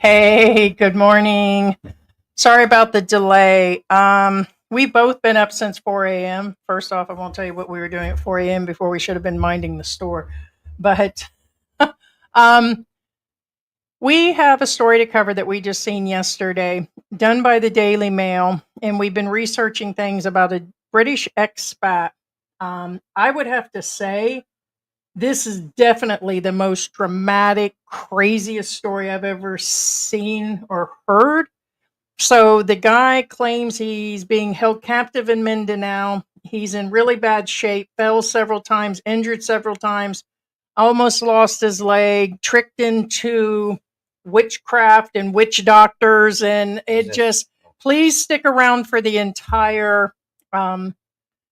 Hey, good morning. Sorry about the delay. We've both been up since 4 a.m. First off, I won't tell you what we were doing at 4 a.m. before we should have been minding the store. But um, we have a story to cover that we just seen yesterday, done by the Daily Mail, and we've been researching things about a British expat. I would have to say this is definitely the most dramatic, craziest story I've ever seen or heard. So the guy claims he's being held captive in Mindanao. He's in really bad shape, fell several times, injured several times, almost lost his leg, tricked into witchcraft and witch doctors. And it just, please stick around for the entire um,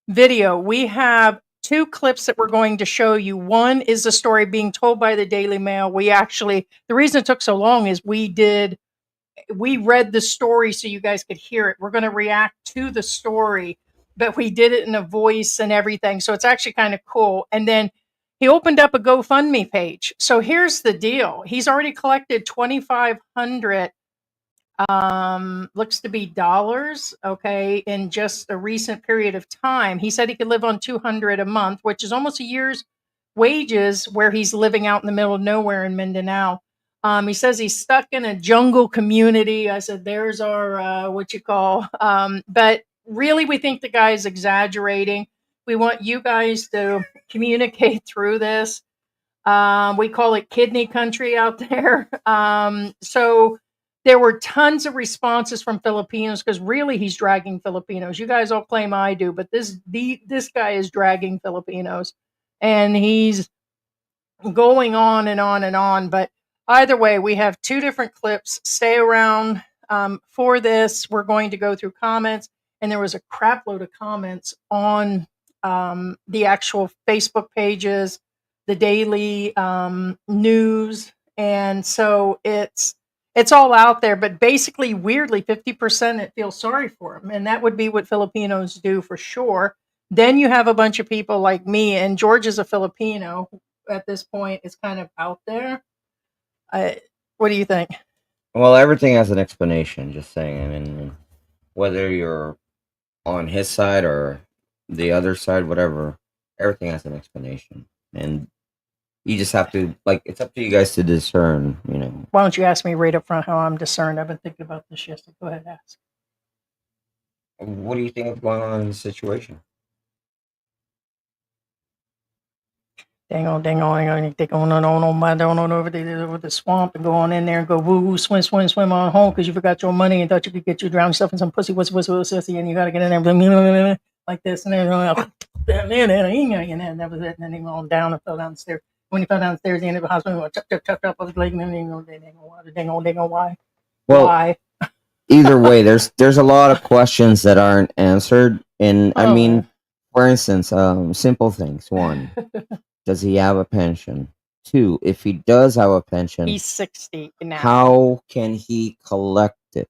video. We have two clips that we're going to show you. One is the story being told by the Daily Mail. The reason it took so long is we read the story so you guys could hear it. We're going to react to the story, but we did it in a voice and everything. So it's actually kind of cool. And then he opened up a GoFundMe page. So here's the deal. He's already collected 2,500 looks to be dollars, okay, in just a recent period of time. He said he could live on 200 a month, which is almost a year's wages where he's living out in the middle of nowhere in Mindanao. He says he's stuck in a jungle community. I said, there's our what you call. But really, we think the guy is exaggerating. We want you guys to communicate through this. We call it kidney country out there. So there were tons of responses from Filipinos because really he's dragging Filipinos. You guys all claim I do, but this guy is dragging Filipinos, and he's going on and on and on. But either way, we have two different clips. Stay around for this. We're going to go through comments, and there was a crap load of comments on the actual Facebook pages, the daily news, and so it's all out there. But basically, weirdly, 50% it feels sorry for him, and that would be what Filipinos do for sure. Then you have a bunch of people like me, and George is a Filipino at this point. Is kind of out there. What do you think? Well, everything has an explanation, just saying. I mean, whether you're on his side or the other side, whatever, everything has an explanation. And you just have to, like, it's up to you guys to discern. Why don't you ask me right up front how I'm discerned? I've been thinking about this yesterday. Go ahead, ask. What do you think is going on in this situation? Dang on, they going on over there over the swamp and go on in there and go woo, swim on home because you forgot your money and thought you could get you drown yourself in some pussy, and you got to get in there like this and then that was it. And then he went on down and fell downstairs. When he fell downstairs, he ended up in the hospital. Chuck up his leg, and then they know why. Well, Why? either way, there's a lot of questions that aren't answered. And I mean, for instance, simple things. One, does he have a pension? Two, if he does have a pension, he's 60 now. How can he collect it?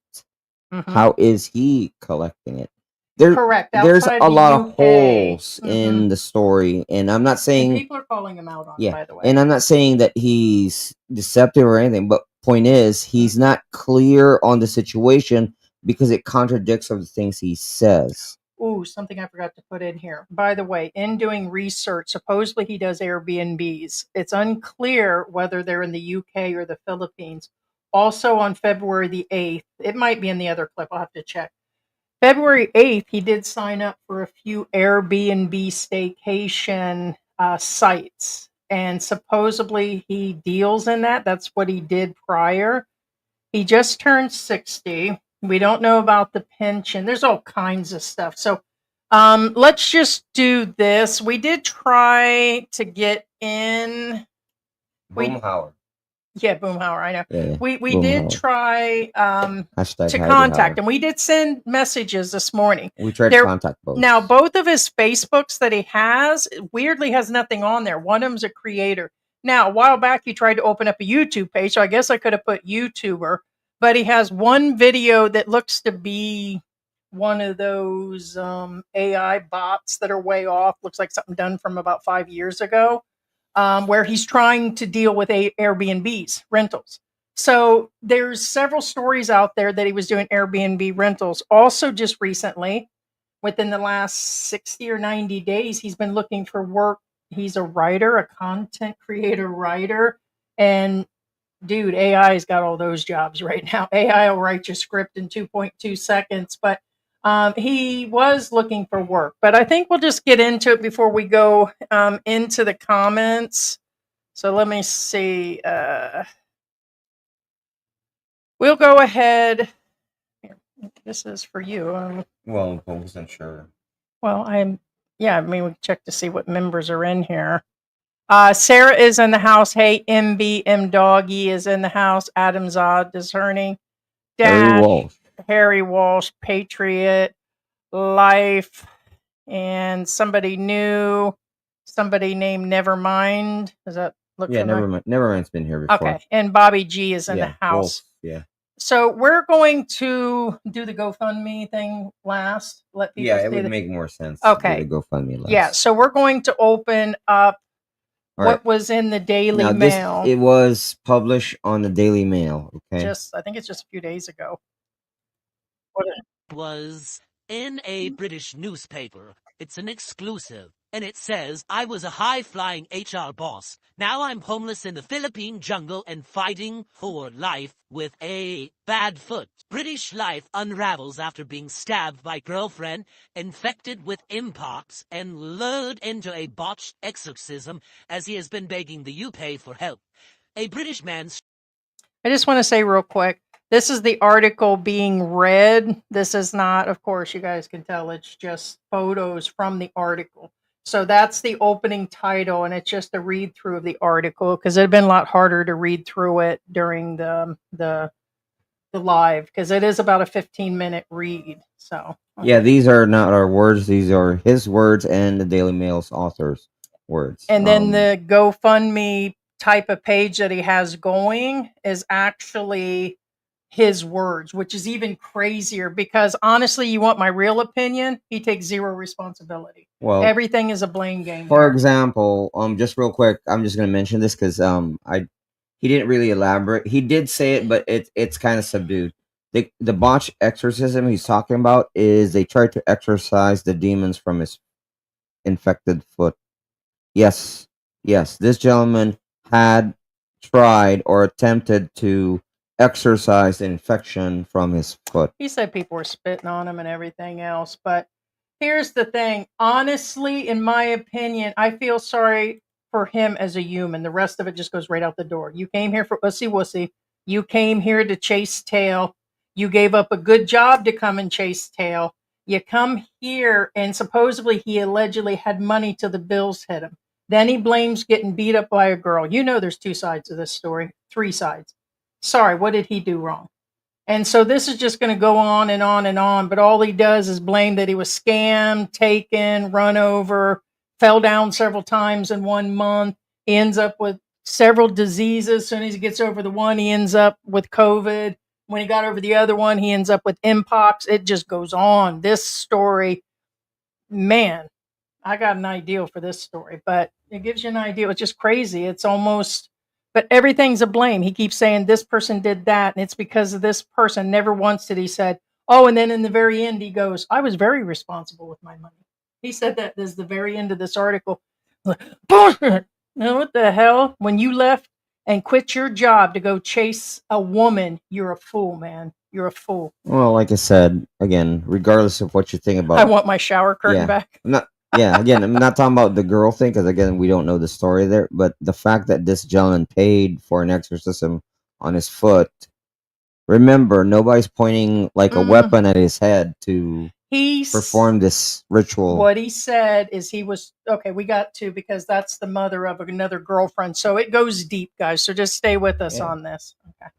Mm-hmm. How is he collecting it? Correct. There's Outside a the lot of UK. holes in the story, and I'm not saying And people are calling him out on it, by the way. And I'm not saying that he's deceptive or anything, but point is he's not clear on the situation because it contradicts of the things he says. Ooh, something I forgot to put in here. By the way, in doing research, supposedly he does Airbnbs. It's unclear whether they're in the UK or the Philippines. Also on February the 8th, it might be in the other clip, I'll have to check. February 8th, he did sign up for a few Airbnb staycation sites. And supposedly he deals in that. That's what he did prior. He just turned 60. We don't know about the pension. There's all kinds of stuff. So let's just do this. We did try to get in. Boomhauer. Yeah, Boomhauer, I know. Yeah, we did try to contact him. We did send messages this morning. We tried to contact both. Now, both of his Facebooks that he has, weirdly has nothing on there. One of them's a creator. Now, a while back, he tried to open up a YouTube page, so I guess I could have put YouTuber. But he has one video that looks to be one of those AI bots that are way off. Looks like something done from about 5 years ago. Where he's trying to deal with Airbnbs, rentals. So there's several stories out there that he was doing Airbnb rentals. Also, just recently, within the last 60 or 90 days, he's been looking for work. He's a writer, a content creator writer. And dude, AI's got all those jobs right now. AI will write your script in 2.2 seconds. But he was looking for work. But I think we'll just get into it before we go into the comments. So let me see. We'll go ahead. Here, this is for you. Well, I wasn't sure. Well, yeah, I mean, we check to see what members are in here. Sarah is in the house. Hey, MBM Doggy is in the house. Adam Zod, Discerning. Dash, Harry Walsh, Patriot, Life, and somebody new, somebody named Nevermind. Does that look familiar? Nevermind. Nevermind's been here before. Okay, and Bobby G is in the house. Wolf, So we're going to do the GoFundMe thing last. Let people it would make more sense. Okay. To do the GoFundMe last. Yeah, so we're going to open up what was in the Daily Mail. It was published on the Daily Mail. Okay. I think it's just a few days ago. Was in a British newspaper. It's an exclusive. And it says, I was a high-flying HR boss. Now I'm homeless in the Philippine jungle and fighting for life with a bad foot. British life unravels after being stabbed by girlfriend, infected with mpox, and lured into a botched exorcism as he has been begging the UK for help. A British man's... I just want to say real quick, this is the article being read. This is not, of course, you guys can tell, it's just photos from the article. So that's the opening title, and it's just a read through of the article because it had been a lot harder to read through it during the live because it is about a 15-minute read. So yeah, these are not our words; these are his words and the Daily Mail's author's words. And then the GoFundMe type of page that he has going is actually his words, which is even crazier because honestly, you want my real opinion? He takes zero responsibility. Well, everything is a blame game. For example, just real quick, I'm just going to mention this because he didn't really elaborate. He did say it, but it's kind of subdued. The botched exorcism he's talking about is they tried to exorcise the demons from his infected foot. Yes, this gentleman had tried or attempted to exorcise the infection from his foot. He said people were spitting on him and everything else, but here's the thing. Honestly, in my opinion, I feel sorry for him as a human. The rest of it just goes right out the door. You came here for wussy. You came here to chase tail. You gave up a good job to come and chase tail. You come here and supposedly he allegedly had money till the bills hit him. Then he blames getting beat up by a girl. You know there's two sides of this story, three sides. Sorry, what did he do wrong? And so this is just going to go on and on and on. But all he does is blame that he was scammed, taken, run over, fell down several times in 1 month. He ends up with several diseases. As soon as he gets over the one, he ends up with COVID. When he got over the other one, he ends up with mpox. It just goes on. This story, man, I got an idea for this story, but it gives you an idea. It's just crazy. It's almost... But everything's a blame. He keeps saying this person did that, and it's because of this person. Never once did he said, oh, and then in the very end, he goes, I was very responsible with my money. He said that is the very end of this article. Bullshit! Now, what the hell? When you left and quit your job to go chase a woman, you're a fool, man. You're a fool. Well, like I said, again, regardless of what you think about... I want my shower curtain back. Again, I'm not talking about the girl thing because, again, we don't know the story there. But the fact that this gentleman paid for an exorcism on his foot, remember, nobody's pointing like a weapon at his head to perform this ritual. What he said is he was... Okay, we got to, because that's the mother of another girlfriend. So it goes deep, guys. So just stay with us on this. Okay.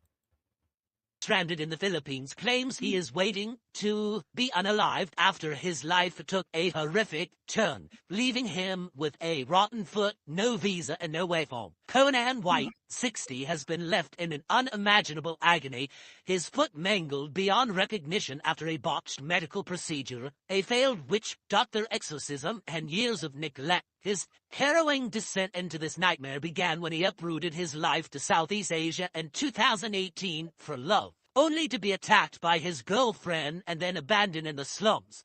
Stranded in the Philippines, claims he is waiting to be unalived after his life took a horrific turn, leaving him with a rotten foot, no visa, and no way home. Conan White, 60, has been left in an unimaginable agony, his foot mangled beyond recognition after a botched medical procedure, a failed witch doctor exorcism, and years of neglect. His harrowing descent into this nightmare began when he uprooted his life to Southeast Asia in 2018 for love, only to be attacked by his girlfriend and then abandoned in the slums.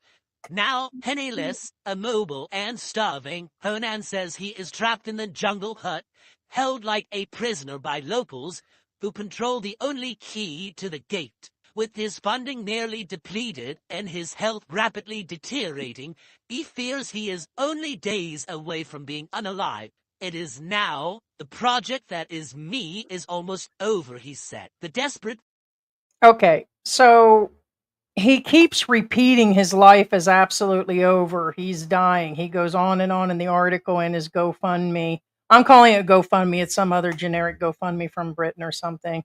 Now, penniless, immobile, and starving, Conan says he is trapped in the jungle hut, held like a prisoner by locals who control the only key to the gate. With his funding nearly depleted and his health rapidly deteriorating, he fears he is only days away from being unalive. It is now. The project that is me is almost over, he said. The desperate... Okay, so he keeps repeating his life is absolutely over. He's dying. He goes on and on in the article in his GoFundMe. I'm calling it GoFundMe. It's some other generic GoFundMe from Britain or something.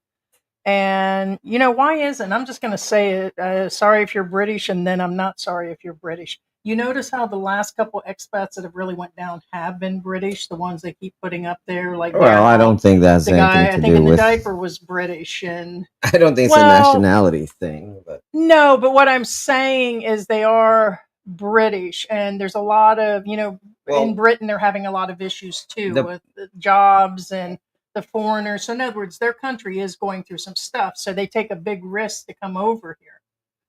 And, you know, why isn't? I'm just going to say it. Sorry if you're British, and then I'm not sorry if you're British. You notice how the last couple expats that have really went down have been British, the ones they keep putting up there. Like, Well, I don't think that's the guy, anything I to think do in the with. diaper was British. And I don't think it's a well, nationality thing, but no, but what I'm saying is they are British, and there's a lot of, you know, well, in Britain they're having a lot of issues too the- with the jobs and the foreigners. So in other words, their country is going through some stuff, so they take a big risk to come over here.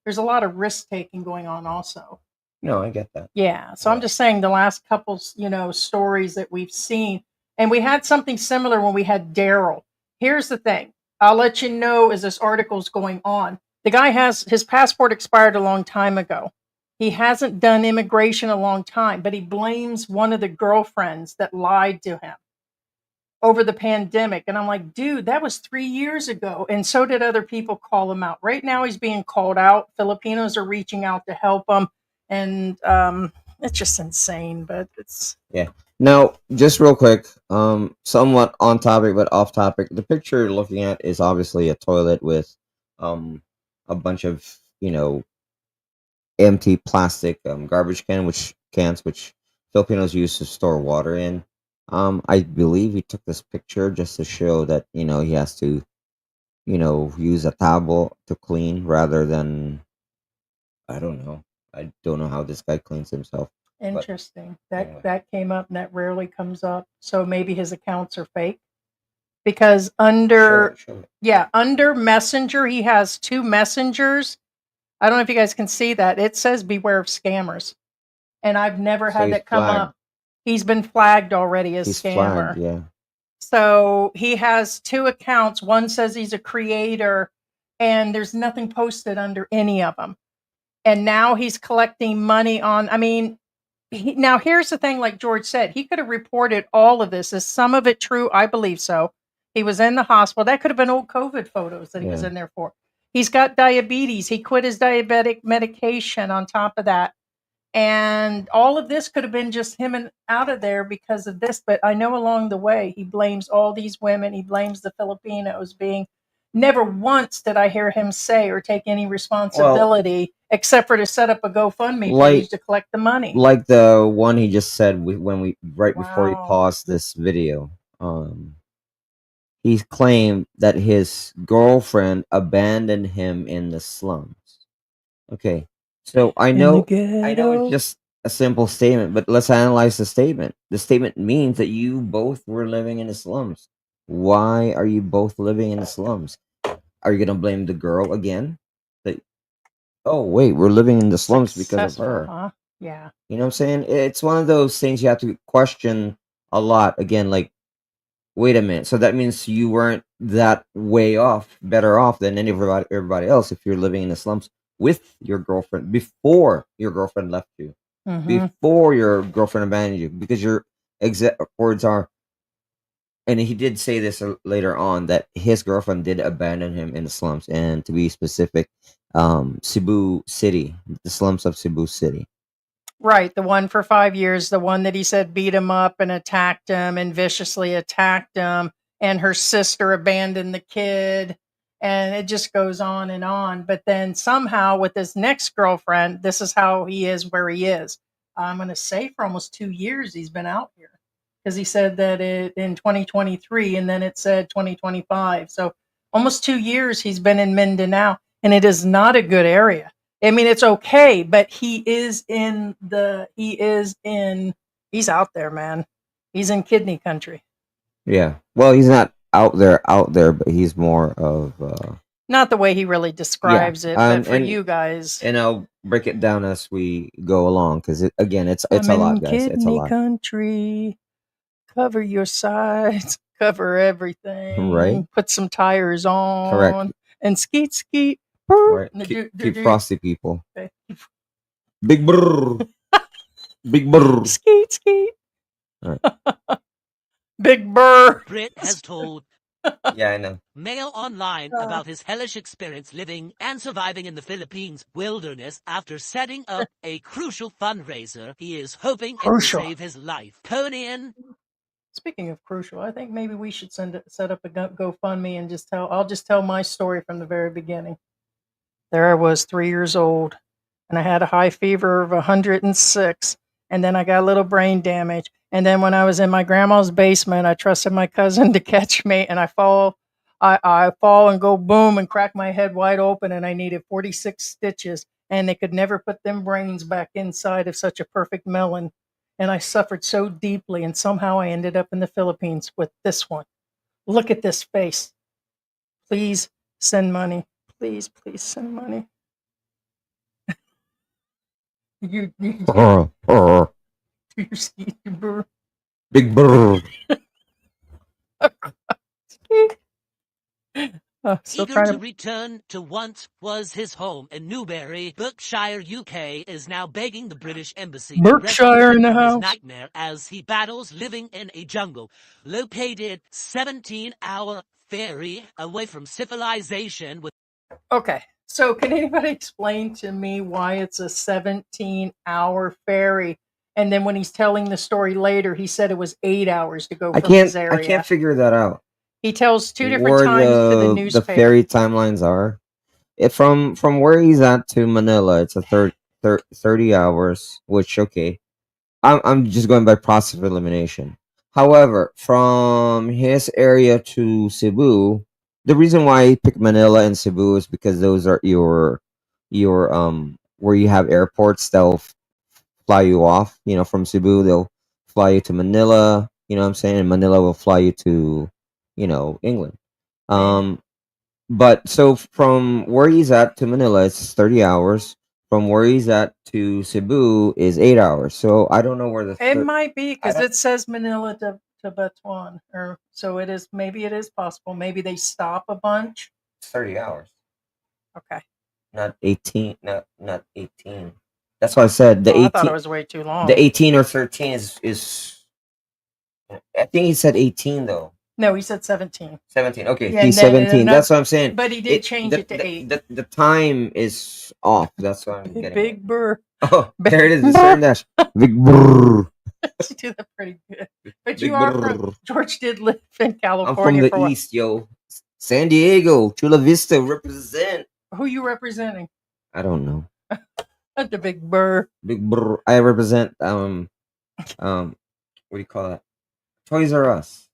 There's a lot of risk taking going on also. no, I get that. Yeah, so I'm just saying the last couple, you know, stories that we've seen, and we had something similar when we had Daryl. Here's the thing. I'll let you know as this article's going on. The guy has his passport expired a long time ago. He hasn't done immigration a long time, but he blames one of the girlfriends that lied to him over the pandemic. And I'm like, dude, that was 3 years ago. And so did other people call him out. Right now, he's being called out. Filipinos are reaching out to help him. And it's just insane, but it's... Yeah. Now, just real quick, somewhat on topic but off topic. The picture you're looking at is obviously a toilet with a bunch of, you know, empty plastic garbage cans which Filipinos use to store water in. I believe he took this picture just to show that, you know, he has to, you know, use a towel to clean rather than, I don't know. I don't know how this guy cleans himself. Interesting. anyway. That came up, and that rarely comes up. So maybe his accounts are fake. Because under Show it. yeah, under Messenger, he has 2 messengers. I don't know if you guys can see that. It says beware of scammers. And I've never So had he's that come flagged. up. He's been flagged already as He's scammer. flagged, yeah. So he has 2 accounts. One says he's a creator, and there's nothing posted under any of them. And now he's collecting money on, I mean, now here's the thing, like George said, he could have reported all of this. Is some of it true? I believe so. He was in the hospital. That could have been old COVID photos that he was Yeah. in there for. He's got diabetes. He quit his diabetic medication on top of that. And all of this could have been just him and out of there because of this. But I know along the way, he blames all these women. He blames the Filipinos being... Never once did I hear him say or take any responsibility except for to set up a GoFundMe page to collect the money. Like the one he just said when we before he Wow. paused this video. He claimed that his girlfriend abandoned him in the slums. Okay, so I know it's just a simple statement, but let's analyze the statement. The statement means that you both were living in the slums. Why are you both living in the slums? Are you gonna blame the girl again? That, oh wait, we're living in the slums because of Successful, her. huh? Yeah. You know what I'm saying? It's one of those things you have to question a lot. Again, like, wait a minute. So that means you weren't that way off, better off than everybody else if you're living in the slums with your girlfriend before your girlfriend left you, before your girlfriend abandoned you, because your exact words are, and he did say this later on, that his girlfriend did abandon him in the slums, and to be specific, Cebu City, the slums of Cebu City. Right, the one for 5 years, the one that he said beat him up and attacked him and viciously attacked him, and her sister abandoned the kid, and it just goes on and on. But then somehow with his next girlfriend, this is how he is where he is. I'm going to say for almost 2 years he's been out here, because he said that in 2023, and then it said 2025. So almost 2 years he's been in Mindanao, and it is not a good area. I mean, it's okay, but he is in, He's out there, man. He's in kidney country. Yeah. Well, he's not out there, but he's more of Not the way he really describes it, but for you guys. And I'll break it down as we go along because it's I'm a in lot, guys. It's a kidney lot. country. Cover your sides. Cover everything. Right. Put some tires on. Correct. And skeet. Right. Keep frosty people. Okay. Big brr. Big brr. Skeet. Right. Big burr. Brit has told Yeah, I know. Mail Online about his hellish experience living and surviving in the Philippines wilderness after setting up a crucial fundraiser. He is hoping it will save his life. Conan. Speaking of crucial, I think maybe we should set up a GoFundMe and I'll just tell my story from the very beginning. There I was, 3 years old, and I had a high fever of 106, and then I got a little brain damage. And then when I was in my grandma's basement, I trusted my cousin to catch me, and I fall and go boom and crack my head wide open, and I needed 46 stitches, and they could never put them brains back inside of such a perfect melon. And I suffered so deeply, and somehow I ended up in the Philippines with this one. Look at this face. Please send money. Please send money. you Big burr. Eager to return to what was his home in Newbury, Berkshire, UK, is now begging the British Embassy to rescue him from his nightmare as he battles living in a jungle located 17-hour ferry away from civilization with... Okay, so can anybody explain to me why it's a 17-hour ferry? And then when he's telling the story later, he said it was 8 hours to go from his area. I can't figure that out. He tells two different times to the newspaper. The ferry timelines are. From where he's at to Manila, it's a 30 hours, which, okay. I'm just going by process of elimination. However, from his area to Cebu, the reason why I picked Manila and Cebu is because those are your where you have airports that'll fly you off. From Cebu, they'll fly you to Manila. You know what I'm saying? And Manila will fly you to, England. But so from where he's at to Manila, it's 30 hours. From where he's at to Cebu is 8 hours. So I don't know where the... It might be because it says Manila to Batuan. So maybe it is possible. Maybe they stop a bunch. It's 30 hours. Okay. Not 18. Not 18. That's why I said the 18. I thought it was way too long. The 18 or 13 is... I think he said 18 though. No, he said 17. 17. Okay, yeah, he's 17. That's what I'm saying. But he did change it to 8. The time is off. That's what I'm getting. Big burr. Oh, there it is. The certain dash. Big burr. You do that pretty good. But you are from... George did live in California. I'm from the East, yo. San Diego, Chula Vista, represent. Who you representing? I don't know. The big burr. Big burr. I represent what do you call that? Toys R Us.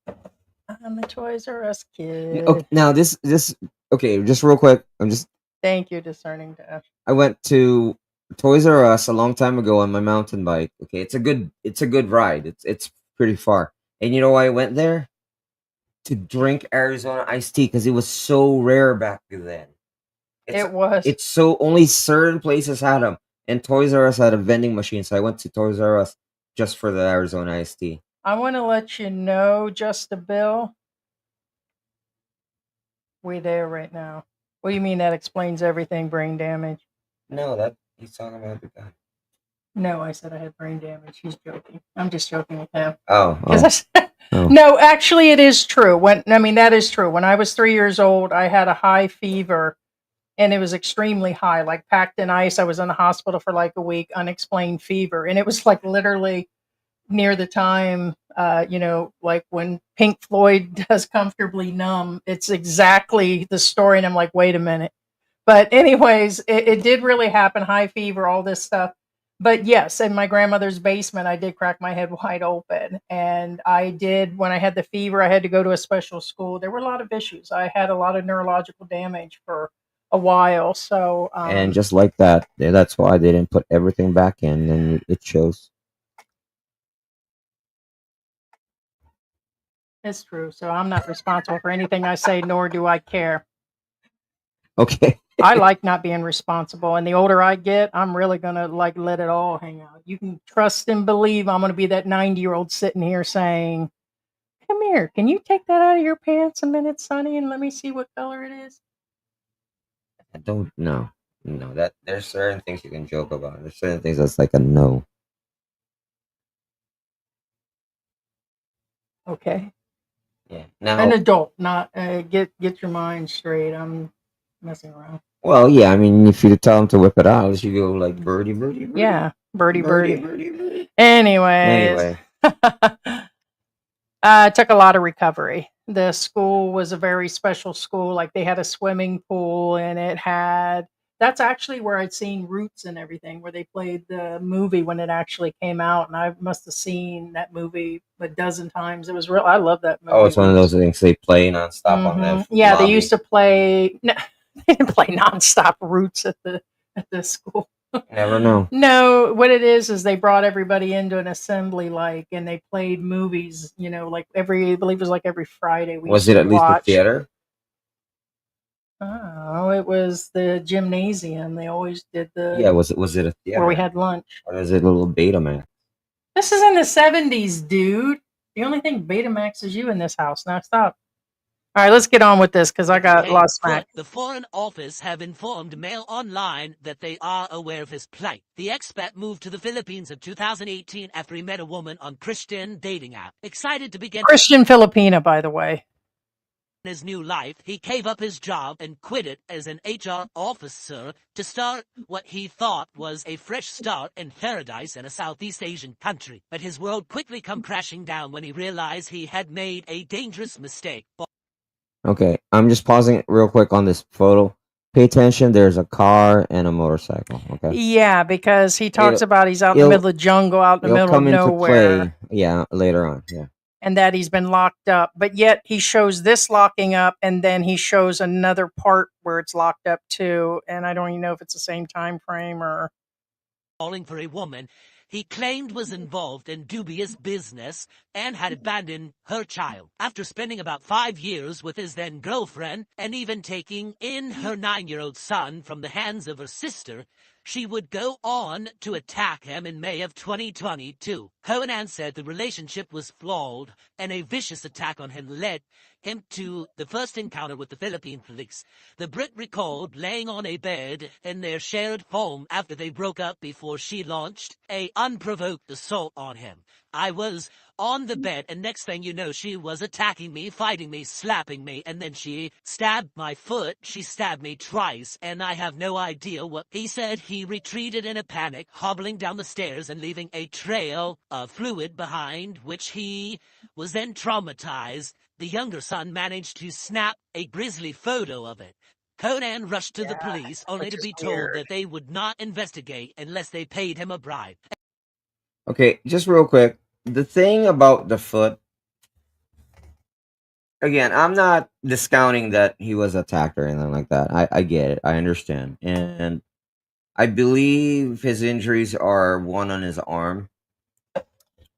I'm a Toys R Us kid. Okay, now this okay, just real quick. Thank you, discerning Dash. I went to Toys R Us a long time ago on my mountain bike. Okay, it's a good ride. It's pretty far. And you know why I went there? To drink Arizona iced tea because it was so rare back then. It's so only certain places had them, and Toys R Us had a vending machine. So I went to Toys R Us just for the Arizona iced tea. I want to let you know, Just a Bill, we're there right now. What do you mean that explains everything, brain damage? No, that he's talking about the guy. No, I said I had brain damage. He's joking. I'm just joking with him. Oh. No, actually, it is true. That is true. When I was 3 years old, I had a high fever, and it was extremely high, like packed in ice. I was in the hospital for like a week, unexplained fever, and it was like literally near the time, like when Pink Floyd does Comfortably Numb. It's exactly the story, and I'm like, wait a minute. But anyways, it did really happen, high fever, all this stuff. But yes, in my grandmother's basement, I did crack my head wide open. And when I had the fever, I had to go to a special school. There were a lot of issues. I had a lot of neurological damage for a while. So, and just like that, that's why they didn't put everything back in, and it shows. It's true. So I'm not responsible for anything I say, nor do I care. Okay. I like not being responsible, and the older I get, I'm really gonna like let it all hang out. You can trust and believe I'm gonna be that 90-year-old sitting here saying, "Come here, can you take that out of your pants a minute, Sonny, and let me see what color it is?" I don't know. No, that there's certain things you can joke about. There's certain things that's like a no. Okay, Yeah. an Now, adult, not get your mind straight. I'm messing around. well, yeah. I mean, if you tell them to whip it out, you go like birdie, birdie, birdie, Yeah, birdie, birdie, birdie. birdie, birdie. Anyways, Anyway, it took a lot of recovery. The school was a very special school. Like they had a swimming pool, and it had. That's actually where I'd seen Roots and everything, where they played the movie when it actually came out, and I must have seen that movie a dozen times. It was real. I love that oh, movie. it's one of those Roots. things they play nonstop on the Yeah, they used lobby. to play. No, they didn't play nonstop Roots at the school. Never know. No, what it is they brought everybody into an assembly, like, and they played movies. Like I believe it was like every Friday we Was used it to at least a watch. theater? Oh, it was the gymnasium. They always did Yeah. Was it a where we theater? had lunch. Or is it a little Betamax? This is in the 70s, dude. The only thing Betamax is you in this house. Now stop. All right, let's get on with this because I got Hey, lost Foot, smack. the Foreign Office have informed Mail Online that they are aware of his plight. The expat moved to the Philippines in 2018 after he met a woman on Christian dating app. Excited to begin Christian Filipina, by the way. his new life, he gave up his job and quit it as an HR officer to start what he thought was a fresh start in paradise in a Southeast Asian country. But his world quickly come crashing down when he realized he had made a dangerous mistake. Okay, I'm just pausing it real quick on this photo. Pay attention. There's a car and a motorcycle. Okay, Yeah, because he talks it'll about he's out in the it'll middle of the jungle, out in the it'll middle of come into nowhere, play. Yeah, later on. Yeah. and that he's been locked up. But yet he shows this locking up, and then he shows another part where it's locked up too. And I don't even know if it's the same time frame or. Falling for a woman he claimed was involved in dubious business and had abandoned her child. After spending about 5 years with his then girlfriend and even taking in her 9-year-old son from the hands of her sister, she would go on to attack him in May of 2022. Conan said the relationship was flawed and a vicious attack on him led him to the first encounter with the Philippine police. The Brit recalled laying on a bed in their shared home after they broke up before she launched a unprovoked assault on him. I was on the bed, and next thing you know, she was attacking me, fighting me, slapping me, and then she stabbed my foot. She stabbed me twice, and I have no idea what. He said he retreated in a panic, hobbling down the stairs and leaving a trail of fluid behind, which he was then traumatized. The younger son managed to snap a grisly photo of it. Conan rushed to the police, only Which to is be told weird. that they would not investigate unless they paid him a bribe. Okay, just real quick. The thing about the foot, again, I'm not discounting that he was attacked or anything like that. I get it. I understand. And I believe his injuries are one on his arm.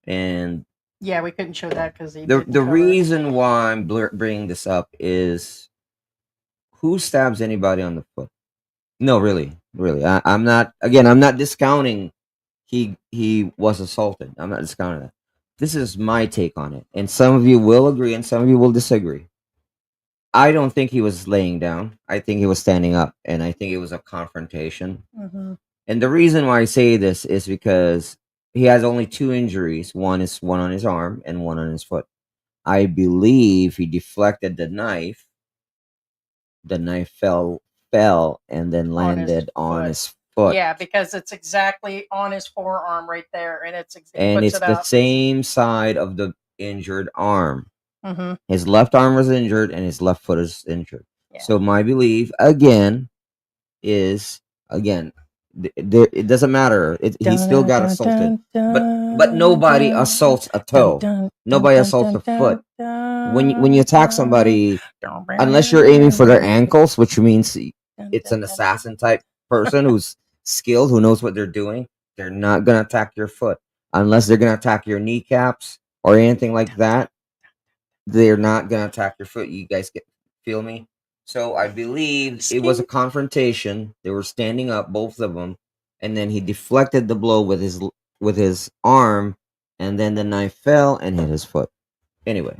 And Yeah, we couldn't show that because he the didn't the cover it. reason why I'm bringing this up is who stabs anybody on the foot? No, really, really. I'm not. Again, I'm not discounting he was assaulted. I'm not discounting that. This is my take on it, and some of you will agree, and some of you will disagree. I don't think he was laying down. I think he was standing up, and I think it was a confrontation. Mm-hmm. And the reason why I say this is because he has only two injuries. One is one on his arm and one on his foot. I believe he deflected the knife. The knife fell and then On his landed on foot. his foot. Yeah, because it's exactly on his forearm right there, and it And puts it's it the out. same side of the injured arm. Mm-hmm. His left arm was injured and his left foot is injured. Yeah. So my belief again is it doesn't matter. He still got assaulted, but nobody assaults a toe. Nobody assaults a foot. When you attack somebody, unless you're aiming for their ankles, which means it's an assassin type person who's skilled, who knows what they're doing, they're not gonna attack your foot unless they're gonna attack your kneecaps or anything like that. they're not gonna attack your foot. You guys feel me? So I believe it was a confrontation. They were standing up, both of them, and then he deflected the blow with his arm, and then the knife fell and hit his foot. Anyway,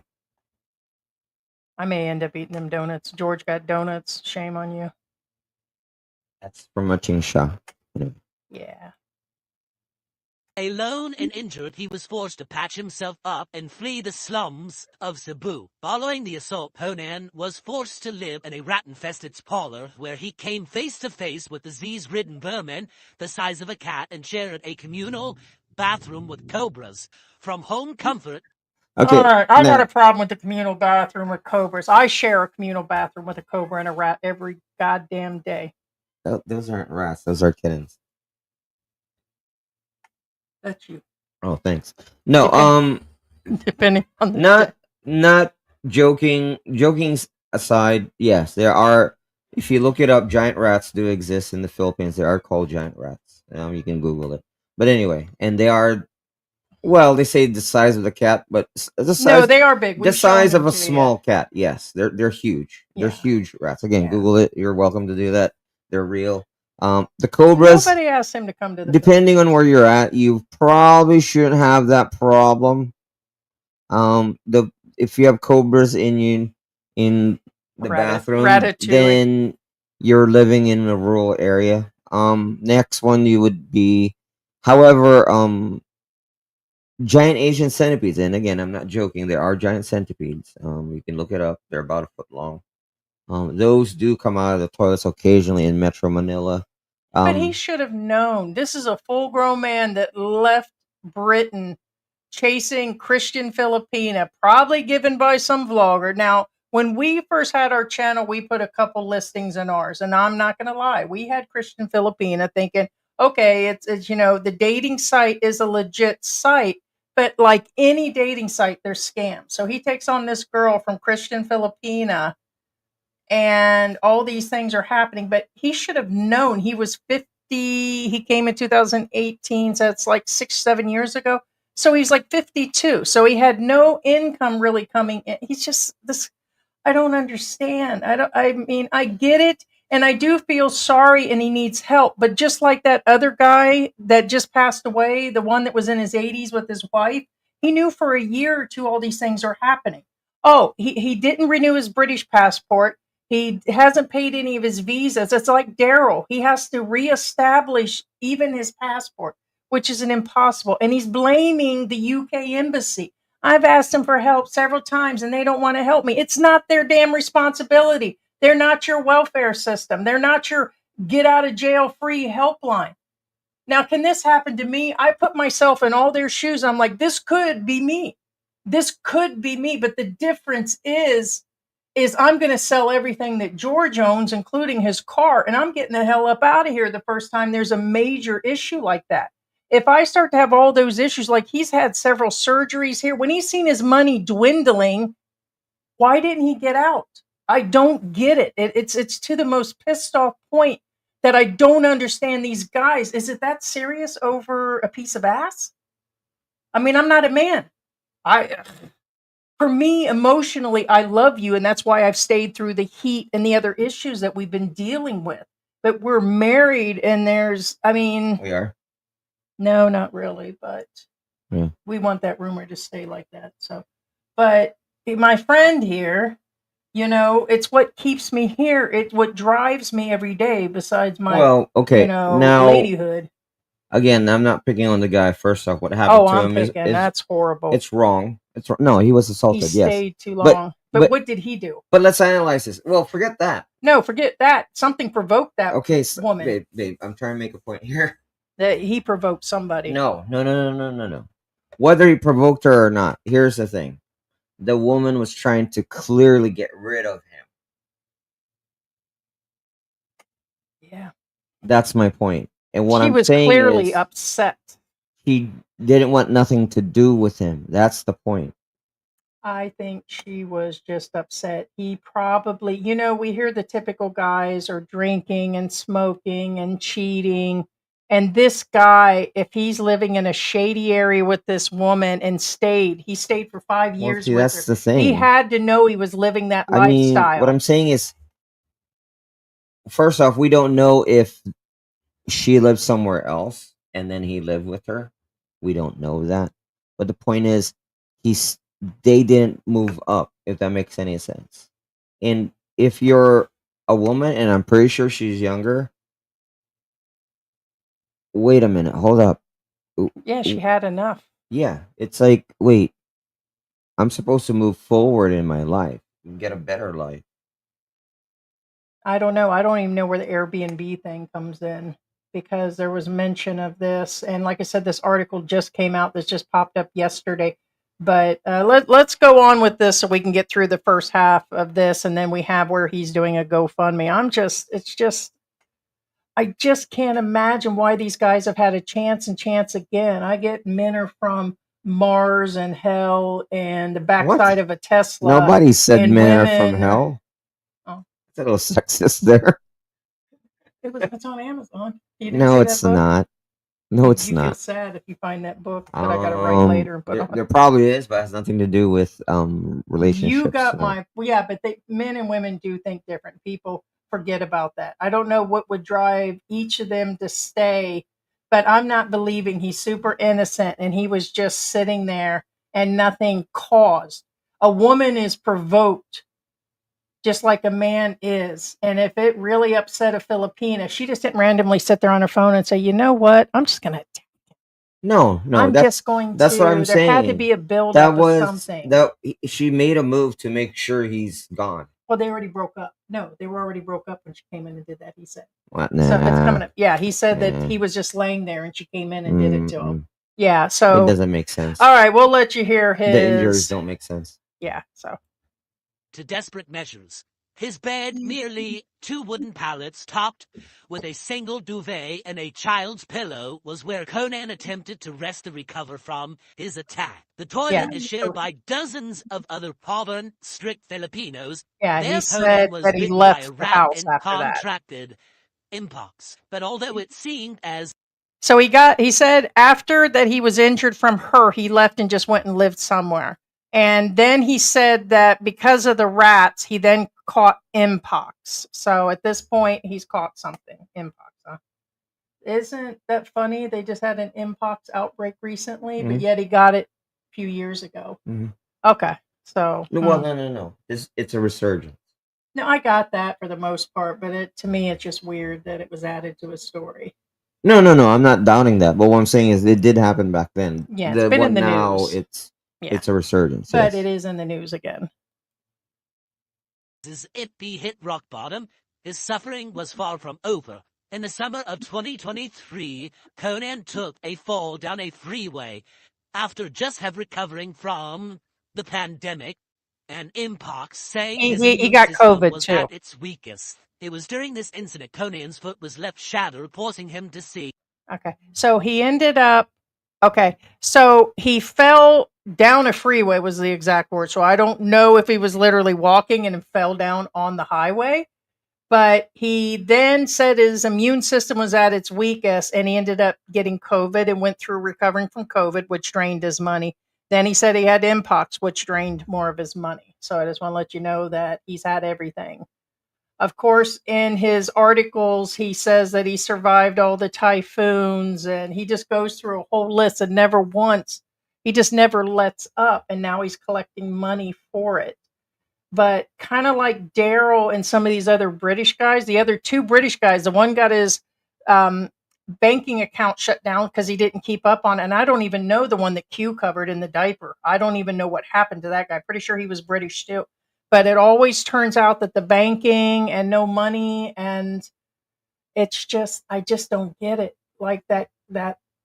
I may end up eating them donuts. George got donuts. Shame on you. that's from a Ching Sha. Yeah. Alone and injured, he was forced to patch himself up and flee the slums of Cebu. Following the assault, Conan was forced to live in a rat-infested parlor where he came face-to-face with disease-ridden vermin the size of a cat and shared a communal bathroom with cobras. From home comfort... Okay, all right, I got a problem with the communal bathroom with cobras. I share a communal bathroom with a cobra and a rat every goddamn day. Those aren't rats. Those are kittens. That's you. Oh, thanks. No, Depending on the not joking. Joking aside, yes, there are. If you look it up, giant rats do exist in the Philippines. They are called giant rats. You can Google it. But anyway, and they are. Well, they say the size of the cat, but the size. No, they are big. The We've size shown of a them to you. small cat. Yes, they're huge. They're Yeah. huge rats. Again, Yeah. Google it. You're welcome to do that. They're real. The cobras. Nobody asked him to come to the Depending on where you're at, you probably shouldn't have that problem. If you have cobras in the bathroom, Ratatouille. then you're living in a rural area. Next one you would be, however, giant Asian centipedes. And again, I'm not joking. There are giant centipedes. You can look it up. They're about a foot long. Those do come out of the toilets occasionally in Metro Manila. But he should have known. This is a full-grown man that left Britain chasing Christian Filipina, probably given by some vlogger. Now, when we first had our channel, we put a couple listings in ours, and I'm not going to lie. We had Christian Filipina thinking, okay, it's the dating site is a legit site, but like any dating site, there's scams. So he takes on this girl from Christian Filipina, and all these things are happening, but he should have known. He was 50. He came in 2018, so it's like 6-7 years ago. So he's like 52. So he had no income really coming in. He's just this. I don't understand. I mean, I get it, and I do feel sorry, and he needs help. But just like that other guy that just passed away, the one that was in his 80s with his wife, he knew for a year or two all these things are happening. Oh, he didn't renew his British passport. He hasn't paid any of his visas. It's like Daryl. He has to reestablish even his passport, which is an impossible. And he's blaming the UK embassy. I've asked them for help several times and they don't want to help me. It's not their damn responsibility. They're not your welfare system. They're not your get out of jail free helpline. Now, can this happen to me? I put myself in all their shoes. I'm like, this could be me. This could be me. But the difference is I'm going to sell everything that George owns, including his car, and I'm getting the hell up out of here the first time there's a major issue like that. If I start to have all those issues, like he's had several surgeries here, when he's seen his money dwindling, why didn't he get out? I don't get it. It's to the most pissed off point that I don't understand these guys. Is it that serious over a piece of ass? I mean, I'm not a man. For me, emotionally, I love you, and that's why I've stayed through the heat and the other issues that we've been dealing with. But we're married, and we are. No, not really, but we want that rumor to stay like that. So, but my friend here, it's what keeps me here. It's what drives me every day. Besides my, now, ladyhood. Again, I'm not picking on the guy. First off, what happened to him is that's horrible. It's wrong. No, he was assaulted. He stayed too long. But what did he do? But let's analyze this. Well, forget that. No, forget that. Something provoked that woman. Babe, I'm trying to make a point here. That he provoked somebody. No. Whether he provoked her or not, here's the thing. The woman was trying to clearly get rid of him. Yeah. That's my point. And what I'm saying is, she was clearly upset. He didn't want nothing to do with him. That's the point. I think she was just upset. He probably, we hear the typical guys are drinking and smoking and cheating And this guy, if he's living in a shady area with this woman and he stayed for 5 Well, years see, with that's her. the thing. He had to know he was living that I mean, lifestyle. what I'm saying is, first off, we don't know if she lived somewhere else and then he lived with her. We don't know that. But the point is, they didn't move up, if that makes any sense. And if you're a woman, and I'm pretty sure she's younger, wait a minute, hold up. Yeah, she had enough. Yeah, it's like, wait, I'm supposed to move forward in my life and get a better life. I don't know. I don't even know where the Airbnb thing comes in, because there was mention of this. And like I said, this article just came out. This just popped up yesterday. But let's go on with this so we can get through the first half of this. And then we have where he's doing a GoFundMe. I just can't imagine why these guys have had a chance and chance again. I get men are from Mars and hell and the backside of a Tesla. Nobody said and men are women, from hell. Oh. It's a little sexist there. It's on Amazon. You didn't No, see it's that book? not. No, it's You feel not. sad if you find that book, but I gotta write later and put on. There probably is, but it has nothing to do with relationships. You got but men and women do think different. People forget about that. I don't know what would drive each of them to stay, but I'm not believing he's super innocent and he was just sitting there and nothing caused. A woman is provoked just like a man is. And if it really upset a Filipina, she just didn't randomly sit there on her phone and say, you know what, I'm just going to No, I'm just going that's to. what I'm there had to saying. be a build That up of was something. she made a move to make sure he's gone. Well, they already broke up. No, they were already broke up when she came in and did that, he said. What? So it's coming up. Yeah, he said that Nah. he was just laying there and she came in and did it to him. Yeah, It so doesn't make sense. all right, we'll let you hear his. The injuries don't make sense. Yeah, so to desperate measures. His bed, merely 2 wooden pallets topped with a single duvet and a child's pillow, was where Conan attempted to rest and recover from his attack. The toilet is shared by dozens of other poverty strict Filipinos. Yeah, Their he said Conan was that he bitten by left a the rat house and after that. contracted mpox. But although it seemed as So he said after that he was injured from her, he left and just went and lived somewhere. And then he said that because of the rats, he then caught mpox. So at this point, he's caught something. Mpox, huh? Isn't that funny? They just had an mpox outbreak recently, but yet he got it a few years ago. Okay, so no. It's a resurgence. No, I got that for the most part, but to me, it's just weird that it was added to a story. No. I'm not doubting that, but what I'm saying is it did happen back then. Yeah, it's been in the news. It's a resurgence, but yes. it is in the news again. As it hit rock bottom, his suffering was far from over. In the summer of 2023, Conan took a fall down a freeway after just have recovering from the pandemic and mpox, saying his immune got system COVID was too. at its weakest. It was during this incident Conan's foot was left shattered, forcing him to see. Okay, so he ended up. Okay, so he fell down a freeway was the exact word. So I don't know if he was literally walking and fell down on the highway. But he then said his immune system was at its weakest and he ended up getting COVID and went through recovering from COVID, which drained his money. Then he said he had mpox, which drained more of his money. So I just want to let you know that he's had everything. Of course, in his articles, he says that he survived all the typhoons and he just goes through a whole list and he just never lets up. And now he's collecting money for it. But kind of like Daryl and some of these other British guys, the other 2 British guys, the one got his banking account shut down because he didn't keep up on it. And I don't even know the one that Q covered in the diaper. I don't even know what happened to that guy. Pretty sure he was British too. But it always turns out that the banking and no money, and it's just, I just don't get it. Like that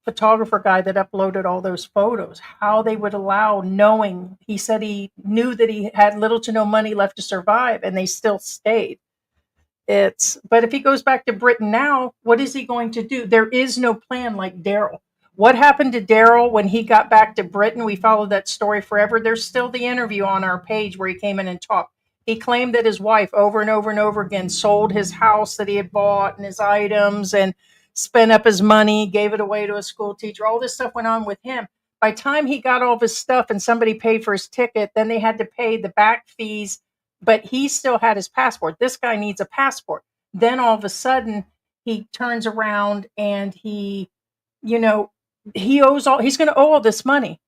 photographer guy that uploaded all those photos, how they would allow, knowing he said he knew that he had little to no money left to survive and they still stayed. But if he goes back to Britain now, what is he going to do? There is no plan like Daryl. What happened to Daryl when he got back to Britain? We followed that story forever. There's still the interview on our page where he came in and talked. He claimed that his wife over and over and over again sold his house that he had bought and his items and spent up his money, gave it away to a school teacher. All this stuff went on with him. By the time he got all of his stuff and somebody paid for his ticket, then they had to pay the back fees, but he still had his passport. This guy needs a passport. Then all of a sudden he turns around and he, you know, he's going to owe all this money.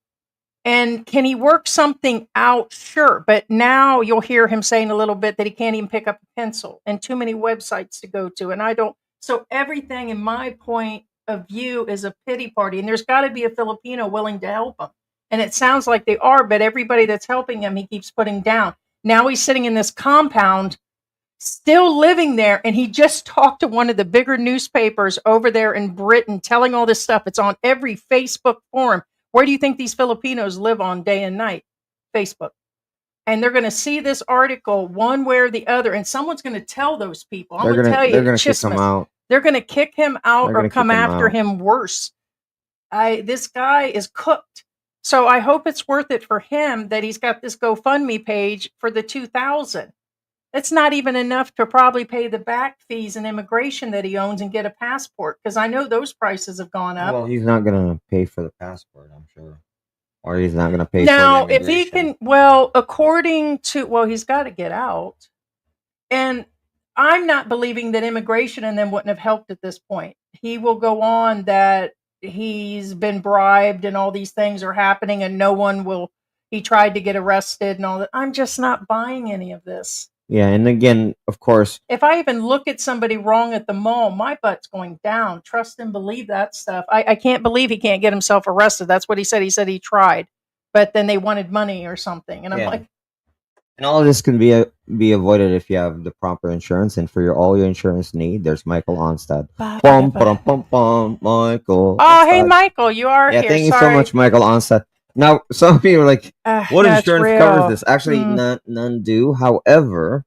And can he work something out? Sure. But now you'll hear him saying a little bit that he can't even pick up a pencil and too many websites to go to. And I don't, so everything in my point of view is a pity party. And there's got to be a Filipino willing to help him. And it sounds like they are, but everybody that's helping him, he keeps putting down. Now he's sitting in this compound, still living there. And he just talked to one of the bigger newspapers over there in Britain, telling all this stuff. It's on every Facebook forum. Where do you think these Filipinos live on day and night? Facebook. And they're going to see this article one way or the other, and someone's going to tell those people. I'm going to tell you, they're going to kick him out. They're going to kick him out or come after him worse. This guy is cooked. So I hope it's worth it for him that he's got this GoFundMe page for the 2,000. It's not even enough to probably pay the back fees and immigration that he owns and get a passport, because I know those prices have gone up. Well, he's not going to pay for the passport, I'm sure. Or he's not going to pay now, for the immigration. If he can, well, according to, well, he's got to get out. And I'm not believing that immigration and them wouldn't have helped at this point. He will go on that he's been bribed and all these things are happening and no one will, he tried to get arrested and all that. I'm just not buying any of this. Yeah, and again, of course, if I even look at somebody wrong at the mall, my butt's going down. Trust and believe that stuff. I can't believe he can't get himself arrested. That's what he said. He said he tried, but then they wanted money or something. And I'm like, and all of this can be avoided if you have the proper insurance. And for all your insurance need, there's Michael Onstad. Michael. Oh, hey, Michael, you are here. Thank you so much, Michael Onstad. Now, some people are like, what insurance covers this? Actually, none do. However,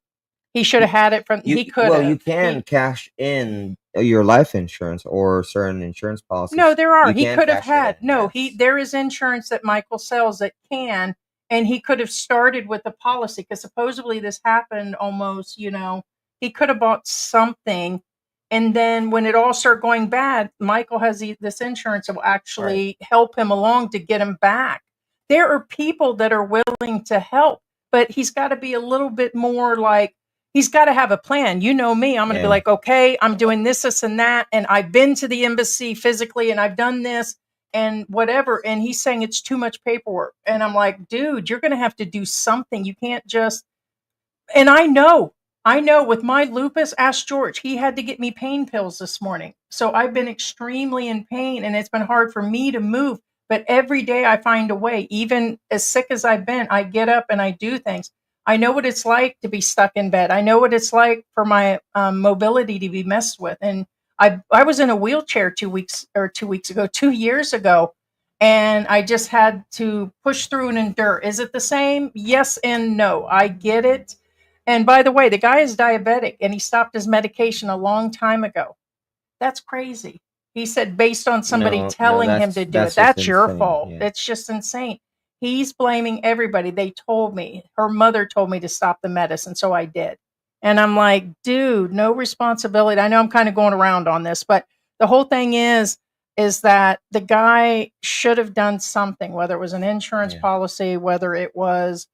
he should have had it from, he could have. Well, you can cash in your life insurance or certain insurance policies. No, there are. He could have had. No, there is insurance that Michael sells that can, and he could have started with the policy, because supposedly this happened almost, he could have bought something. And then when it all started going bad, Michael has this insurance that will actually help him along to get him back. There are people that are willing to help, but he's got to be a little bit more like, he's got to have a plan. You know me, I'm going to be like, okay, I'm doing this, this, and that. And I've been to the embassy physically and I've done this and whatever. And he's saying it's too much paperwork. And I'm like, dude, you're going to have to do something. You can't just, and I know with my lupus, ask George, he had to get me pain pills this morning. So I've been extremely in pain and it's been hard for me to move. But every day I find a way, even as sick as I've been, I get up and I do things. I know what it's like to be stuck in bed. I know what it's like for my mobility to be messed with. And I was in a wheelchair 2 years ago, and I just had to push through and endure. Is it the same? Yes and no. I get it. And by the way, the guy is diabetic and he stopped his medication a long time ago. That's crazy. He said, based on somebody telling him to do it. That's your fault. Yeah. It's just insane. He's blaming everybody. They told me, her mother told me to stop the medicine, so I did. And I'm like, dude, no responsibility. I know I'm kind of going around on this, but the whole thing is that the guy should have done something, whether it was an insurance policy, whether it was,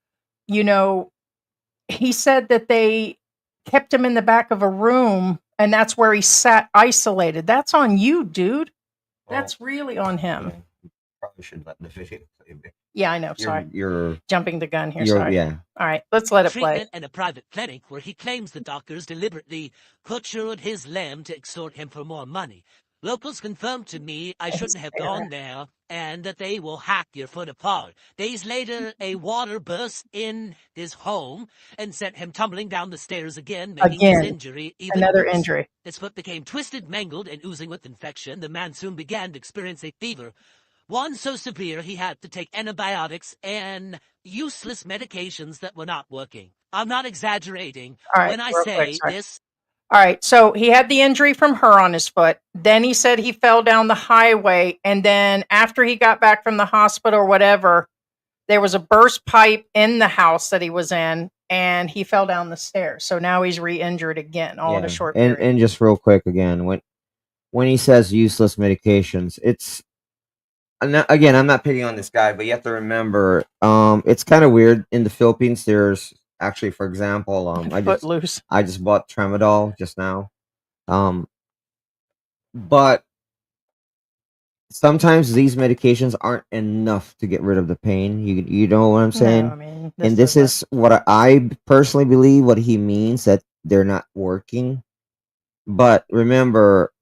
he said that they kept him in the back of a room and that's where he sat isolated. That's on you, dude. That's really on him. Probably should let the video play. Yeah, I know. Sorry. You're jumping the gun here. Sorry. Yeah. All right, let's let it play. Treatment in a private clinic where he claims the doctors deliberately butchered his limb to extort him for more money. Locals confirmed to me I shouldn't have gone there and that they will hack your foot apart. Days later, a water burst in his home and sent him tumbling down the stairs again, making his injury even another worse. Injury. His foot became twisted, mangled, and oozing with infection. The man soon began to experience a fever. One so severe he had to take antibiotics and useless medications that were not working. I'm not exaggerating when I say this. All right, so he had the injury from her on his foot. Then he said he fell down the highway. And then after he got back from the hospital or whatever, there was a burst pipe in the house that he was in, and he fell down the stairs. So now he's re-injured again, all in a short period. And just real quick again, when he says useless medications, I'm not picking on this guy, but you have to remember, it's kind of weird in the Philippines. There's actually, for example, Footloose. I just bought tramadol just now, but sometimes these medications aren't enough to get rid of the pain. You know what I'm saying? No, I mean, And this is what I personally believe. What he means, that they're not working. But remember,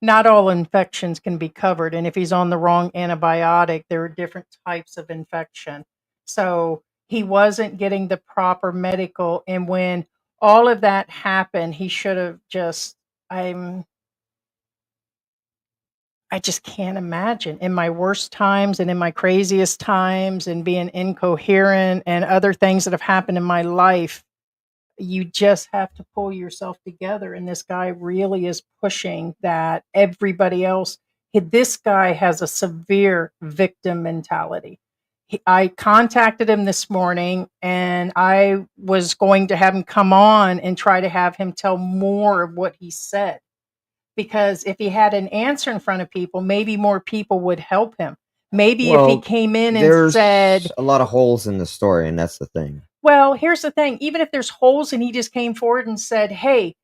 not all infections can be covered. And if he's on the wrong antibiotic, there are different types of infection. So he wasn't getting the proper medical. And when all of that happened, he should have just, I just can't imagine in my worst times and in my craziest times and being incoherent and other things that have happened in my life. You just have to pull yourself together. And this guy really is pushing that everybody else. This guy has a severe victim mentality. I contacted him this morning and I was going to have him come on and try to have him tell more of what he said. Because if he had an answer in front of people, maybe more people would help him. Maybe if he came in and said, a lot of holes in the story, and that's the thing. well, here's the thing. Even if there's holes and he just came forward and said, hey,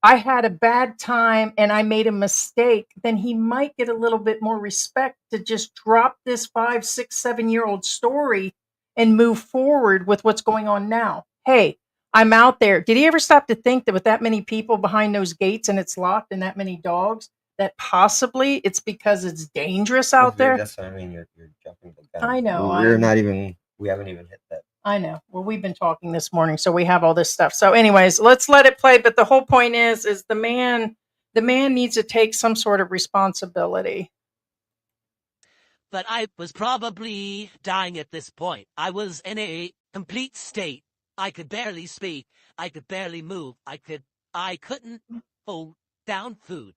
I had a bad time and I made a mistake, then he might get a little bit more respect to just drop this 5, 6, 7-year-old story and move forward with what's going on now. Hey, I'm out there. Did he ever stop to think that with that many people behind those gates and it's locked and that many dogs, that possibly it's because it's dangerous out there? That's what I mean. You're jumping the gun. I know. We haven't even hit that. I know. Well, we've been talking this morning, so we have all this stuff. So anyways, let's let it play. But the whole point is the man needs to take some sort of responsibility. But I was probably dying at this point. I was in a complete state. I could barely speak. I could barely move. I couldn't hold down food.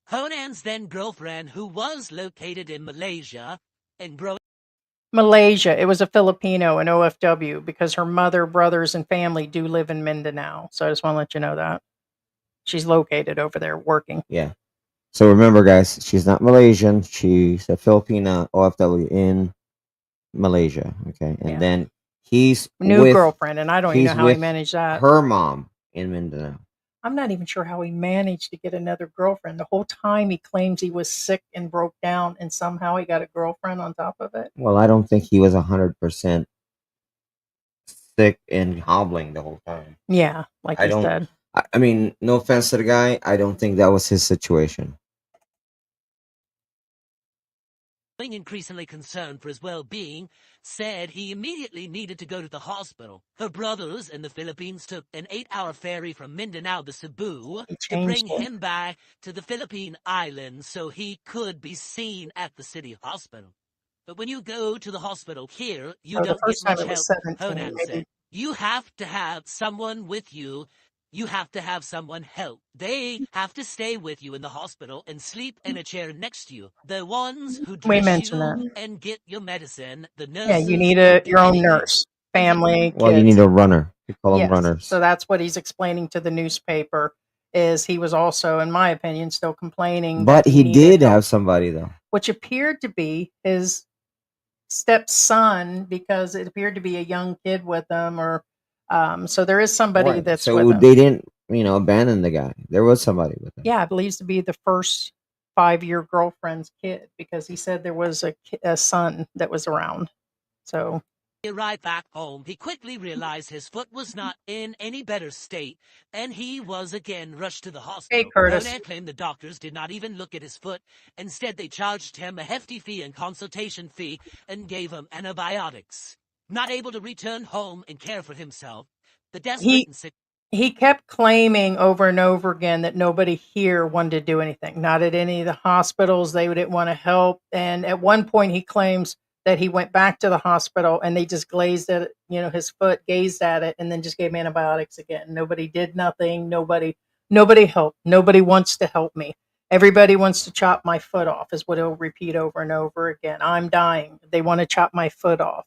Conan's then girlfriend, who was located in Malaysia and growing Malaysia. It was a Filipino in OFW because her mother, brothers, and family do live in Mindanao. So I just want to let you know that she's located over there working. Yeah. So remember, guys, she's not Malaysian. She's a Filipina OFW in Malaysia. Okay, and then he's new girlfriend, and I don't even know how he managed that. Her mom in Mindanao. I'm not even sure how he managed to get another girlfriend. The whole time he claims he was sick and broke down, and somehow he got a girlfriend on top of it. Well, I don't think he was 100% sick and hobbling the whole time. Yeah, like you said. I mean, no offense to the guy, I don't think that was his situation. increasingly concerned for his well-being, said he immediately needed to go to the hospital. Her brothers in the Philippines took an 8-hour ferry from Mindanao to Cebu to bring him back to the Philippine islands so he could be seen at the city hospital. But when you go to the hospital here, you don't get much help, Conan said. You have to have someone with you. You have to have someone help. They have to stay with you in the hospital and sleep in a chair next to you. The ones who dress you and get your medicine, the nurses. Yeah, you need your own nurse, family, well, kids. You need a runner. You call them runners. So that's what he's explaining to the newspaper. Is he was also, in my opinion, still complaining. But he did have somebody, though. Which appeared to be his stepson, because it appeared to be a young kid with him, or so there is somebody that's with him. They didn't, abandon the guy. There was somebody with him. Yeah, it believes to be the first 5-year girlfriend's kid, because he said there was a son that was around. So he arrived back home. He quickly realized his foot was not in any better state, and he was again rushed to the hospital. Hey, Curtis. Conan claimed the doctors did not even look at his foot. Instead, they charged him a hefty fee and consultation fee and gave him antibiotics. Not able to return home and care for himself, the desperate and sick. He kept claiming over and over again that nobody here wanted to do anything. Not at any of the hospitals. They didn't want to help. And at one point, he claims that he went back to the hospital and they just glazed at it, his foot, gazed at it, and then just gave antibiotics again. Nobody did nothing. Nobody helped. Nobody wants to help me. Everybody wants to chop my foot off, is what he'll repeat over and over again. I'm dying. They want to chop my foot off.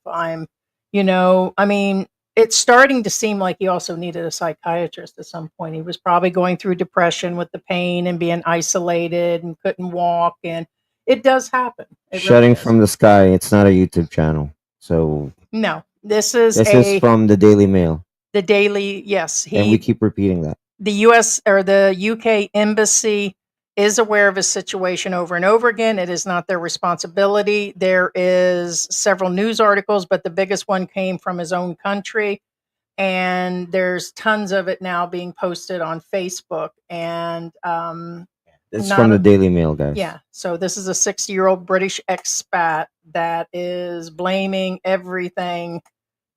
it's starting to seem like he also needed a psychiatrist at some point. He was probably going through depression with the pain and being isolated and couldn't walk. And it does happen. It really Shutting does. from the Sky, it's not a YouTube channel. So No, this is this is from the Daily Mail. the Daily. Yes, And we keep repeating that. the U.S. or the UK embassy is aware of his situation over and over again. It is not their responsibility. There is several news articles, but the biggest one came from his own country. And there's tons of it now being posted on Facebook. And It's from the Daily Mail, guys. yeah, so this is a 60-year-old British expat that is blaming everything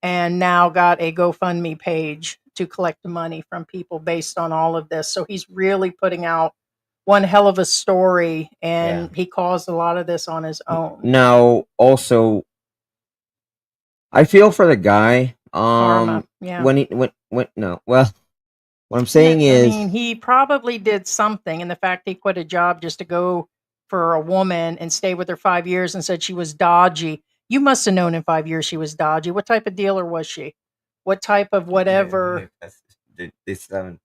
and now got a GoFundMe page to collect money from people based on all of this. So he's really putting out one hell of a story, and he caused a lot of this on his own. Now, also, I feel for the guy. Karma, yeah. What I'm saying is, I mean, he probably did something, and the fact he quit a job just to go for a woman and stay with her 5 years and said she was dodgy. You must have known in 5 years she was dodgy. What type of dealer was she? What type of whatever? they still haven't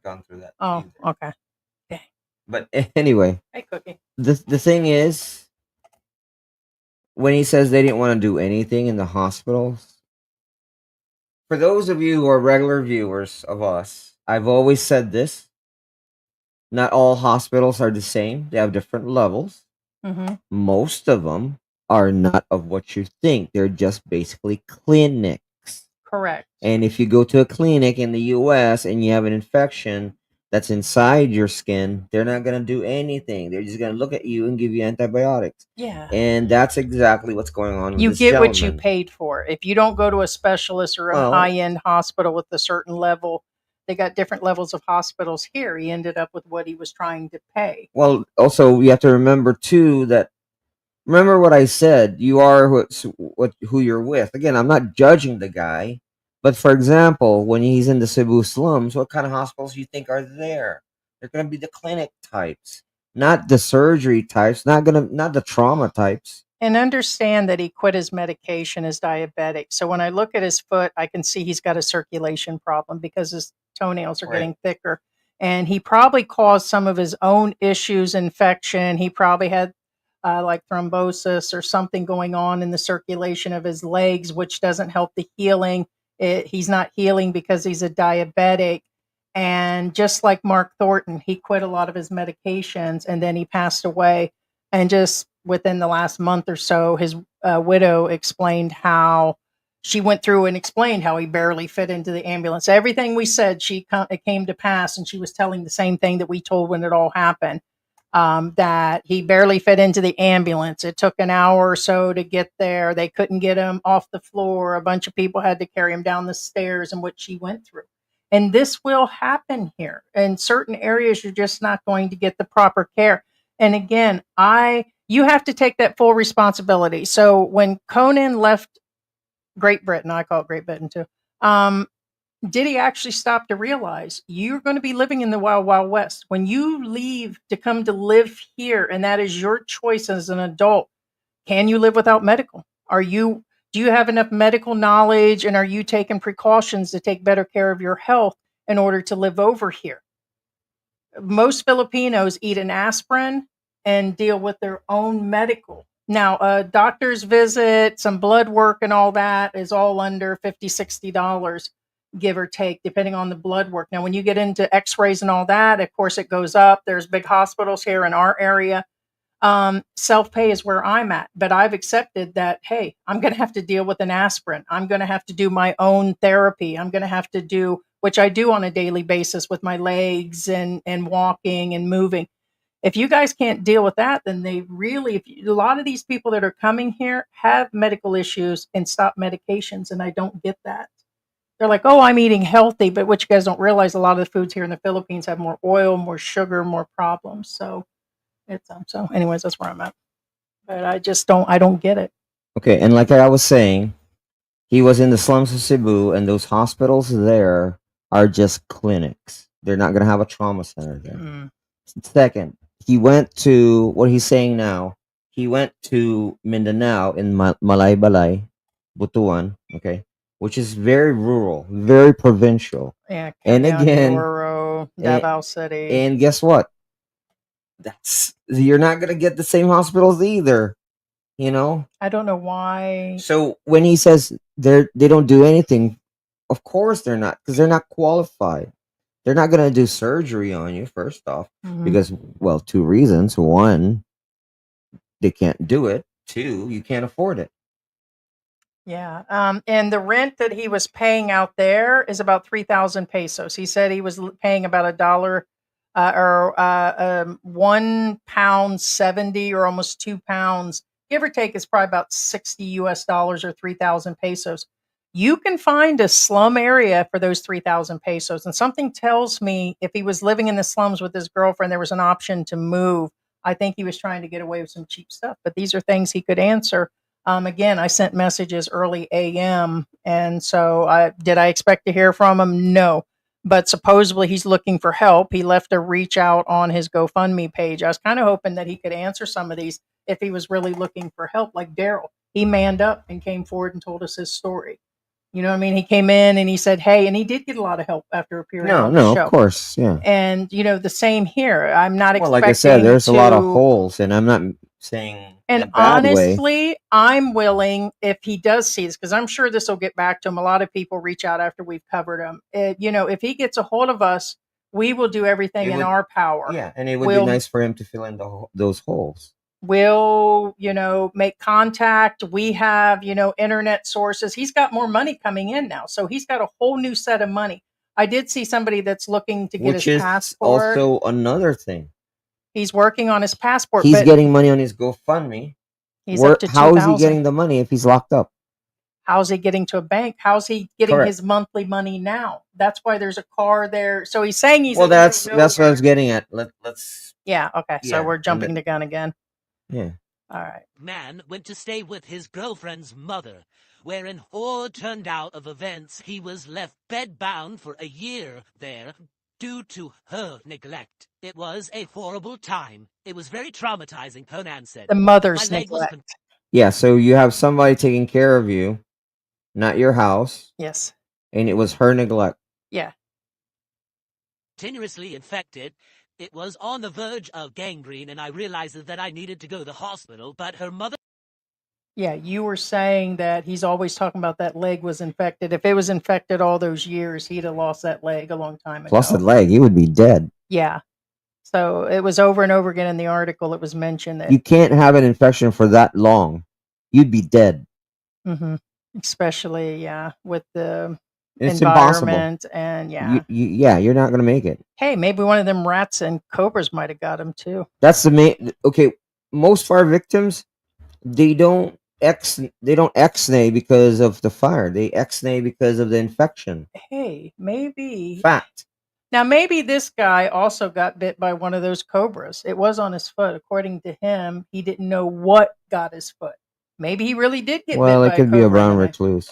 gone through that. Oh, either. okay. But anyway, Hey, Cookie. the thing is, when he says they didn't want to do anything in the hospitals, for those of you who are regular viewers of us, I've always said this. Not all hospitals are the same. They have different levels. Mm-hmm. Most of them are not of what you think. They're just basically clinics. Correct. And if you go to a clinic in the US and you have an infection that's inside your skin, they're not going to do anything. They're just going to look at you and give you antibiotics. Yeah. And that's exactly what's going on with You this get what you gentleman. paid for. If you don't go to a specialist or a Well- high-end hospital with a certain level, they got different levels of hospitals here. He ended up with what he was trying to pay. Well, also, you have to remember, too, that remember what I said. You are who you're with. Again, I'm not judging the guy. But, for example, when he's in the Cebu slums, what kind of hospitals do you think are there? They're going to be the clinic types, not the surgery types, not the trauma types. And understand that he quit his medication as diabetic. So when I look at his foot, I can see he's got a circulation problem because his toenails are getting thicker. And he probably caused some of his own issues, infection. He probably had like thrombosis or something going on in the circulation of his legs, which doesn't help the healing. He's not healing because he's a diabetic. And just like Mark Thornton, he quit a lot of his medications and then he passed away. And just within the last month or so, his widow explained how she went through and explained how he barely fit into the ambulance. Everything we said, it came to pass, and she was telling the same thing that we told when it all happened, that he barely fit into the ambulance. It took an hour or so to get there. They couldn't get him off the floor. A bunch of people had to carry him down the stairs, and what she went through. And this will happen here. In certain areas, you're just not going to get the proper care. And again, you have to take that full responsibility. So when Conan left Great Britain, I call it Great Britain too, did he actually stop to realize you're going to be living in the wild, wild west? When you leave to come to live here, and that is your choice as an adult, can you live without medical? Do you have enough medical knowledge, and are you taking precautions to take better care of your health in order to live over here? Most Filipinos eat an aspirin and deal with their own medical. Now, a doctor's visit, some blood work and all that is all under $50, $60, give or take, depending on the blood work. Now, when you get into x-rays and all that, of course, it goes up. There's big hospitals here in our area. Self-pay is where I'm at, but I've accepted that, hey, I'm going to have to deal with an aspirin. I'm going to have to do my own therapy. I'm going to have to do, which I do on a daily basis with my legs and walking and moving. If you guys can't deal with that, then a lot of these people that are coming here have medical issues and stop medications, and I don't get that. They're like, oh, I'm eating healthy, but what you guys don't realize, a lot of the foods here in the Philippines have more oil, more sugar, more problems. So anyways, that's where I'm at. But I don't get it. Okay, and like I was saying, he was in the slums of Cebu, and those hospitals there are just clinics. They're not going to have a trauma center there. Second, he went to what he's saying now. He went to Mindanao in Balay, Butuan, okay, which is very rural, very provincial. Yeah, And again, Canyondoro, and, Davao City. and guess what? You're not gonna get the same hospitals either. You know. I don't know why. So when he says they don't do anything, of course they're not, because they're not qualified. They're not gonna do surgery on you, first off, because, well, two reasons. One, they can't do it. Two, you can't afford it. Yeah. And the rent that he was paying out there is about 3,000 pesos. He said he was paying about $1 or £1.70 or almost £2, give or take, is probably about $60 or 3,000 pesos. You can find a slum area for those 3,000 pesos. And something tells me if he was living in the slums with his girlfriend, there was an option to move. I think he was trying to get away with some cheap stuff, but these are things he could answer. Again, I sent messages early AM, and so did I expect to hear from him? No, but supposedly he's looking for help. He left a reach out on his GoFundMe page. I was kind of hoping that he could answer some of these if he was really looking for help, like Daryl. He manned up and came forward and told us his story. You know what I mean? He came in and he said, hey, and he did get a lot of help after appearing on the show. Of course, yeah. And, the same here. I'm not expecting like I said, there's a lot of holes, and I'm not saying and in a bad honestly, way. I'm willing, if he does see this, because I'm sure this will get back to him. A lot of people reach out after we've covered him. If he gets a hold of us, we will do everything in our power. Yeah, and it would be nice for him to fill in those holes. We'll, make contact. We have, internet sources. He's got more money coming in now. So he's got a whole new set of money. I did see somebody that's looking to get his passport. Also another thing. He's working on his passport. He's getting money on his GoFundMe. He's up to how is he getting the money if he's locked up? How's he getting to a bank? How's he getting his monthly money now? That's why there's a car there. So he's saying he's that's what I was getting at. Let's. Yeah. Okay. So we're jumping the gun again. Yeah. All right. Man went to stay with his girlfriend's mother, where in all turned out of events he was left bedbound for a year there due to her neglect. It was a horrible time. It was very traumatizing, Conan said. The mother's neglect. Yeah, so you have somebody taking care of you, not your house. Yes. And it was her neglect. Yeah. Continuously infected. It was on the verge of gangrene, and I realized that I needed to go to the hospital, but her mother... Yeah, you were saying that he's always talking about that leg was infected. If it was infected all those years, he'd have lost that leg a long time ago. Lost that leg, he would be dead. Yeah. So it was over and over again in the article. It was mentioned that you can't have an infection for that long. You'd be dead. Mm-hmm. Especially, with the it's environment impossible. And you're not going to make it. Hey, maybe one of them rats and cobras might have got him too. That's the main. Okay, most fire victims, they don't ex-nay because of the fire. They ex-nay because of the infection. Hey, maybe. Fact. Now, maybe this guy also got bit by one of those cobras. It was on his foot. According to him, he didn't know what got his foot. Maybe he really did get bit by a cobra. Well, it could be a brown recluse.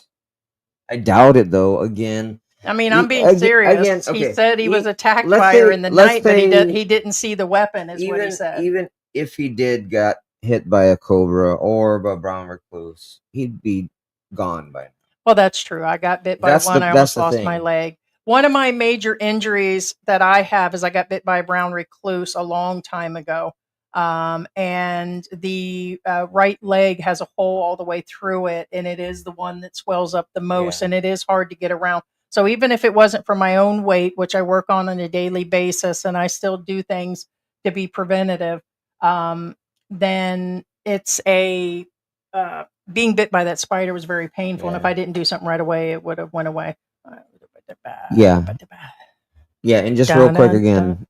I doubt it, though. Again, I mean, I'm being serious. He said he was attacked by her in the night, but he didn't see the weapon, is what he said. Even if he did got hit by a cobra or by a brown recluse, he'd be gone by now. Well, that's true. I got bit by one. I almost lost my leg. One of my major injuries that I have is I got bit by a brown recluse a long time ago. And the right leg has a hole all the way through it, and it is the one that swells up the most, and it is hard to get around. So even if it wasn't for my own weight, which I work on a daily basis, and I still do things to be preventative, then it's being bit by that spider was very painful. And if I didn't do something right away, it would have went away. Yeah. And just real quick again,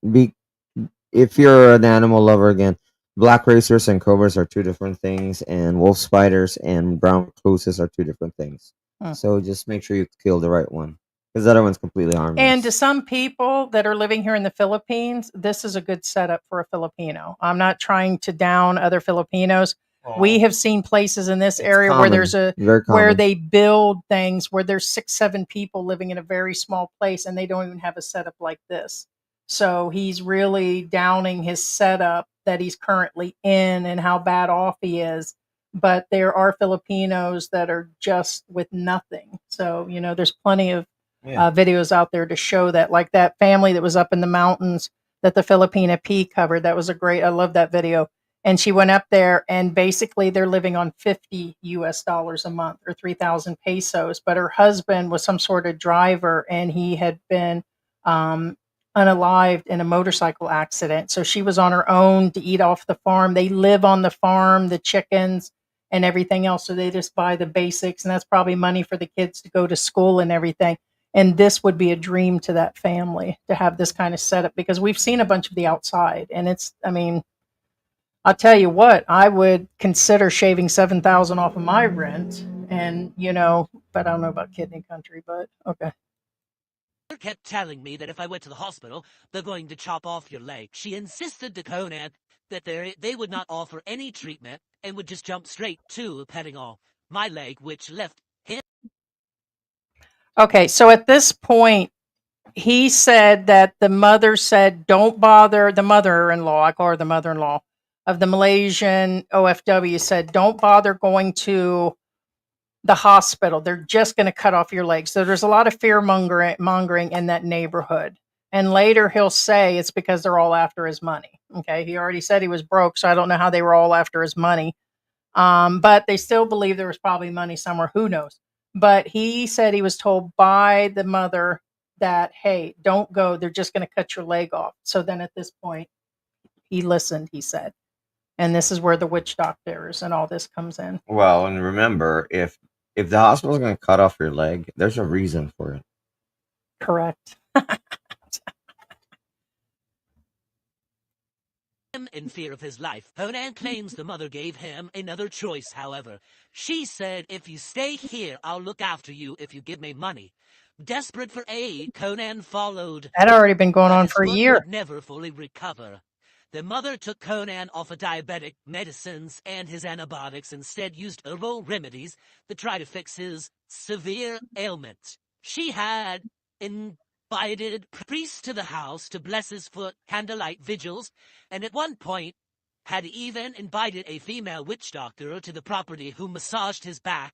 if you're an animal lover again, black racers and cobras are two different things, and wolf spiders and brown recluses are two different things. So just make sure you kill the right one, because the other one's completely harmless. And to some people that are living here in the Philippines, this is a good setup for a Filipino. I'm not trying to down other Filipinos. We have seen places in this area where there's where they build things where there's 6-7 people living in a very small place, and they don't even have a setup like this. So he's really downing his setup that he's currently in and how bad off he is. but there are Filipinos that are just with nothing. So, there's plenty of videos out there to show that, like that family that was up in the mountains that the Filipina P covered. That was I love that video. And she went up there, and basically they're living on 50 US dollars a month, or 3,000 pesos. But her husband was some sort of driver, and he had been um, unalived in a motorcycle accident. So she was on her own to eat off the farm. They live on the farm, the chickens and everything else. So they just buy the basics, and that's probably money for the kids to go to school and everything. And this would be a dream to that family to have this kind of setup, because we've seen a bunch of the outside, and I'll tell you what, I would consider shaving 7,000 off of my rent, and but I don't know about kidney country, but okay. Mother kept telling me that if I went to the hospital, they're going to chop off your leg. She insisted to Conan that they would not offer any treatment and would just jump straight to petting off my leg, which left him. Okay, so at this point, he said that the mother said, don't bother, the mother-in-law, I call her the mother-in-law, of the Malaysian OFW said, don't bother going to the hospital. They're just going to cut off your legs. So there's a lot of fear mongering in that neighborhood. And later he'll say it's because they're all after his money. Okay, he already said he was broke, so I don't know how they were all after his money. But they still believe there was probably money somewhere. Who knows? But he said he was told by the mother that, hey, don't go. They're just going to cut your leg off. So then at this point, he listened, he said. And this is where the witch doctors and all this comes in. Well, and remember, if the hospital's going to cut off your leg, there's a reason for it. Correct. In fear of his life. Conan claims the mother gave him another choice, however. She said, if you stay here, I'll look after you if you give me money. Desperate for aid, Conan followed. That had already been going on his for a foot year. would never fully recover. The mother took Conan off of diabetic medicines and his antibiotics, instead used herbal remedies to try to fix his severe ailment. She had invited priests to the house to bless his foot, candlelight vigils, and at one point had even invited a female witch doctor to the property who massaged his back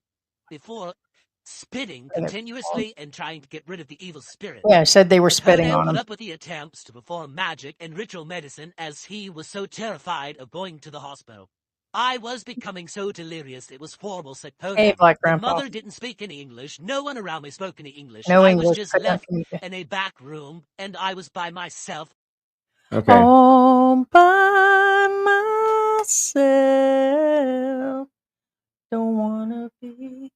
before spitting continuously and trying to get rid of the evil spirit. Yeah, I said they were spitting Conan on put him. up with the attempts to perform magic and ritual medicine as he was so terrified of going to the hospital. I was becoming so delirious, it was horrible, said Conan. Hey, Black The Grandpa. mother didn't speak any English. No one around me spoke any English. No I English. was just could not left communicate. in a back room, and I was by myself. Okay. All by myself. Don't wanna be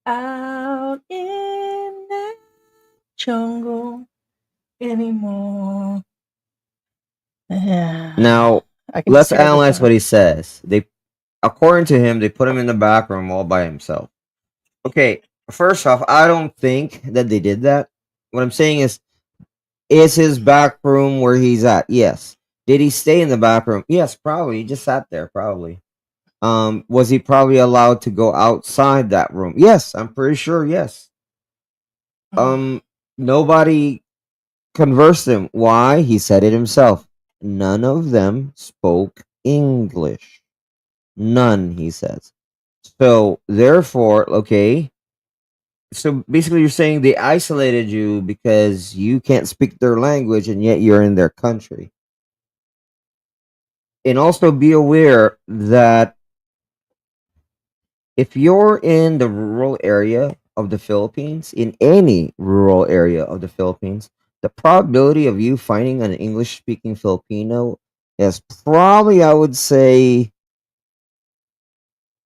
out in the jungle anymore. Yeah. Now, I can let's just hear the analyze sound. what he says. According to him, they put him in the back room all by himself. Okay, first off, I don't think that they did that. What I'm saying is his back room where he's at? Yes. Did he stay in the back room? Yes, probably. He just sat there, probably. Was he probably allowed to go outside that room? Yes, I'm pretty sure. Yes. Nobody conversed him. Why? He said it himself. None of them spoke English. None, he says. So therefore, okay. So basically, you're saying they isolated you because you can't speak their language, and yet you're in their country. And also be aware that if you're in the rural area of the Philippines, in any rural area of the Philippines, the probability of you finding an English speaking Filipino is probably, I would say,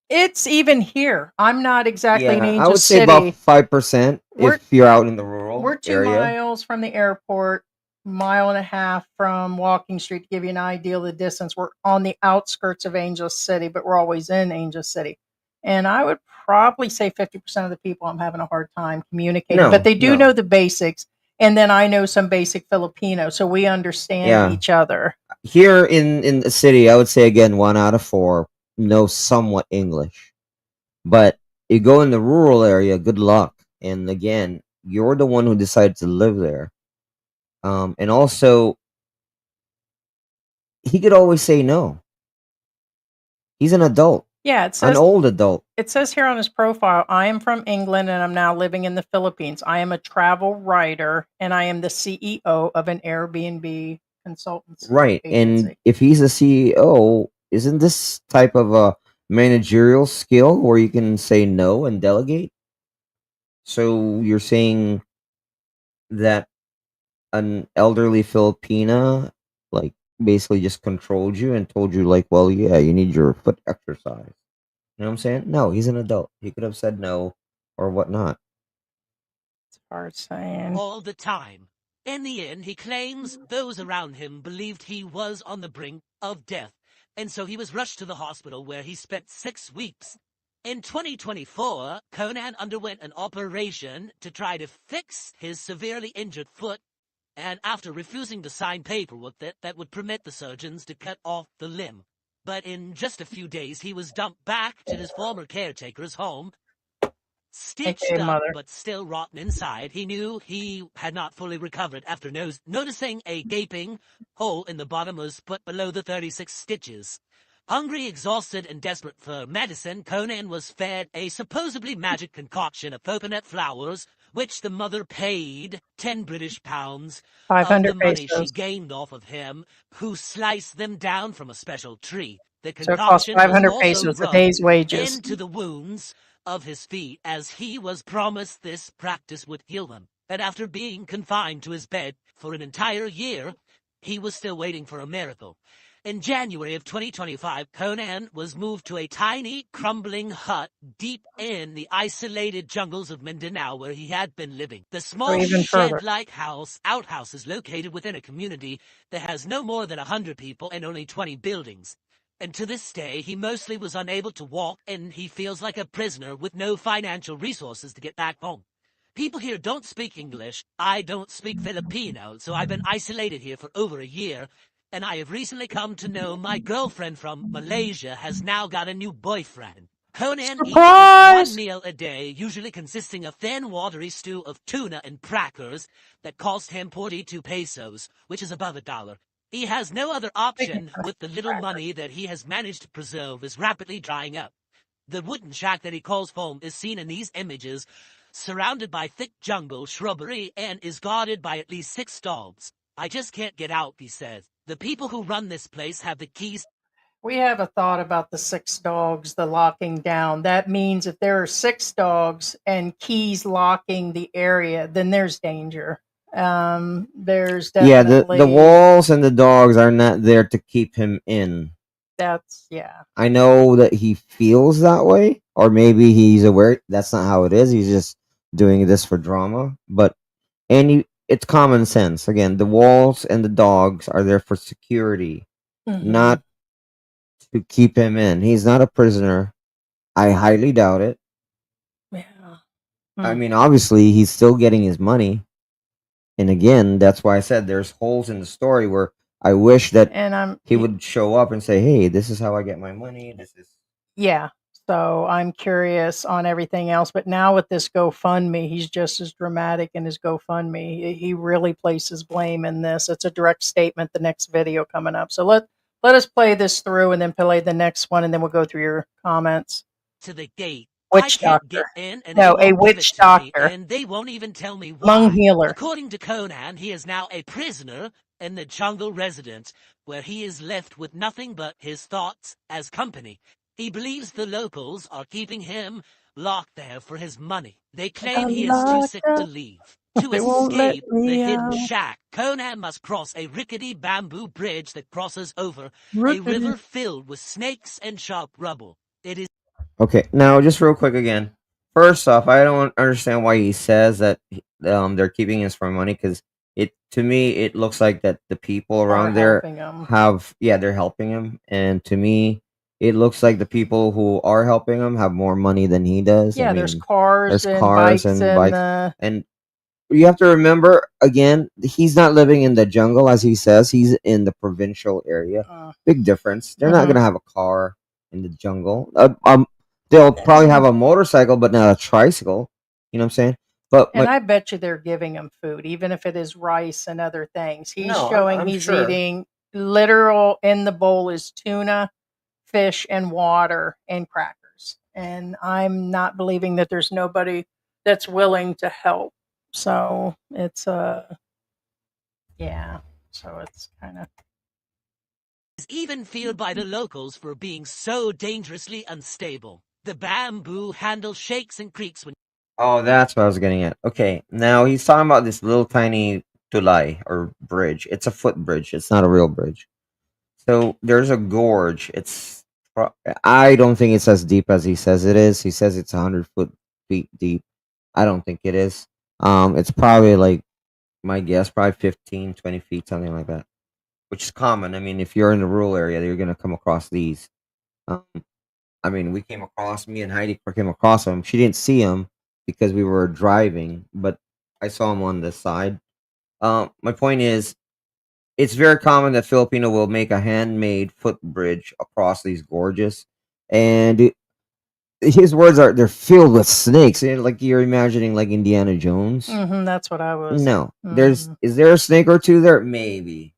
It's even here. I'm not exactly in I Angel would say about City. 5% We're- if you're out in the rural We're 2 area. miles from the airport, mile and a half from Walking Street, to give you an idea of the distance. We're on the outskirts of Angel City, but we're always in Angel City. And I would probably say 50% of the people I'm having a hard time communicating. No, but they do no. know the basics. And then I know some basic Filipino, so we understand Yeah. each other. Here in the city, I would say again, 1 out of 4 know somewhat English. But you go in the rural area, good luck. And again, you're the one who decided to live there. And also, he could always say no. He's an adult. Yeah, it An says old adult. it says here on his profile, I am from England and I'm now living in the Philippines. I am a travel writer and I am the CEO of an Airbnb consultancy Right. And agency. if he's a CEO, isn't this type of a managerial skill where you can say no and delegate? So you're saying that an elderly Filipina, like, basically just controlled you and told you, like, well, yeah, you need your foot exercise. You know what I'm saying? No, he's an adult. He could have said no or whatnot. It's hard saying. all the time. In the end, he claims those around him believed he was on the brink of death, and so he was rushed to the hospital where he spent 6 weeks. In 2024, Conan underwent an operation to try to fix his severely injured foot, and after refusing to sign paperwork that would permit the surgeons to cut off the limb. But in just a few days, he was dumped back to his former caretaker's home, stitched AKA up mother. but still rotten inside. He knew he had not fully recovered after noticing a gaping hole in the bottom was put below the 36 stitches. Hungry, exhausted, and desperate for medicine, Conan was fed a supposedly magic concoction of coconut flowers, which the mother paid 10 British pounds of 500 the money she pesos. gained off of him, who sliced them down from a special tree. The So it costs concoction was 500 also pesos a rubbed day's wages. into the wounds of his feet, as he was promised this practice would heal them. And after being confined to his bed for an entire year, he was still waiting for a miracle. In January of 2025, Conan was moved to a tiny, crumbling hut deep in the isolated jungles of Mindanao where he had been living. The Or small even further. shed-like outhouse is located within a community that has no more than 100 people and only 20 buildings. And to this day, he mostly was unable to walk, and he feels like a prisoner with no financial resources to get back home. People here don't speak English. I don't speak Filipino, so I've been isolated here for over a year, and I have recently come to know my girlfriend from Malaysia has now got a new boyfriend. Conan eats just one Surprise! meal a day, usually consisting of thin, watery stew of tuna and crackers that cost him 42 pesos, which is above $1. He has no other option with the little money that he has managed to preserve is rapidly drying up. The wooden shack that he calls home is seen in these images, surrounded by thick jungle shrubbery, and is guarded by at least 6 dogs. I just can't get out, he says. The people who run this place have the keys. We have a thought about the 6 dogs, the locking down. That means if there are 6 dogs and keys locking the area, then there's danger. There's Yeah, the definitely walls and the dogs are not there to keep him in. that's yeah. I know that he feels that way, or maybe he's aware that's not how it is. He's just doing this for drama. But it's common sense. Again, the walls and the dogs are there for security, not to keep him in. He's not a prisoner. I highly doubt it. Yeah. I mean, obviously, he's still getting his money. And again, that's why I said there's holes in the story where I wish that And he would show up and say, "Hey, this is how I get my money. This is." yeah. So I'm curious on everything else, but now with this GoFundMe, he's just as dramatic in his GoFundMe. He really places blame in this. It's a direct statement. The next video coming up. So let us play this through and then play the next one, and then we'll go through your comments. To the gate. I Witch can't doctor. get in, and No, they a won't give it witch to me, doctor. and they won't even tell me Lung why. healer. According to Conan, he is now a prisoner in the jungle residence, where he is left with nothing but his thoughts as company. He believes the locals are keeping him locked there for his money. They claim he is too sick to leave. To They won't let escape the me hidden out. shack, Conan must cross a rickety bamboo bridge that crosses over a Rickety. river filled with snakes and sharp rubble. It is Okay, now just real quick again. First off, I don't understand why he says that they're keeping us for money, because it, to me, it looks like that the people Are around there helping him. they're helping him, and to me, it looks like the people who are helping him have more money than he does. Yeah, I there's mean, cars there's and cars bikes and and bikes, and you have to remember again, he's not living in the jungle as he says. He's in the provincial area. Big difference. They're not gonna have a car in the jungle. They'll probably have a motorcycle, but not a tricycle. You know what I'm saying? But and I bet you they're giving him food, even if it is rice and other things. He's no, showing I'm he's sure. eating literal in the bowl is tuna, fish and water and crackers. And I'm not believing that there's nobody that's willing to help. So it's yeah. So it's kind of Is even feared by the locals for being so dangerously unstable. The bamboo handle shakes and creaks when. Oh, that's what I was getting at. Okay, now he's talking about this little tiny tulay or bridge. It's a footbridge. It's not a real bridge. So there's a gorge. I don't think it's as deep as he says it is. He says it's 100 feet deep. I don't think it is. It's probably like my guess, probably 15, 20 feet, something like that, which is common. I mean, if you're in the rural area, you're gonna come across these. Um, I mean, me and Heidi came across him. She didn't see him because we were driving, but I saw him on the side. My point is, it's very common that Filipino will make a handmade footbridge across these gorges, and his words are they're filled with snakes. Like you're imagining, like Indiana Jones. that's what I was. No, is there a snake or two there? Maybe.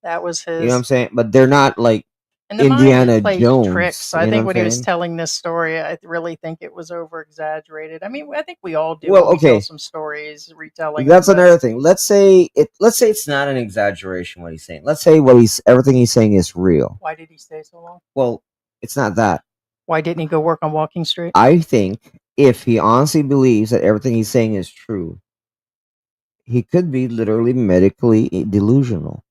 That was his. You know what I'm saying? But they're not like and the Indiana mind plays Jones. tricks. So you I know think what when I'm he was saying? telling this story, I really think it was over exaggerated. I mean, I think we all do. Well, when we tell okay. some stories, retelling. That's them, but another thing. Let's say it's not an exaggeration what he's saying. Let's say everything he's saying is real. why did he stay so long? Well, it's not that. Why didn't he go work on Walking Street? I think if he honestly believes that everything he's saying is true, he could be literally medically delusional.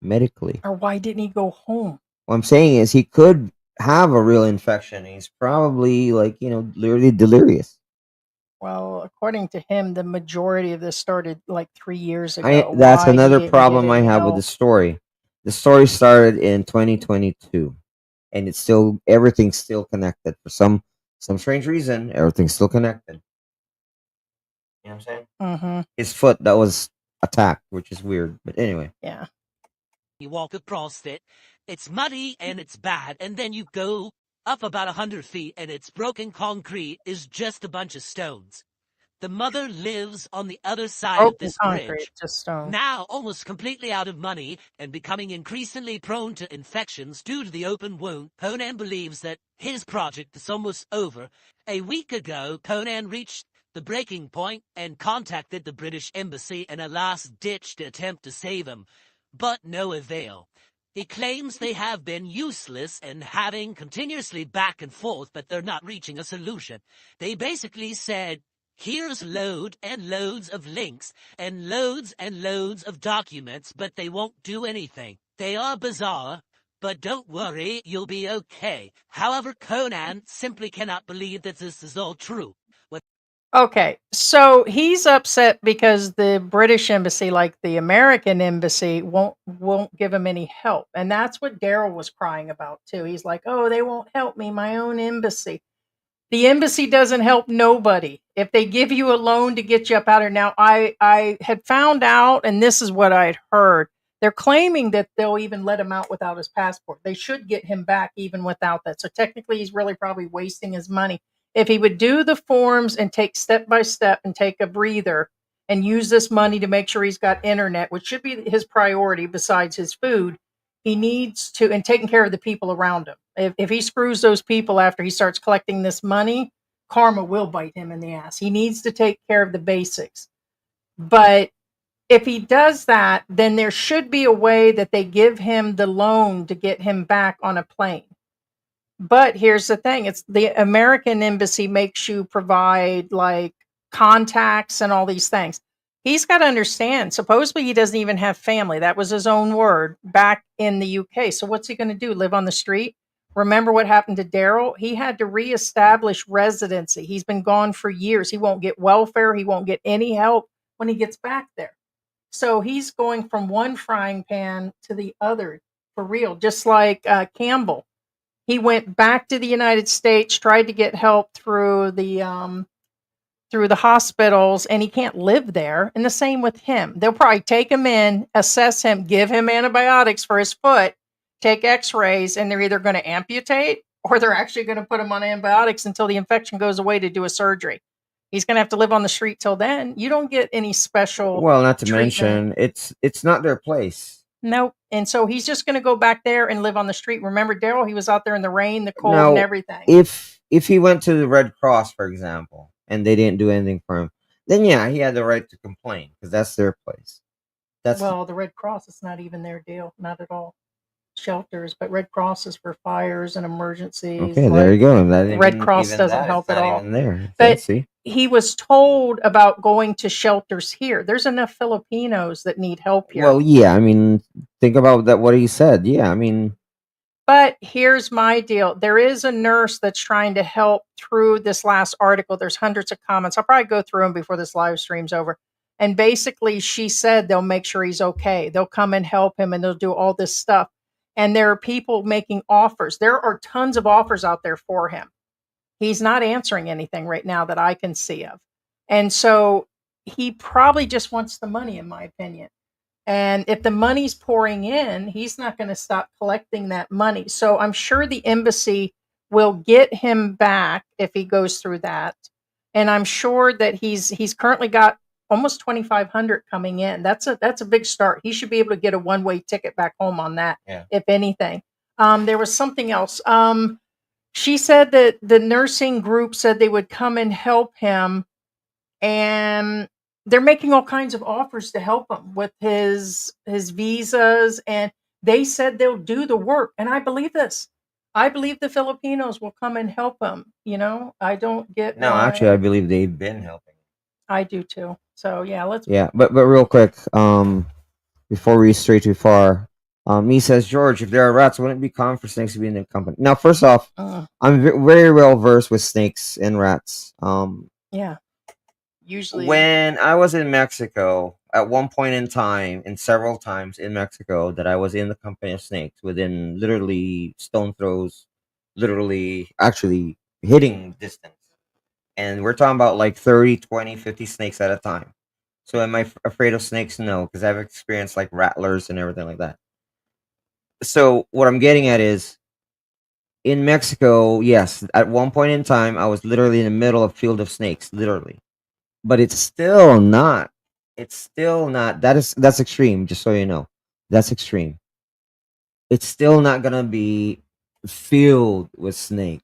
Medically. Or why didn't he go home? What I'm saying is he could have a real infection. He's probably literally delirious. Well, according to him, the majority of this started like 3 years ago. That's Why he another didn't problem get I any have with help. the story. The story started in 2022, and everything's still connected for some strange reason. Everything's still connected. You know what I'm saying? Mm-hmm. His foot that was attacked, which is weird. But anyway, Yeah. You walk across it, it's muddy and it's bad, and then you go up about 100 feet and it's broken concrete is just a bunch of stones. The mother lives on the other side of Broken this concrete, bridge, just stone. now almost completely out of money and becoming increasingly prone to infections due to the open wound. Conan believes that his project is almost over. A week ago, Conan reached the breaking point and contacted the British Embassy in a last-ditch attempt to save him, but no avail. He claims they have been useless and having continuously back and forth, but they're not reaching a solution. They basically said, here's loads and loads of links and loads of documents, but they won't do anything. They are bizarre, but don't worry, you'll be okay. However, Conan simply cannot believe that this is all true. Okay, so he's upset because the British embassy, like the American embassy, won't give him any help, and that's what Daryl was crying about too. He's like, "Oh, they won't help me, my own embassy." The embassy doesn't help nobody. If they give you a loan to get you up out of now, I had found out, and this is what I'd heard. They're claiming that they'll even let him out without his passport. They should get him back even without that. So technically, he's really probably wasting his money. If he would do the forms and take step by step and take a breather and use this money to make sure he's got internet, which should be his priority besides his food, he needs to, and taking care of the people around him. If he screws those people after he starts collecting this money, karma will bite him in the ass. He needs to take care of the basics. But if he does that, then there should be a way that they give him the loan to get him back on a plane. But here's the thing, it's the American embassy makes you provide like contacts and all these things. He's got to understand, supposedly he doesn't even have family. That was his own word back in the UK. So what's he going to do? Live on the street? Remember what happened to Daryl? He had to reestablish residency. He's been gone for years. He won't get welfare. He won't get any help when he gets back there. So he's going from one frying pan to the other for real, just like Campbell. He went back to the United States, tried to get help through the hospitals, and he can't live there. And the same with him. They'll probably take him in, assess him, give him antibiotics for his foot, take x-rays, and they're either going to amputate or they're actually going to put him on antibiotics until the infection goes away to do a surgery. He's going to have to live on the street till then. You don't get any special well, not to treatment. mention it's not their place. Nope. And so he's just going to go back there and live on the street. Remember, Daryl, he was out there in the rain, the cold, and Now, everything. if he went to the Red Cross, for example, and they didn't do anything for him, then yeah, he had the right to complain because that's their place. Well, the Red Cross is not even their deal, not at all. Shelters, but Red Cross is for fires and emergencies. Okay, there you go. Red Cross doesn't help at all. Even there. But See? he was told about going to shelters here. There's enough Filipinos that need help here. Well, yeah, I mean, think about that. What he said. Yeah, I mean. But here's my deal. There is a nurse that's trying to help through this last article. There's hundreds of comments. I'll probably go through them before this live stream's over. And basically, she said they'll make sure he's okay. They'll come and help him and they'll do all this stuff. And there are people making offers. There are tons of offers out there for him. He's not answering anything right now that I can see of. And so he probably just wants the money, in my opinion. And if the money's pouring in, he's not going to stop collecting that money. So I'm sure the embassy will get him back if he goes through that. And I'm sure that he's currently got almost 2,500 coming in. That's a big start. He should be able to get a one-way ticket back home on that, if anything. There was something else. She said that the nursing group said they would come and help him, and they're making all kinds of offers to help him with his visas, and they said they'll do the work. And I believe this. I believe the Filipinos will come and help him. You know, I don't get. No, actually, I believe they've been helping. I do too. So yeah, let's. Yeah, but real quick, before we stray too far, he says, George, if there are rats, wouldn't it be common for snakes to be in the company? Now, first off, I'm very well versed with snakes and rats. Yeah. Usually, when I was in Mexico, at one point in time, and several times in Mexico, that I was in the company of snakes within literally stone throws, actually hitting distance. And we're talking about like 30, 20, 50 snakes at a time. So am I afraid of snakes? No, because I've experienced like rattlers and everything like that. So what I'm getting at is, in Mexico, yes, at one point in time, I was literally in the middle of a field of snakes, literally. But it's still not. That's extreme, just so you know. That's extreme. It's still not gonna be filled with snakes.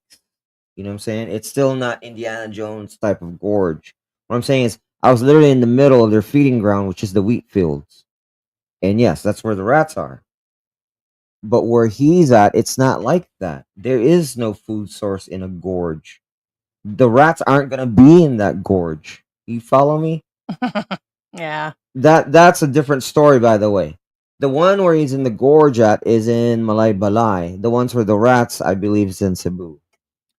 You know what I'm saying? It's still not Indiana Jones type of gorge. What I'm saying is, I was literally in the middle of their feeding ground, which is the wheat fields. And yes, that's where the rats are. But where he's at, it's not like that. There is no food source in a gorge. The rats aren't gonna be in that gorge. You follow me? Yeah. That's a different story, by the way. The one where he's in the gorge at is in Malaybalay. The ones where the rats, I believe, is in Cebu.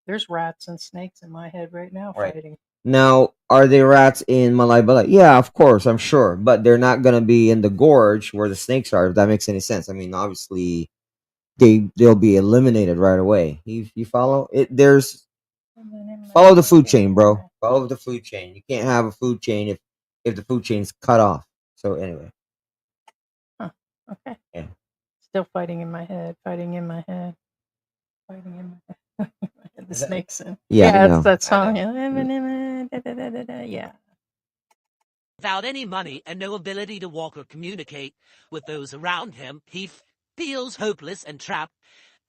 There's rats and snakes in my head right now fighting. Now, are they rats in Malaybalay? Yeah, of course, I'm sure. But they're not going to be in the gorge where the snakes are, if that makes any sense. I mean, obviously, they'll be eliminated right away. You follow? Follow the food chain, bro. Follow the food chain. You can't have a food chain if the food chain's cut off. So anyway. Huh. Okay. Yeah. Still fighting in my head. Fighting in my head. The snakes in. Yeah, it's that song. Yeah. Without any money and no ability to walk or communicate with those around him, he feels hopeless and trapped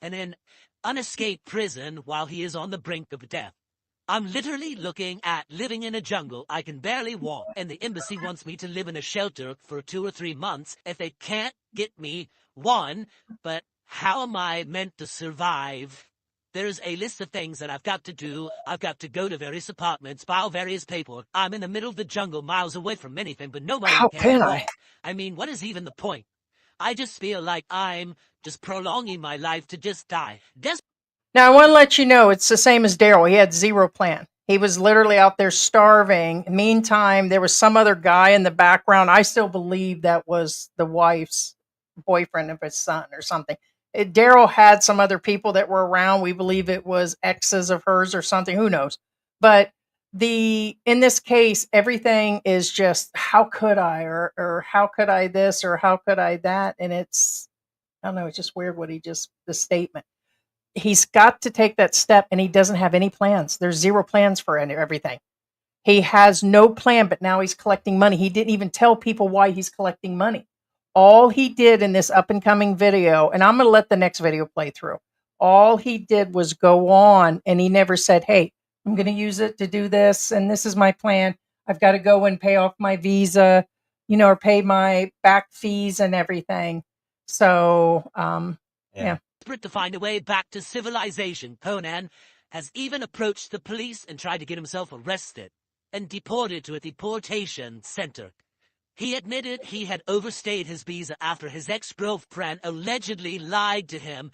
in an unescaped prison while he is on the brink of death. I'm literally looking at living in a jungle. I can barely walk, and the embassy wants me to live in a shelter for 2 or 3 months if they can't get me one. But how am I meant to survive? There's a list of things that I've got to do. I've got to go to various apartments, file various paperwork. I'm in the middle of the jungle, miles away from anything, but nobody can help. I mean, what is even the point? I just feel like I'm just prolonging my life to just die. Now, I want to let you know, it's the same as Daryl. He had zero plan. He was literally out there starving. Meantime, there was some other guy in the background. I still believe that was the wife's boyfriend of his son or something. Daryl had some other people that were around. We believe it was exes of hers or something. Who knows? But in this case, everything is just, how could I, or how could I this, or how could I that? And it's, I don't know, it's just weird the statement. He's got to take that step, and he doesn't have any plans. There's zero plans for everything. He has no plan, but now he's collecting money. He didn't even tell people why he's collecting money. All he did in this up and coming video, and I'm going to let the next video play through. All he did was go on, and he never said, "Hey, I'm going to use it to do this, and this is my plan. I've got to go and pay off my visa, or pay my back fees and everything." So, yeah. Desperate to find a way back to civilization, Conan has even approached the police and tried to get himself arrested and deported to a deportation center. He admitted he had overstayed his visa after his ex-girlfriend allegedly lied to him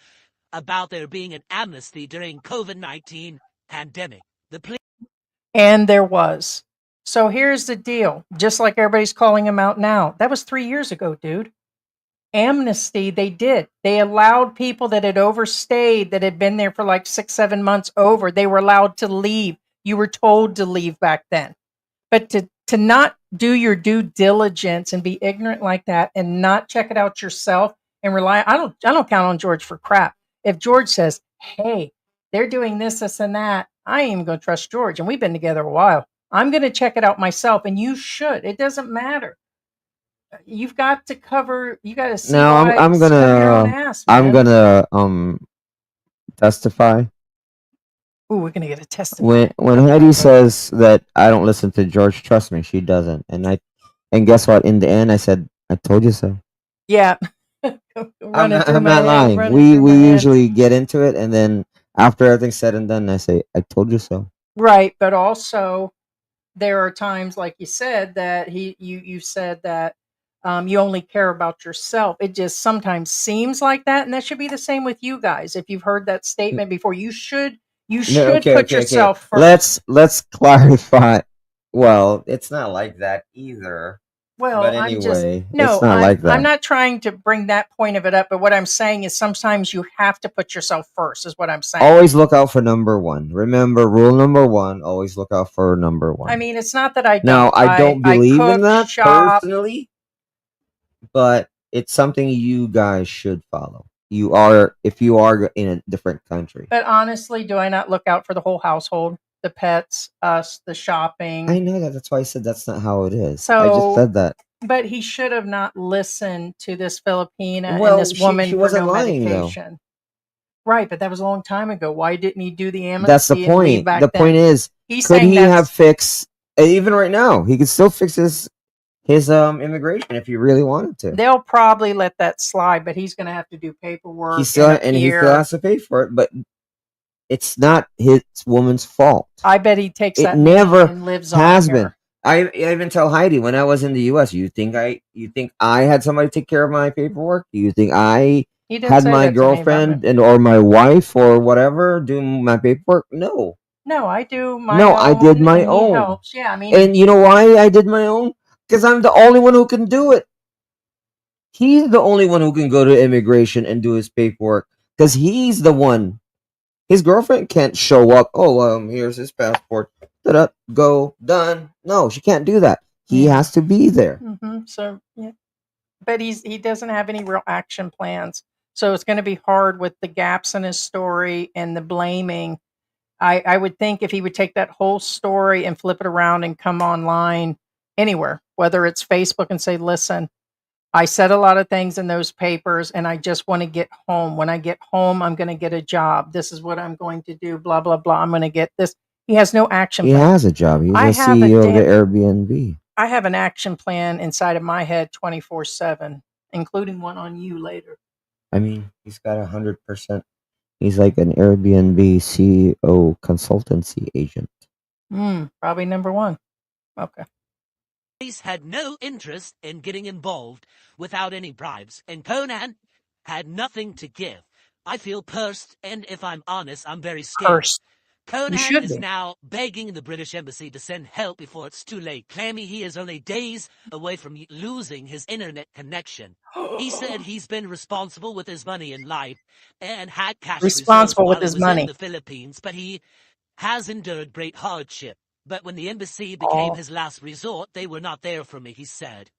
about there being an amnesty during COVID-19 pandemic. And there was. So here's the deal. Just like everybody's calling him out now, that was 3 years ago, dude. Amnesty, they did. They allowed people that had overstayed, that had been there for like 6-7 months over, they were allowed to leave. You were told to leave back then. But to not do your due diligence and be ignorant like that and not check it out yourself and rely, I don't count on George for crap. If George says, "Hey, they're doing this, this, and that," I ain't even going to trust George. And we've been together a while. I'm going to check it out myself, and you should. It doesn't matter. You've got to cover. You got to see. Now I'm cover your own gonna ass, man. I'm gonna testify. Ooh, we're gonna get a testimony. When Heidi says that I don't listen to George, trust me, she doesn't. And guess what? In the end, I said, "I told you so." Yeah. I'm not lying. We usually get into it, and then after everything's said and done, I say, "I told you so." Right, but also there are times, like you said, that you said that you only care about yourself. It just sometimes seems like that, and that should be the same with you guys. If you've heard that statement before, you should put yourself first. Let's clarify. Well, it's not like that either. Well, But I'm just anyway, no. it's not like that. I'm not trying to bring that point of it up, but what I'm saying is sometimes you have to put yourself first. Is what I'm saying. Always look out for number one. Remember, rule number one: always look out for number one. I mean, it's not that I don't. Now, I don't believe cook, in that shop. personally, but it's something you guys should follow. If you are in a different country. But honestly, do I not look out for the whole household? The pets, us, the shopping. I know that. That's why I said that's not how it is. So, I just said that. But he should have not listened to this Filipina Well, and this woman she wasn't for no lying, medication. though. Right, but that was a long time ago. Why didn't he do the amnesty? That's the and leave point. back The then? point is, could he have fixed, even right now, he could still fix his immigration if he really wanted to. They'll probably let that slide, but he's going to have to do paperwork. He still has to pay for it, but it's not his woman's fault. I bet he takes that never and lives on has here. been. I even tell Heidi when I was in the U.S. You think I had somebody take care of my paperwork? You think I had my girlfriend or my wife or whatever do my paperwork? No. No, I do my No, own. I did my and own. He helps. Yeah, I mean, and you know why I did my own? Because I'm the only one who can do it. He's the only one who can go to immigration and do his paperwork because he's the one. His girlfriend can't show up. Oh, here's his passport. Da-da, go, done. No, she can't do that. He has to be there. Mm-hmm. So, yeah. But he doesn't have any real action plans. So it's going to be hard with the gaps in his story and the blaming. I would think if he would take that whole story and flip it around and come online anywhere, whether it's Facebook, and say, "Listen, I said a lot of things in those papers and I just want to get home. When I get home, I'm going to get a job. This is what I'm going to do, blah, blah, blah. I'm going to get this." He has no action plan. He has a job. He's the CEO of the Airbnb. I have an action plan inside of my head 24/7, including one on you later. I mean, he's got 100%. He's like an Airbnb CEO consultancy agent. Probably number one. Okay. Police had no interest in getting involved without any bribes, and Conan had nothing to give. I feel pursed, and if I'm honest, I'm very scared. Pursed. Conan is now begging the British Embassy to send help before it's too late, claiming he is only days away from losing his internet connection. He said he's been responsible with his money in life and had cash reserves while he was in the Philippines, but he has endured great hardship. But when the embassy became his last resort, they were not there for me, he said.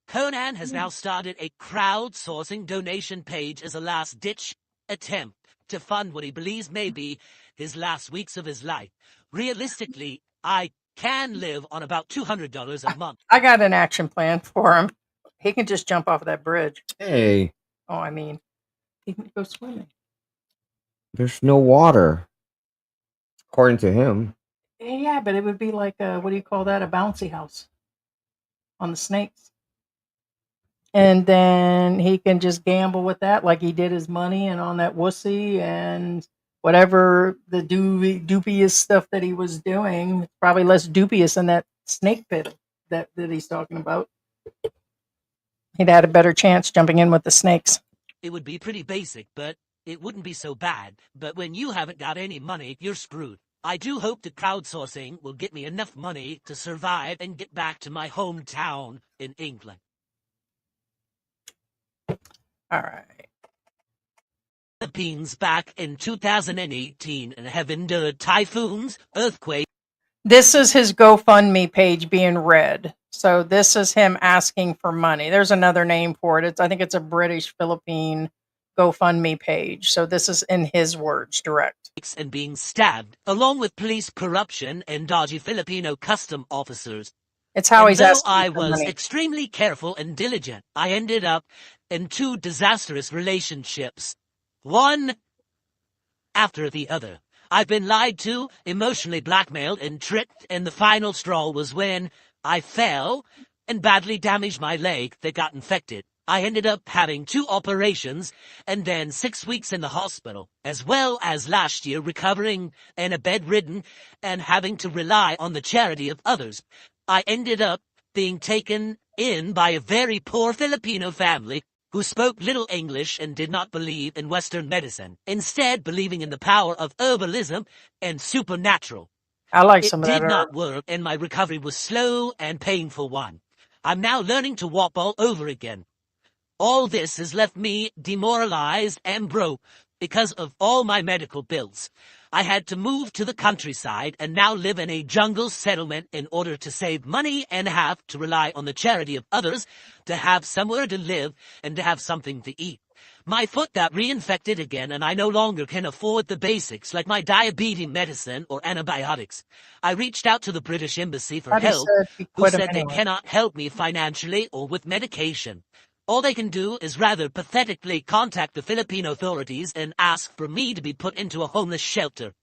Conan has now started a crowdsourcing donation page as a last-ditch attempt to fund what he believes may be his last weeks of his life. Realistically, I can live on about $200 a month. I got an action plan for him. He can just jump off of that bridge. Hey, Oh, I mean, he can go swimming. there's no water, according to him. Yeah, but it would be like what do you call that? A bouncy house on the snakes. And then he can just gamble with that, like he did his money and on that wussy and whatever the dubious stuff that he was doing. Probably less dubious than that snake pit that he's talking about. He'd had a better chance jumping in with the snakes. It would be pretty basic, but it wouldn't be so bad. But when you haven't got any money, you're screwed. I do hope the crowdsourcing will get me enough money to survive and get back to my hometown in England. All right. Philippines back in 2018 and have endured typhoons, earthquakes. This is his GoFundMe page being read. So this is him asking for money. There's another name for it. I think it's a British Philippine GoFundMe page. So this is in his words, direct. And being stabbed, along with police corruption and dodgy Filipino custom officers. It's how he's though asking I for was money. extremely careful and diligent, I ended up in 2 disastrous relationships, one after the other. I've been lied to, emotionally blackmailed, and tricked, and the final straw was when I fell and badly damaged my leg that got infected. I ended up having 2 operations and then 6 weeks in the hospital, as well as last year recovering and a bedridden and having to rely on the charity of others. I ended up being taken in by a very poor Filipino family who spoke little English and did not believe in Western medicine, instead believing in the power of herbalism and supernatural. I like It some of that did not herb. work, and my recovery was slow and painful one. I'm now learning to walk all over again. All this has left me demoralized and broke because of all my medical bills. I had to move to the countryside and now live in a jungle settlement in order to save money and have to rely on the charity of others to have somewhere to live and to have something to eat. My foot got reinfected again, and I no longer can afford the basics like my diabetes medicine or antibiotics. I reached out to the British Embassy for Thought he help, said he who quit him said they anyway. cannot help me financially or with medication. All they can do is rather pathetically contact the Philippine authorities and ask for me to be put into a homeless shelter,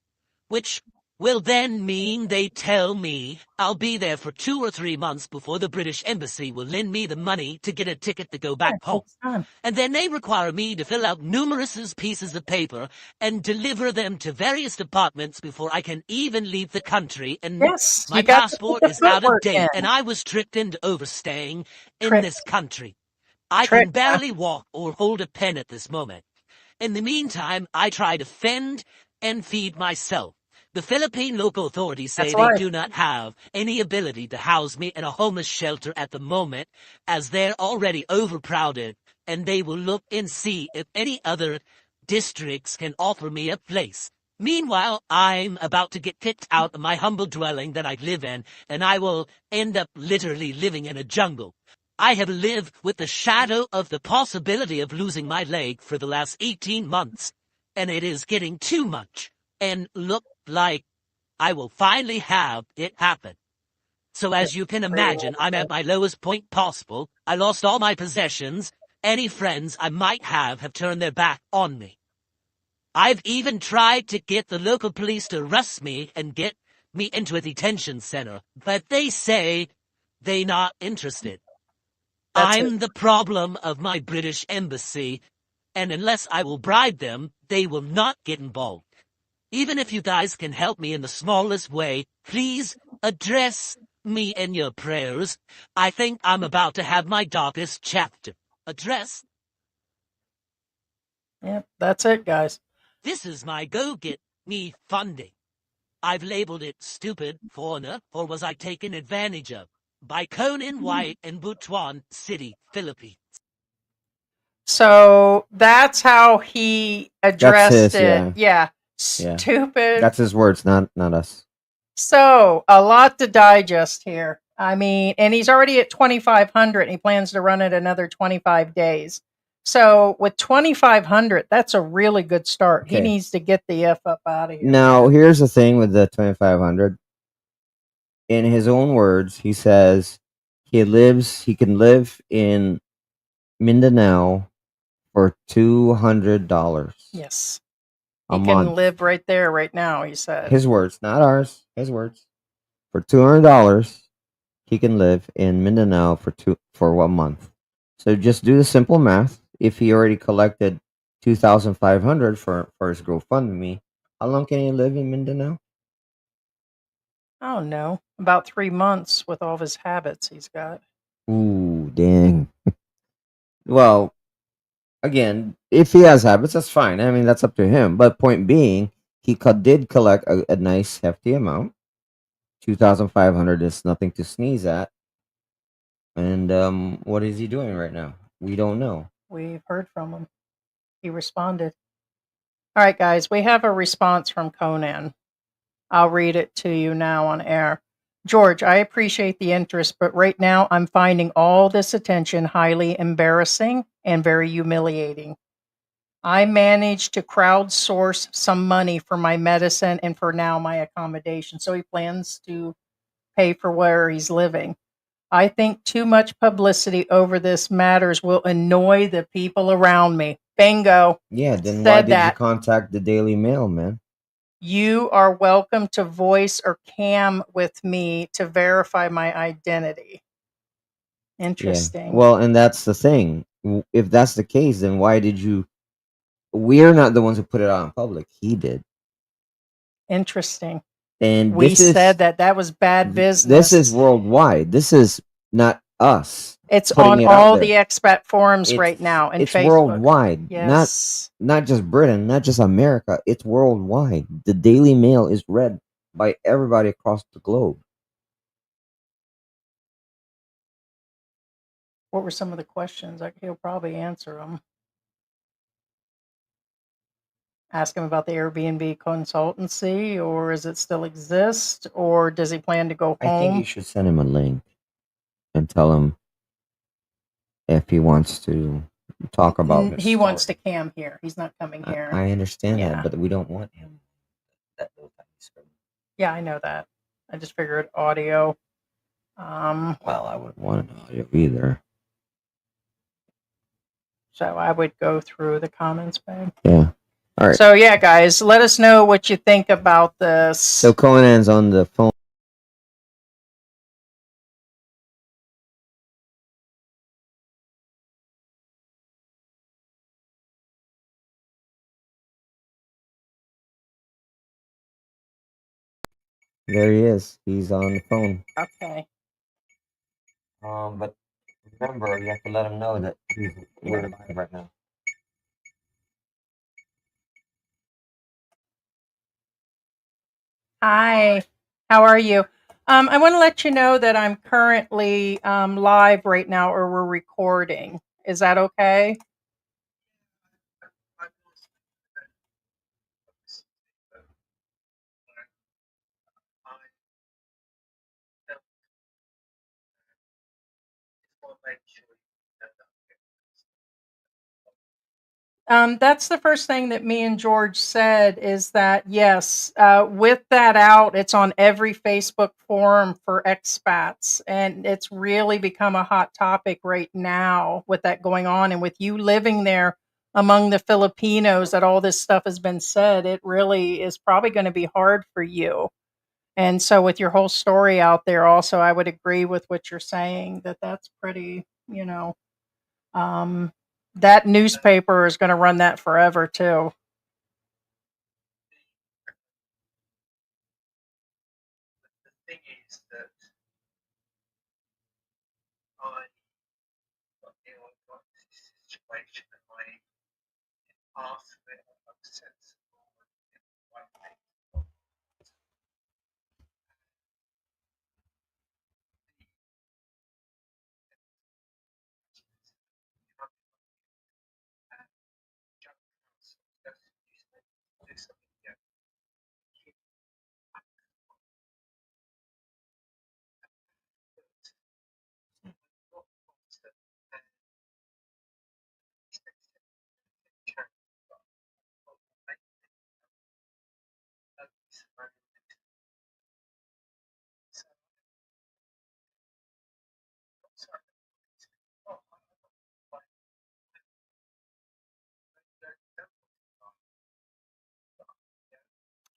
which will then mean they tell me I'll be there for 2 or 3 months before the British Embassy will lend me the money to get a ticket to go back Yeah, home. takes time. And then they require me to fill out numerous pieces of paper and deliver them to various departments before I can even leave the country. And Yes, my you got to passport put the is out of footwork date, in. and I was tricked into overstaying in Trick, this country. I trick. can barely walk or hold a pen at this moment. In the meantime, I try to fend and feed myself. The Philippine local authorities say That's they life. do not have any ability to house me in a homeless shelter at the moment, as they're already overcrowded, and they will look and see if any other districts can offer me a place. Meanwhile, I'm about to get kicked out of my humble dwelling that I live in, and I will end up literally living in a jungle. I have lived with the shadow of the possibility of losing my leg for the last 18 months, and it is getting too much, and look like I will finally have it happen. So as you can imagine, I'm at my lowest point possible. I lost all my possessions. Any friends I might have turned their back on me. I've even tried to get the local police to arrest me and get me into a detention center, but they say they're not interested. I'm the problem of my British embassy, and unless I will bribe them, they will not get involved. Even if you guys can help me in the smallest way, please address me in your prayers. I think I'm about to have my darkest chapter. Address. Yep, that's it, guys. This is my Go Get Me funding. I've labeled it stupid, foreigner, or was I taken advantage of? By Conan White in Butuan City, Philippines. So that's how he addressed it. Yeah. Stupid. That's his words, not us. So a lot to digest here. I mean, and he's already at 2,500 and he plans to run it another 25 days. So with 2,500, that's a really good start. He Okay. needs to get the F up out of here. Now, here's the thing with the 2,500. In his own words, he says he can live in Mindanao for $200 Yes. a He month. can live right there, right now, he said. His words, not ours. His words. For $200, he can live in Mindanao for 1 month. So just do the simple math. If he already collected 2,500 for his GoFundMe, how long can he live in Mindanao? I don't know. About 3 months with all of his habits he's got. Ooh, dang. Well, again, if he has habits, that's fine. I mean, that's up to him. But point being, did collect a nice hefty amount. 2,500 is nothing to sneeze at. And what is he doing right now? We don't know. We've heard from him. He responded. All right, guys, we have a response from Conan. I'll read it to you now on air. George, I appreciate the interest, but right now I'm finding all this attention highly embarrassing and very humiliating. I managed to crowdsource some money for my medicine and for now my accommodation. So he plans to pay for where he's living. I think too much publicity over this matters will annoy the people around me. Bingo. Yeah, then why Said did you that. contact the Daily Mail, man? You are welcome to voice or cam with me to verify my identity. Yeah. Interesting. Well, and that's the thing. If that's the case, then why did you? We're not the ones who put it out in public. He did. Interesting. And We said that that was bad this is business. worldwide. This is not us It's putting on it out all there. the expat forums right now and It's Facebook. worldwide. Yes. Not just Britain, not just America. It's worldwide. The Daily Mail is read by everybody across the globe. What were some of the questions? He'll probably answer them. Ask him about the Airbnb consultancy, or does it still exist, or does he plan to go I think you home? should send him a link and tell him if he wants to talk about his He wants to story. cam here. He's not coming here. I understand Yeah. that, but we don't want him. Yeah, I know that. I just figured audio. Well, I wouldn't want an audio either. So I would go through the comments, babe. Yeah. All right. So yeah, guys, let us know what you think about this. So Conan's on the phone. There he is. He's on the phone. Okay. But remember, you have to let him know that we're live right now. Hi. How are you? I want to let you know that I'm currently live right now, or we're recording. Is that okay? That's the first thing that me and George said is that, yes, with that out, it's on every Facebook forum for expats. And it's really become a hot topic right now with that going on. And with you living there among the Filipinos, that all this stuff has been said, it really is probably going to be hard for you. And so, with your whole story out there, also, I would agree with what you're saying that that's pretty, um, that newspaper is going to run that forever too.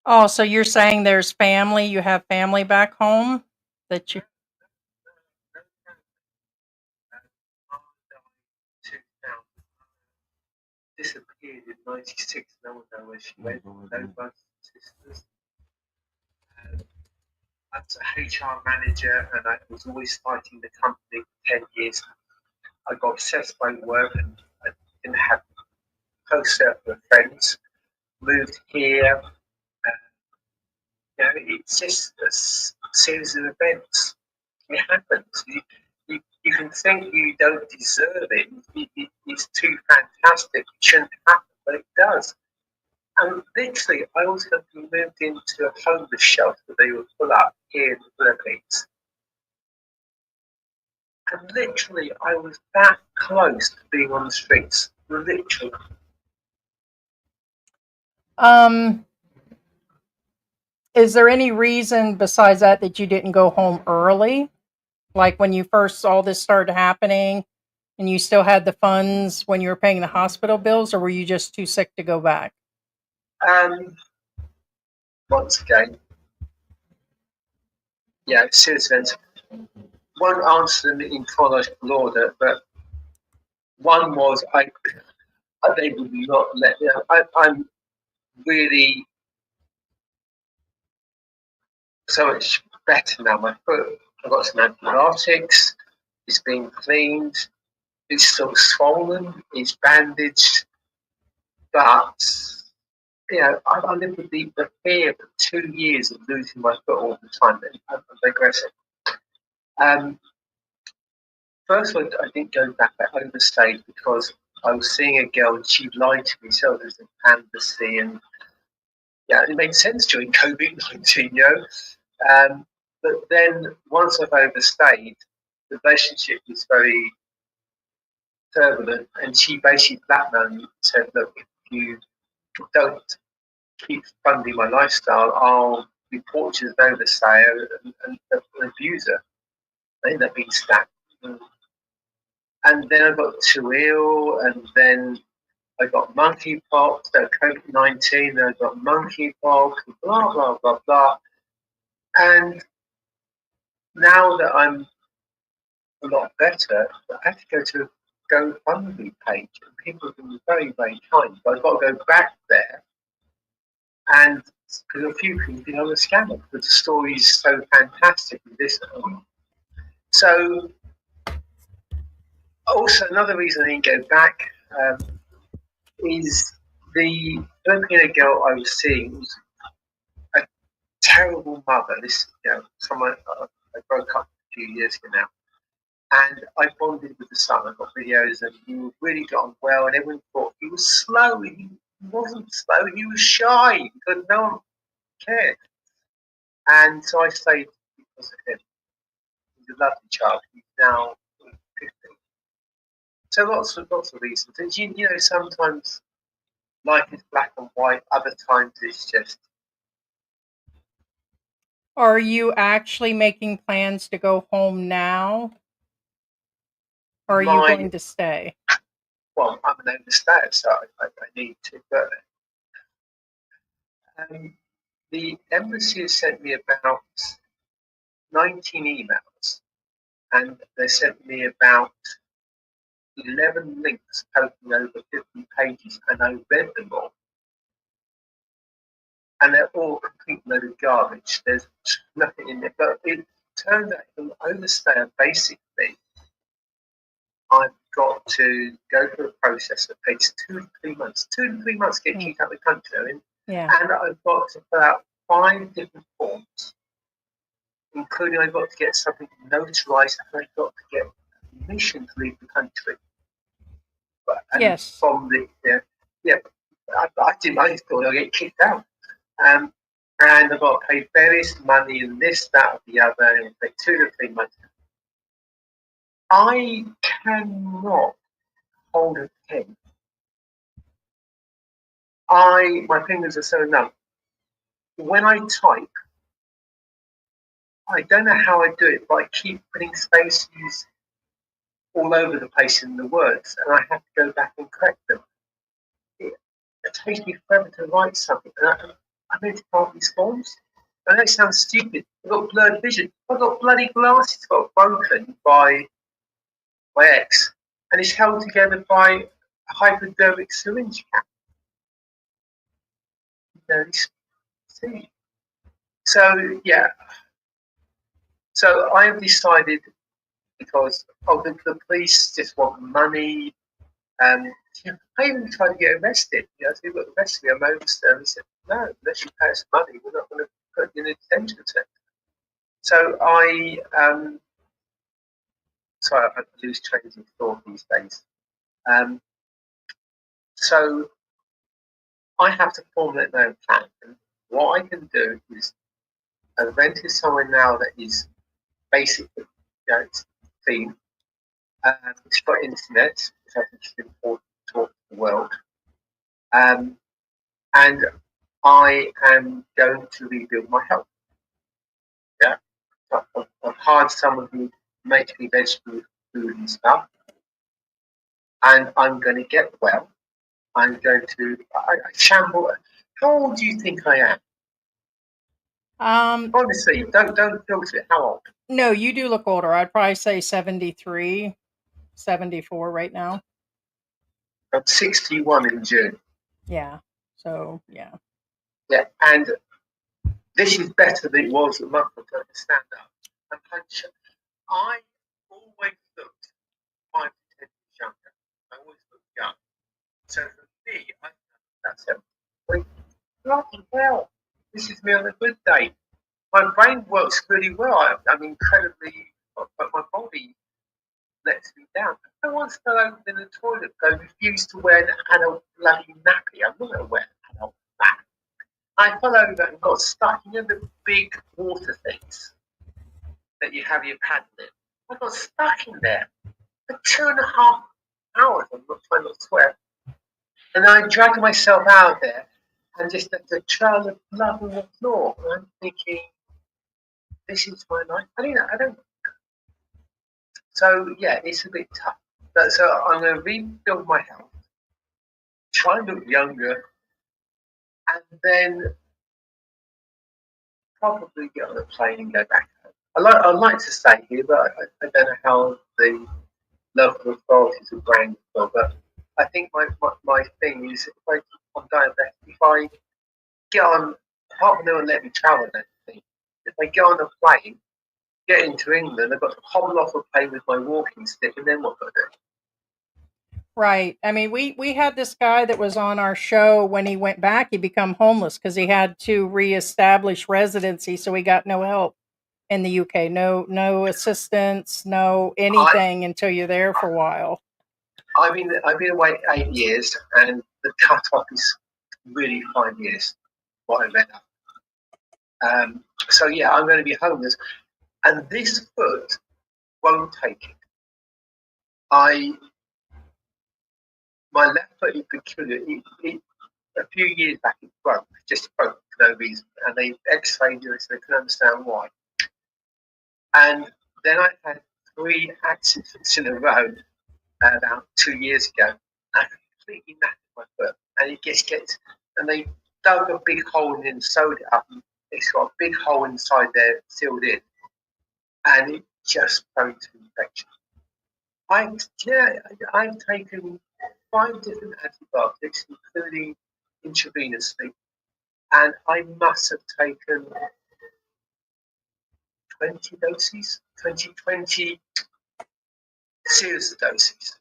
Oh, so you're saying there's family? You have family back home that you? Disappeared in '96. No one knows where she went. No brothers and sisters. I was a HR manager, and I was always fighting the company for 10 years. I got obsessed by work, and I didn't have a close circle of friends. Moved here. It's just a series of events. It happens. You can think you don't deserve it. It's too fantastic. It shouldn't happen, but it does. And literally, I was going to be moved into a homeless shelter they would pull up here in the Philippines. And literally, I was that close to being on the streets. Literally. Um, is there any reason besides that you didn't go home early? Like when you first all this started happening and you still had the funds when you were paying the hospital bills, or were you just too sick to go back? Once again, serious events. Won't answer them in chronological order, but one was they would not let me. I'm really so much better now. My foot, I've got some antibiotics. It's been cleaned. It's still swollen. It's bandaged, but I lived with the fear for 2 years of losing my foot all the time. I'm digressing. First, I didn't go back. I overstayed because I was seeing a girl and she lied to me. So there's a fantasy, and it made sense during COVID-19, but then once I've overstayed, the relationship was very turbulent, and she basically blackmailed me and said, "Look, if you don't keep funding my lifestyle, I'll report you as an overstayer and an abuser." I ended up being stabbed. And then I got too ill, and then I got monkeypox, then COVID-19, then I got monkeypox, blah, blah, blah, blah. And now that I'm a lot better, I have to go to a GoFundMe page, and people have been very, very kind. But I've got to go back there, and because a few people think I'm a scammer, because the story is so fantastic with this one. So, also, another reason I didn't go back is the Filipino girl I was seeing was a terrible mother. This, someone I broke up a few years ago now, and I bonded with the son. I got videos, and he really got on well, and everyone thought he was slow. He wasn't slow. He was shy because no one cared. And so I stayed because of him. He's a lovely child. He's now 50. So lots of reasons. And sometimes life is black and white. Other times it's just. Are you actually making plans to go home now? Or are you going to stay? Well, I'm an overstayer, so I need to. But the embassy has sent me about 19 emails, and they sent me about 11 links totaling over 50 pages, and I read them all. And they're all a complete load of garbage. There's nothing in there. But it turned out an overstayer, basically, I've got to go through a process that takes 2 to 3 months. 2 to 3 months to get kicked out of the country. And I've got to fill out 5 different forms, including I've got to get something notarized, and I've got to get permission to leave the country. Yes. From I didn't. I thought I'd get kicked out. And I've got to pay various money and this, that, or the other, and it'll take 2 to 3 months. I cannot hold a pen. My fingers are so numb. When I type, I don't know how I do it, but I keep putting spaces all over the place in the words, and I have to go back and correct them. It takes me forever to write something, and I meant to fill out these forms? I know it sounds stupid. I've got blurred vision. I've got bloody glasses got broken by my ex, and it's held together by a hypodermic syringe cap. See. So yeah. So I have decided, because the police just want money. I even tried to get arrested. So you got arrested me. I'm overstaying. He said, no, unless you pay us money, we're not going to put you in a detention centre. So sorry, I lose trains of thought these days. So I have to formulate my own plan. And what I can do is I've rented somewhere now that is basically, it's theme. It's got internet, which I think is important to talk to the world. And I am going to rebuild my health. Yeah, I've hired someone who makes me vegetable food and stuff, and I'm going to get well. I'm going to. I shamble. How old do you think I am? Honestly, don't filter it. How old? No, you do look older. I'd probably say 73, 74 right now. I'm 61 in June. Yeah. So yeah. Yeah, and this is better than it was a month ago. To stand up and punch. I always looked 5 to 10 years younger. I always looked young. So for me, I that's it. Bloody hell, this is me on a good day. My brain works really well. I'm incredibly, but my body lets me down. I once fell over in the toilet, I refused to wear an adult bloody nappy. I'm not going to wear an adult nappy. I fell over and got stuck. You know the big water things that you have your paddle in? I got stuck in there for 2.5 hours. I'm not trying not to swear. And I dragged myself out there and just let the trail of blood on the floor. And I'm thinking, this is my life. I don't. So yeah, it's a bit tough. But so I'm going to rebuild my health, try and look younger, and then probably get on a plane and go back home. I'd like to stay here, but I don't know how the local authorities will brand it. But I think my thing is, if I keep on diabetic, if I get on, apart from they won't let me travel and everything, if I get on a plane, get into England, I've got to hobble off a plane with my walking stick, and then what do I do? Right. I mean, we had this guy that was on our show. When he went back, he became homeless because he had to reestablish residency, so he got no help in the UK. No assistance, no anything until you're there for a while. I've been away 8 years, and the cut-off is really 5 years. What I read up. So yeah, I'm going to be homeless, and this foot won't take it. My left foot is peculiar. A few years back, it broke, just broke for no reason, and they X-rayed it so they couldn't understand why. And then I had 3 accidents in a row about 2 years ago. I completely knackered my foot, and it gets and they dug a big hole in and sewed it up. And it's got a big hole inside there, sealed in, and it just prone to infection. I've taken 5 different antibiotics, including intravenously, and I must have taken 20 doses, 20 serious doses.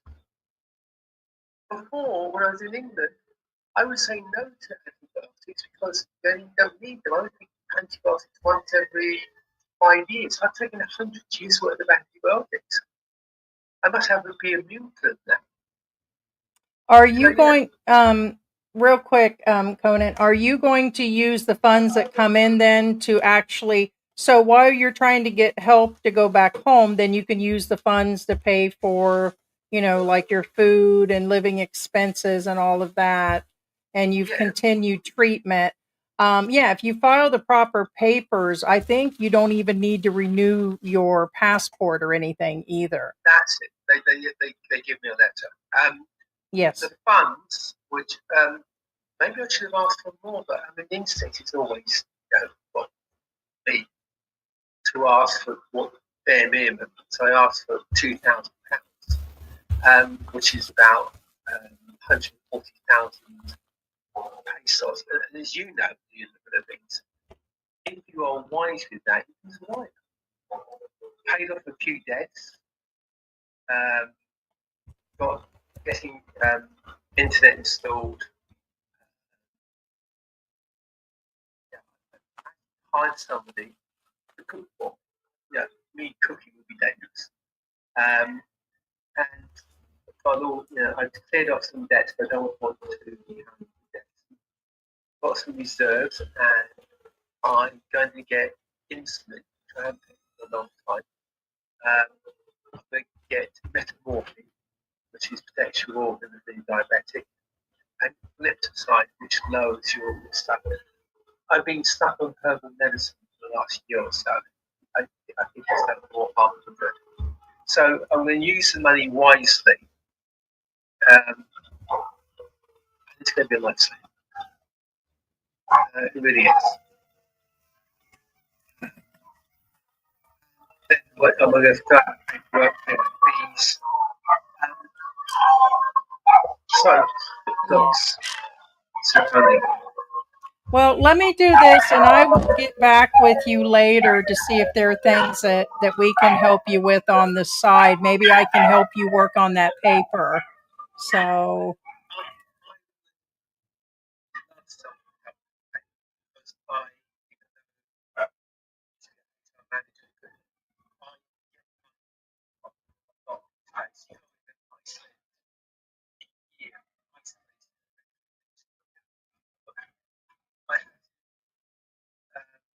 Before, when I was in England, I would say no to antibiotics because you don't need them. I would take antibiotics once every 5 years. I've taken 100 years worth of antibiotics. I must have to be immune to them now. Are you going, real quick, Conan, are you going to use the funds that come in then to actually, so while you're trying to get help to go back home, then you can use the funds to pay for, like your food and living expenses and all of that, and you've continued treatment. If you file the proper papers, I think you don't even need to renew your passport or anything either. That's it. They give me a letter. Yes. The funds, which maybe I should have asked for more, but I mean, the instinct is always, me to ask for what bare minimum. So I asked for £2,000, which is about 140,000 pesos. And as you know, in the Philippines, if you are wise with that, you can survive. Paid off a few debts, got getting internet installed, hired somebody to cook for. Me cooking would be dangerous. And I've cleared off some debts, but I don't want to have debts. Got some reserves, and I'm going to get insulin, which I haven't taken for a long time. I'm going to get metamorphin, which is protects your organ of being diabetic, and gliptoside, which lowers your stuff. I've been stuck on herbal medicine for the last year or so. I think it's done more harm than good. So I'm going to use the money wisely. It's going to be a lifesaver. It really is. Then what I'm going to start paperwork and fees. So it looks surrounding. Well, let me do this, and I will get back with you later to see if there are things that we can help you with on the side. Maybe I can help you work on that paper. So,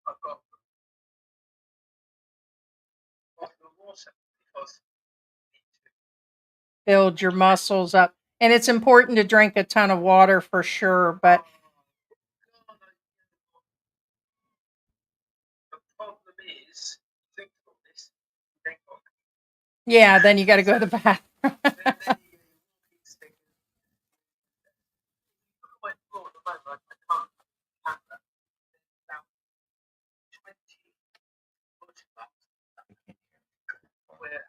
I've got water because build your muscles up. And it's important to drink a ton of water for sure. But the problem is, think of this, then yeah, then you got to go to the bathroom.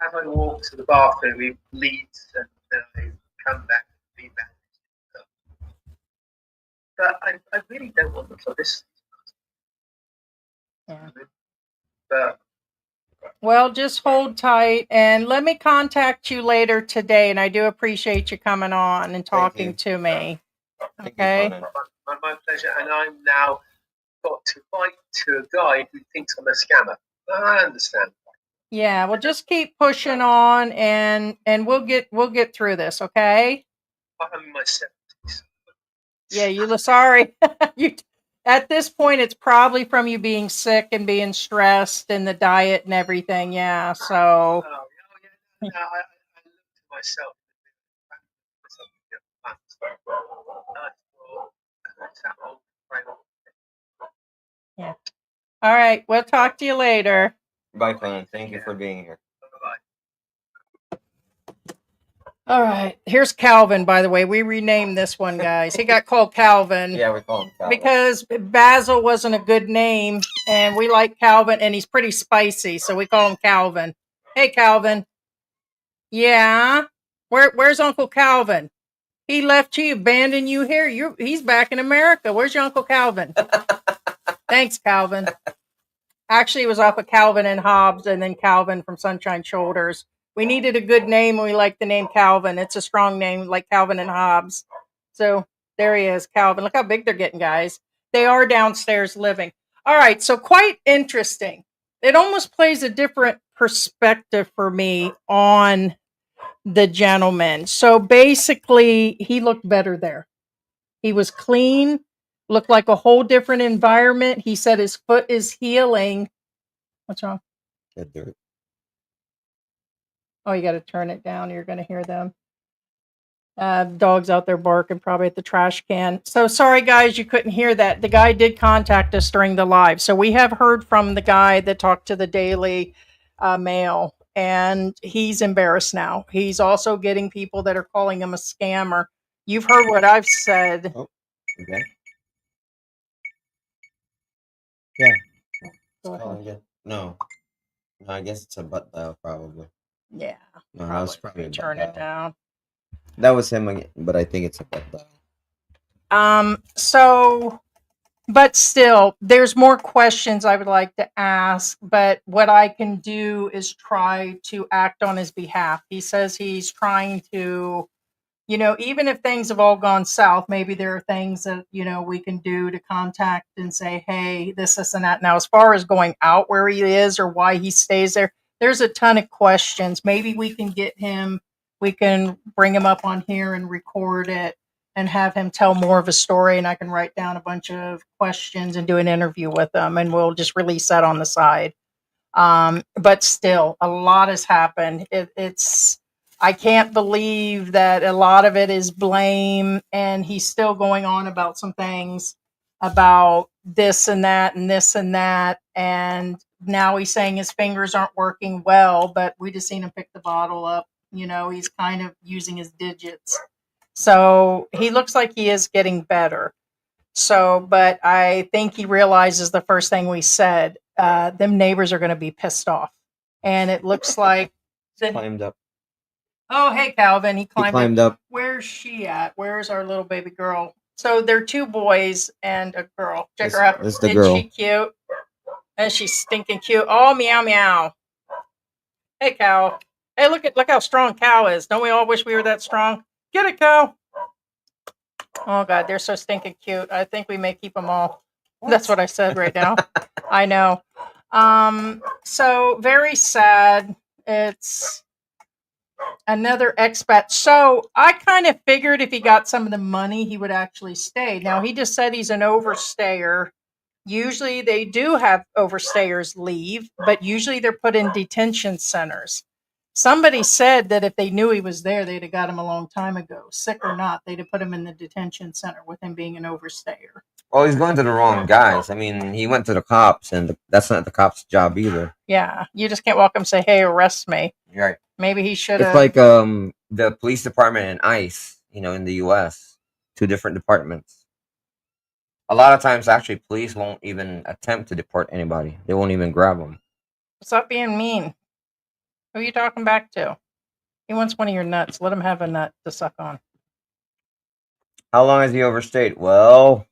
as I walk to the bathroom, it leads and then I come back and be back. But I really don't want to for this. Yeah. But Well, just hold tight and let me contact you later today. And I do appreciate you coming on and talking to me. Okay. my pleasure. And I'm now got to fight to a guy who thinks I'm a scammer. I understand. Yeah, well, just keep pushing on, and we'll get through this, okay? I'm in my 70s. Yeah, you sorry. You at this point, it's probably from you being sick and being stressed and the diet and everything. Yeah, so Oh, yeah. No, I looked at myself. yeah. All right, we'll talk to you later. Bye, Conan. Thank you for being here. All right, here's Calvin. By the way, we renamed this one, guys. He got called Calvin. Yeah, we call him Calvin. Because Basil wasn't a good name, and we like Calvin, and he's pretty spicy, so we call him Calvin. Hey, Calvin. Yeah. Where's Uncle Calvin? He left you, abandoned you here. He's back in America. Where's your Uncle Calvin? Thanks, Calvin. Actually, it was off of Calvin and Hobbes, and then Calvin from Sunshine Shoulders. We needed a good name, and we like the name Calvin. It's a strong name, like Calvin and Hobbes. So there he is, Calvin. Look how big they're getting, guys. They are downstairs living. All right, so quite interesting. It almost plays a different perspective for me on the gentleman. So basically, he looked better there. He was clean, looked like a whole different environment. He said his foot is healing. What's wrong? That dirt. Oh, you got to turn it down. You're going to hear them. Dogs out there barking, probably at the trash can. So sorry, guys, you couldn't hear that. The guy did contact us during the live. So we have heard from the guy that talked to the Daily Mail, and he's embarrassed now. He's also getting people that are calling him a scammer. You've heard what I've said. Oh. Okay. Yeah. Go ahead. Yeah. No. No, I guess it's a butt dial, probably. Yeah. No, that was probably a butt Turn it dial. down. That was him again, but I think it's a butt dial. So, but still, there's more questions I would like to ask, but what I can do is try to act on his behalf. He says he's trying to, even if things have all gone south, maybe there are things that, we can do to contact and say, hey, this, and that. Now, as far as going out where he is or why he stays there, there's a ton of questions. Maybe we can bring him up on here and record it and have him tell more of a story. And I can write down a bunch of questions and do an interview with him, and we'll just release that on the side. But still, a lot has happened. I can't believe that a lot of it is blame, and he's still going on about some things about this and that and this and that. And now he's saying his fingers aren't working well, but we just seen him pick the bottle up. He's kind of using his digits. So he looks like he is getting better. So, but I think he realizes the first thing we said, them neighbors are going to be pissed off. And it looks like. Climbed up. Oh, hey, Calvin. He He climbed, climbed up. Where's she at? Where's our little baby girl? So there are two boys and a girl. Check her out. This is the Isn't girl. she cute? And she's stinking cute. Oh, meow, meow. Hey, cow. Hey, look how strong cow is. Don't we all wish we were that strong? Get it, cow. Oh, God, they're so stinking cute. I think we may keep them all. That's what I said right now. I know. So very sad. It's another expat. So I kind of figured if he got some of the money, he would actually stay. Now he just said he's an overstayer. Usually they do have overstayers leave, but usually they're put in detention centers. Somebody said that if they knew he was there, they'd have got him a long time ago. Sick or not, they'd have put him in the detention center with him being an overstayer. Well, he's going to the wrong guys. I mean, he went to the cops, and that's not the cops' job either. Yeah, you just can't walk up and say, "Hey, arrest me." Right. Maybe he should have. It's like the police department and ICE, in the U.S., two different departments. A lot of times, actually, police won't even attempt to deport anybody. They won't even grab them. Stop being mean. Who are you talking back to? He wants one of your nuts. Let him have a nut to suck on. How long has he overstayed? Well,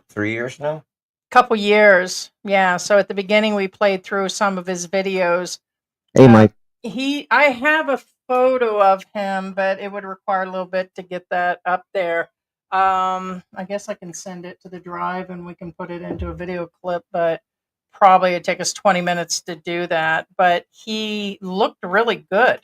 3 years now? Couple years. Yeah. So at the beginning, we played through some of his videos. Hey, Mike. I have a photo of him, but it would require a little bit to get that up there. I guess I can send it to the drive and we can put it into a video clip, but probably it'd take us 20 minutes to do that. But he looked really good.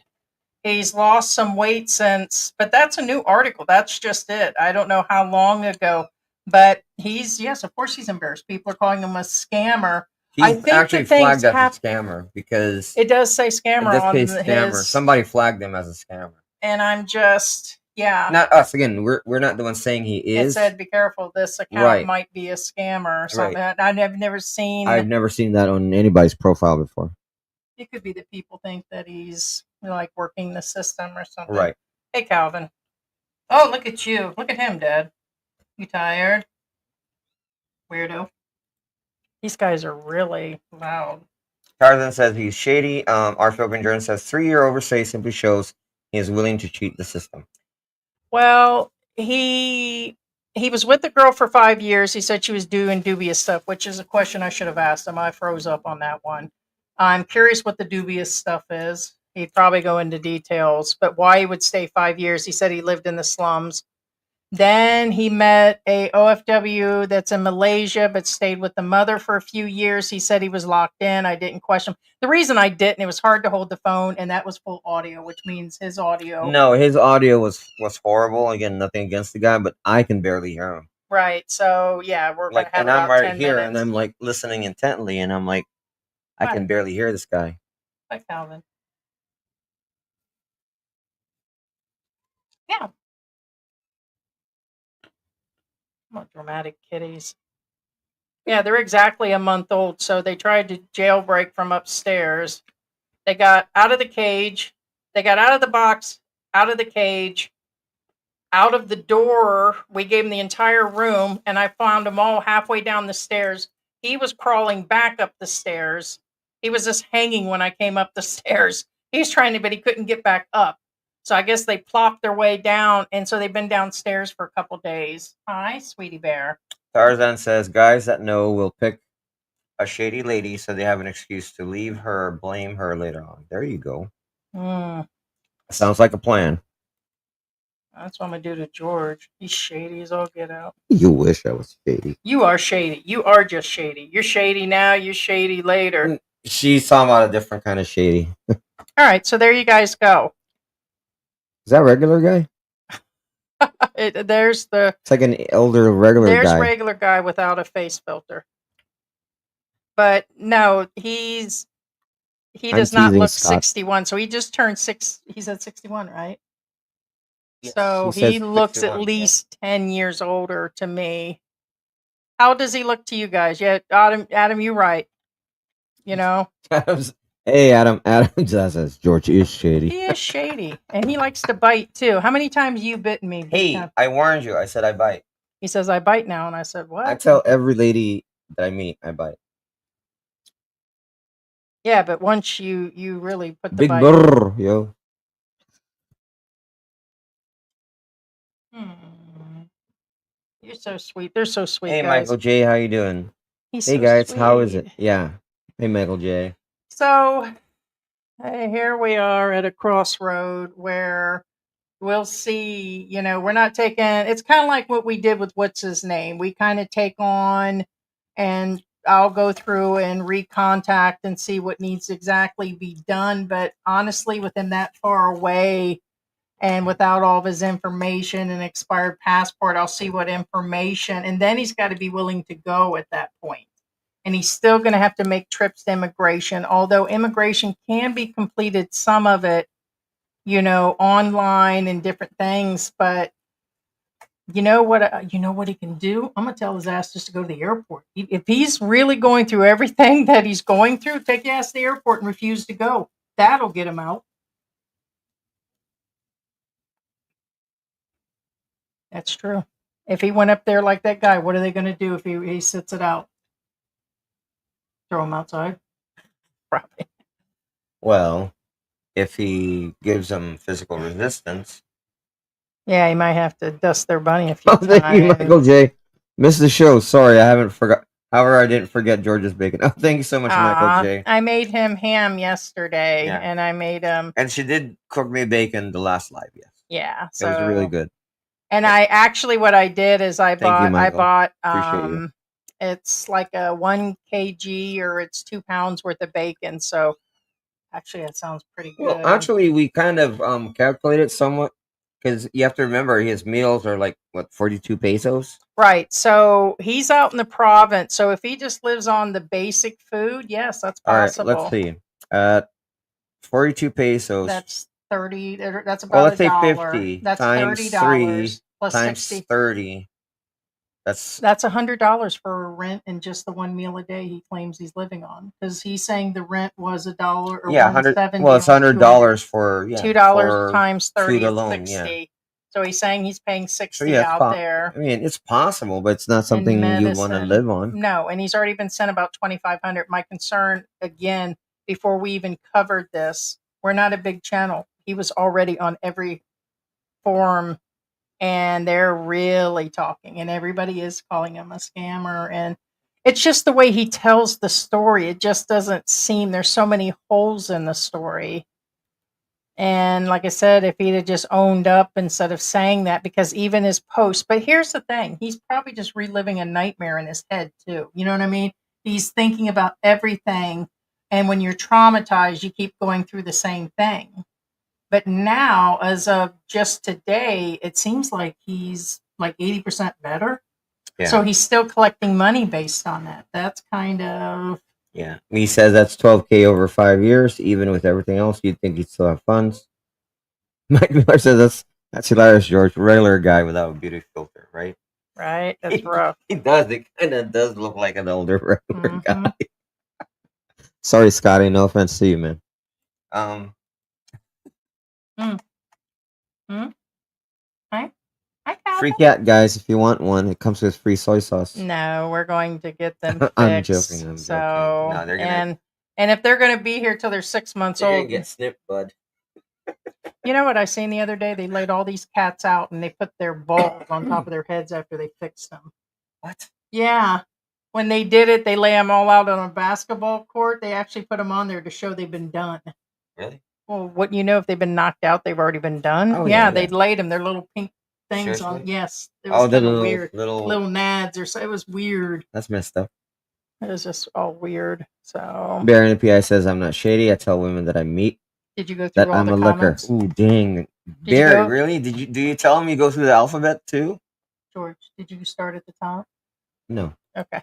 He's lost some weight since, but that's a new article. That's just it. I don't know how long ago, but yes, of course he's embarrassed. People are calling him a scammer. I He's think actually flagged as a scammer because it does say scammer on his. Somebody flagged him as a scammer. And I'm just, yeah. Not us. Again, we're not the ones saying he It is. said, be careful, this account might be a scammer or something. Right. I've never seen. I've never seen that on anybody's profile before. It could be that people think that he's like working the system or something. Right. Hey, Calvin. Oh, look at you. Look at him, Dad. You tired? Weirdo. These guys are really loud. Tarzan says he's shady. Our Philippine Journal says 3-year overstay simply shows he is willing to cheat the system. Well, he was with the girl for 5 years. He said she was doing dubious stuff, which is a question I should have asked him. I froze up on that one. I'm curious what the dubious stuff is. He'd probably go into details, but why he would stay 5 years. He said he lived in the slums. Then he met a OFW that's in Malaysia, but stayed with the mother for a few years. He said he was locked in. I didn't question him. The reason I didn't, it was hard to hold the phone, and that was full audio, which means his audio. No, his audio was horrible. Again, nothing against the guy, but I can barely hear him. Right. So yeah, we're gonna have and I'm about right 10 here, minutes. and I'm like listening intently, and I'm like, I can barely hear this guy. Hi, Calvin. Yeah. What dramatic kitties. Yeah, they're exactly a month old. So they tried to jailbreak from upstairs. They got out of the cage. They got out of the box, out of the cage, out of the door. We gave him the entire room, and I found him all halfway down the stairs. He was crawling back up the stairs. He was just hanging when I came up the stairs. He was trying to, but he couldn't get back up. So I guess they plopped their way down, and so they've been downstairs for a couple days. Hi, sweetie bear. Tarzan says, guys that know will pick a shady lady so they have an excuse to leave her or blame her later on. There you go. Sounds like a plan. That's what I'm going to do to George. He's shady as all get out. You wish I was shady. You are shady. You are just shady. You're shady now. You're shady later. She's talking about a different kind of shady. All right, so there you guys go. Is that regular guy? There's the. It's like an elder regular there's guy. regular guy without a face filter. But no, he does not look Scott. 61. So he just turned 6. He said 61, right? Yes, So he looks 61, at least 10 years older to me. How does he look to you guys? Yeah, Adam, you're right. You know. Hey, Adam says George is shady. He is shady, and he likes to bite too. How many times you bitten me? Hey, I warned you. I said I bite. He says I bite now, and I said what? I tell every lady that I meet I bite. Yeah, but once you really put the big bite. brr, yo. You're so sweet. They're so sweet. Hey, guys. Michael J, how you doing? He's hey so guys, sweet. how is it? Yeah. Hey, Michael J. So, here we are at a crossroad where we'll see. You know, we're not taking. It's kind of like what we did with what's his name. We kind of take on, and I'll go through and recontact and see what needs to exactly be done. But honestly, with him that far away, and without all of his information and expired passport, I'll see what information, and then he's got to be willing to go at that point. And he's still going to have to make trips to immigration, although immigration can be completed, some of it, you know, online and different things. But you know what he can do? I'm going to tell his ass just to go to the airport. If he's really going through everything that he's going through, take your ass to the airport and refuse to go. That'll get him out. That's true. If he went up there like that guy, what are they going to do if he sits it out? Throw him outside? Probably. Well, if he gives them physical resistance. Yeah, he might have to dust their bunny a few times. Thank you, Michael J. Missed the show. Sorry, I haven't forgot. However, I didn't forget George's bacon. Oh, thank you so much, Michael J. I made him ham yesterday, and I made him. And she did cook me bacon the last live. Yes. Yeah, so it was really good. And I actually, what I did is I bought. Appreciate you. It's like a 1 kg or it's 2 pounds worth of bacon. So actually, that sounds pretty good. Well, actually, we kind of calculated somewhat because you have to remember his meals are like what 42 pesos. Right. So he's out in the province. So if he just lives on the basic food, yes, that's possible. All right, let's see. 42 pesos. That's 30. That's about let's say $1. 50 That's times $30 3 plus times 60. 30. That's $100 for rent and just the one meal a day he claims he's living on, because he's saying the rent was $1 or $170. Well, it's $100 for $2 times 30 alone, 60. So he's saying he's paying 60 out there. I mean, it's possible, but it's not something you want to live on. No, and he's already been sent about $2,500. My concern, again, before we even covered this, we're not a big channel. He was already on every forum, and they're really talking, and everybody is calling him a scammer. And it's just the way he tells the story. It just doesn't seem, there's so many holes in the story. And like I said, if he'd have just owned up instead of saying that, because even his post, but here's the thing, he's probably just reliving a nightmare in his head too. You know what I mean? He's thinking about everything. And when you're traumatized, you keep going through the same thing. But now, as of just today, it seems like he's like 80% better. Yeah. So he's still collecting money based on that. That's kind of... Yeah. He says that's $12K over 5 years. Even with everything else, you'd think he'd still have funds. Mike Miller says that's hilarious, George. Regular guy without a beauty filter, right? Right. That's rough. He does. It kind of does look like an older regular guy. Sorry, Scotty. No offense to you, man. Hi. free cat, guys. If you want one, it comes with free soy sauce. No, we're going to get them fixed. I'm joking. I'm so, joking. No, they're gonna. and if they're going to be here till they're 6 months They're gonna old, get snipped, bud. you know what I seen the other day? They laid all these cats out and they put their balls on top of their heads after they fixed them. What? Yeah. When they did it, they lay them all out on a basketball court. They actually put them on there to show they've been done. Really? Well, wouldn't you know if they've been knocked out, they've already been done? Oh, yeah, yeah, they laid them. Their little pink things on. Seriously? Yes, it was the kind of little weird. little. Little nads or so. It was weird. That's messed up. It was just all weird. So, Bear in the PI says I'm not shady. I tell women that I meet did you go through that all I'm the a comments? liquor. Ooh, dang. you Barry, go- really? Do you tell him you go through the alphabet too? George, did you start at the top? No. Okay.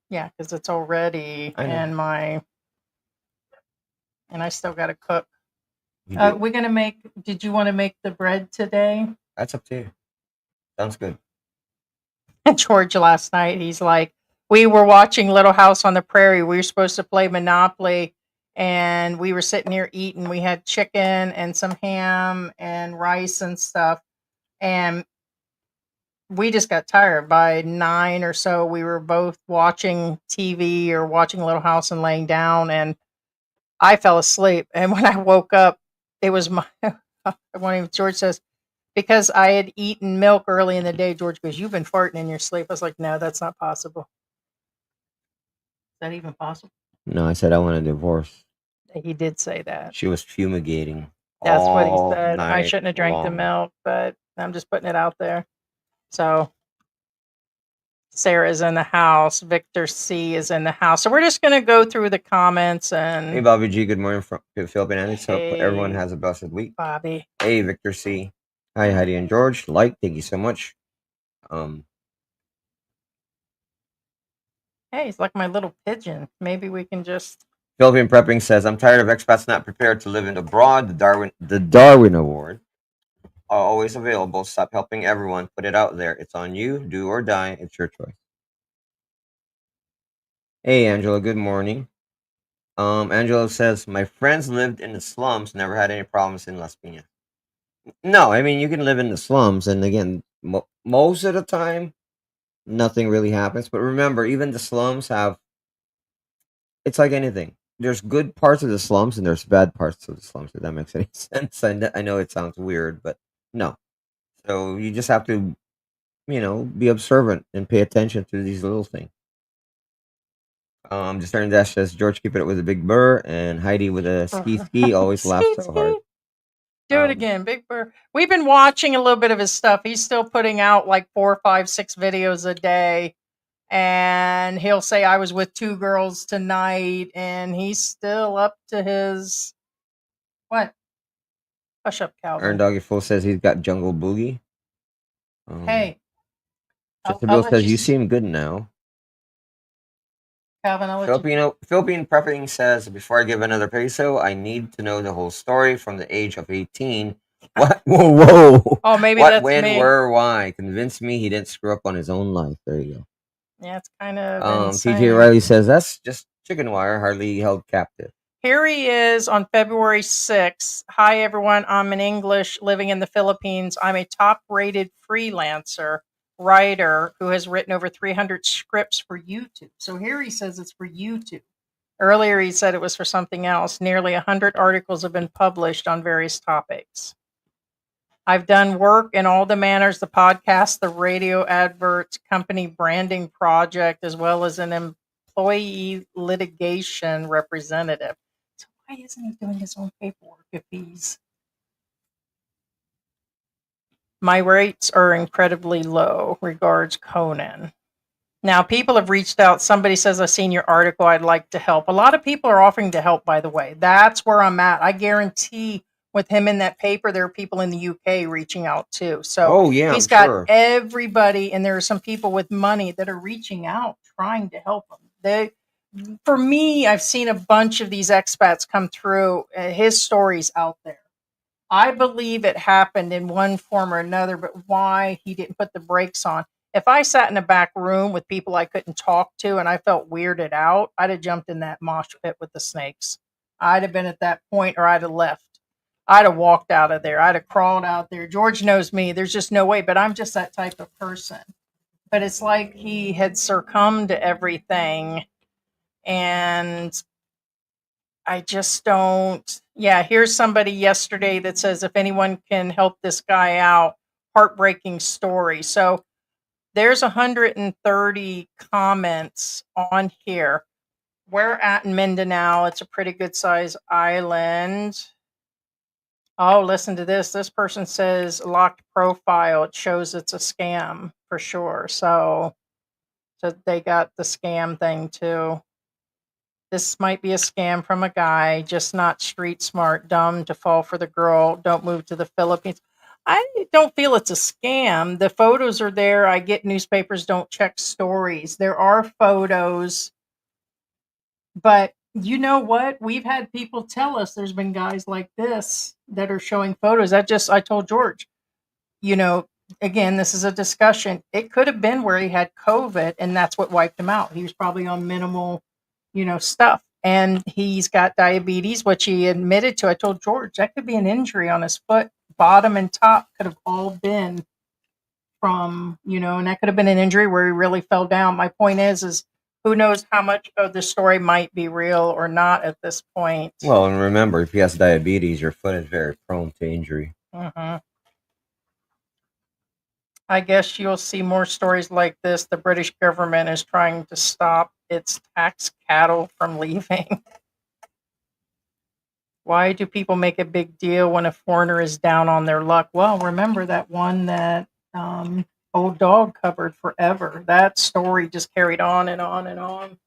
Yeah, because it's already I know. in my, and I still got to cook. You do. We're gonna make. Did you want to make the bread today? That's up to you. Sounds good. George last night, he's like, we were watching Little House on the Prairie. We were supposed to play Monopoly, and we were sitting here eating. We had chicken and some ham and rice and stuff, and we just got tired. By 9 or so, we were both watching TV or watching Little House and laying down, and I fell asleep. And when I woke up, it was my. George says, because I had eaten milk early in the day. George goes, "You've been farting in your sleep." I was like, "No, that's not possible." Is that even possible? No, I said I want a divorce. He did say that. She was fumigating. That's what he all said. I night shouldn't have drank the long. milk, but I'm just putting it out there. So Sarah's in the house. Victor C is in the house. So we're just going to go through the comments and. Hey, Bobby G. Good morning from Philippine Antics. Hope everyone Hey. has a blessed week. Bobby. Hey, Victor C. Hi, Heidi and George. Thank you so much. Hey, he's like my little pigeon. Maybe we can just. Philippine Prepping says, I'm tired of expats not prepared to live in abroad. The Darwin Award are always available. Stop helping everyone. Put it out there. It's on you. Do or die. It's your choice. Hey, Angela. Good morning. Angela says, my friends lived in the slums, never had any problems in Las Piñas. No, I mean, you can live in the slums, and again, most of the time, nothing really happens. But remember, even the slums have, it's like anything. There's good parts of the slums and there's bad parts of the slums, if that makes any sense. I know it sounds weird, but no. So you just have to, be observant and pay attention to these little things. Just turning dash says George keeping it with a big burr, and Heidi with a ski always laughs so hard. Do it again, Big Burr. We've been watching a little bit of his stuff. He's still putting out like 4, 5, 6 videos a day. And he'll say, I was with 2 girls tonight. And he's still up to his. What? Hush up, Calvin. Aaron Doggy Full says he's got Jungle Boogie. Hey. Bill says you seem good now. Calvin, I'll let you. Philippine Prepping says, before I give another peso, I need to know the whole story from the age of 18. What? Whoa. Oh, maybe what, that's when, me. where, why? Convince me he didn't screw up on his own life. There you go. Yeah, it's kind of insane. TJ Riley says, that's just chicken wire, hardly held captive. Here he is on February 6th. Hi, everyone. I'm in English, living in the Philippines. I'm a top-rated freelancer writer who has written over 300 scripts for YouTube. So here he says it's for YouTube. Earlier he said it was for something else. Nearly 100 articles have been published on various topics. I've done work in all the manners, the podcast, the radio adverts, company branding project, as well as an employee litigation representative. So why isn't he doing his own paperwork if he's... My rates are incredibly low. Regards, Conan. Now, people have reached out. Somebody says, I've seen your article. I'd like to help. A lot of people are offering to help, by the way. That's where I'm at. I guarantee with him in that paper, there are people in the UK reaching out too. So he's got everybody, and there are some people with money that are reaching out, trying to help him. For me, I've seen a bunch of these expats come through. His story's out there. I believe it happened in one form or another, but why he didn't put the brakes on. If I sat in a back room with people I couldn't talk to and I felt weirded out, I'd have jumped in that mosh pit with the snakes. I'd have been at that point, or I'd have left. I'd have walked out of there. I'd have crawled out there. George knows me. There's just no way, but I'm just that type of person. But it's like he had succumbed to everything, and I just don't. Yeah, here's somebody yesterday that says if anyone can help this guy out, heartbreaking story. So there's 130 comments on here. We're at Mindanao. It's a pretty good size island. Oh, listen to this. This person says locked profile. It shows it's a scam for sure. So they got the scam thing too. This might be a scam from a guy, just not street smart, dumb to fall for the girl. Don't move to the Philippines. I don't feel it's a scam. The photos are there. I get newspapers don't check stories. There are photos, but you know what? We've had people tell us there's been guys like this that are showing photos. I told George, you know, again, this is a discussion. It could have been where he had COVID and that's what wiped him out. He was probably on minimal, stuff. And he's got diabetes, which he admitted to. I told George that could be an injury on his foot. Bottom and top could have all been from, and that could have been an injury where he really fell down. My point is who knows how much of the story might be real or not at this point. Well, and remember, if he has diabetes, your foot is very prone to injury. I guess you'll see more stories like this. The British government is trying to stop its tax cattle from leaving. Why do people make a big deal when a foreigner is down on their luck? Well, remember that one that old dog covered forever. That story just carried on and on and on.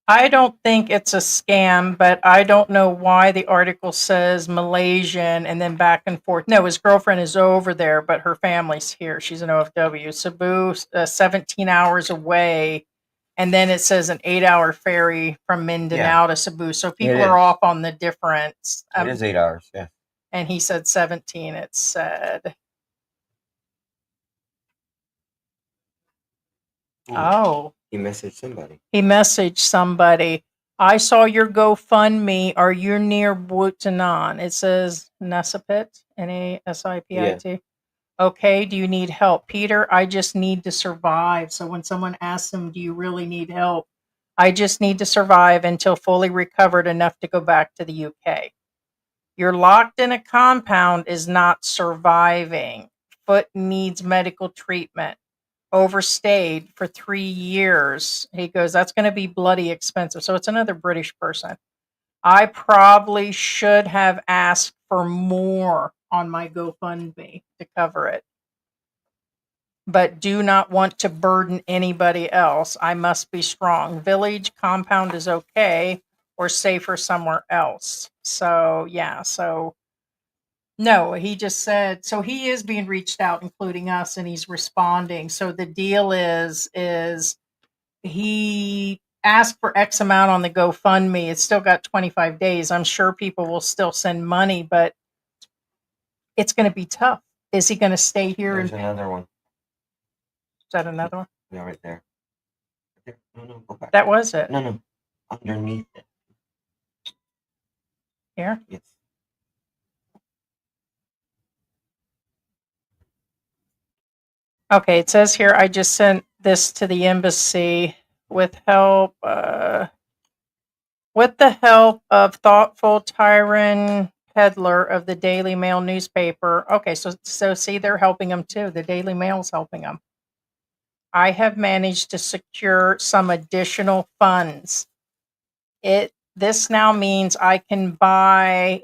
I don't think it's a scam, but I don't know why the article says Malaysian and then back and forth. No, his girlfriend is over there, but her family's here. She's an OFW. Cebu, 17 hours away. And then it says an 8-hour ferry from Mindanao to Cebu. So people are off on the difference. It is 8 hours, yeah. And he said 17, it said. Oh. He messaged somebody. I saw your GoFundMe. Are you near Bhutan? It says Nasipit, Nasipit. Yeah. Okay, do you need help? Peter, I just need to survive. So when someone asks him, do you really need help? I just need to survive until fully recovered enough to go back to the UK. You're locked in a compound is not surviving. Foot needs medical treatment. Overstayed for 3 years. He goes, that's going to be bloody expensive. So it's another British person. I probably should have asked for more on my GoFundMe to cover it, but do not want to burden anybody else. I must be strong. Village compound is okay or safer somewhere else. So yeah, so no, he just said, so he is being reached out, including us, and he's responding. So the deal is he asked for X amount on the GoFundMe. It's still got 25 days. I'm sure people will still send money, but it's going to be tough. Is he going to stay here? There's another one. Is that another one? Yeah, right there. No, go back. That was it. No, underneath it. Here? Yes. Okay, it says here, I just sent this to the embassy with the help of thoughtful Tyron Pedler of the Daily Mail newspaper. Okay, so see, they're helping them too. The Daily Mail's helping them. I have managed to secure some additional funds. This now means I can buy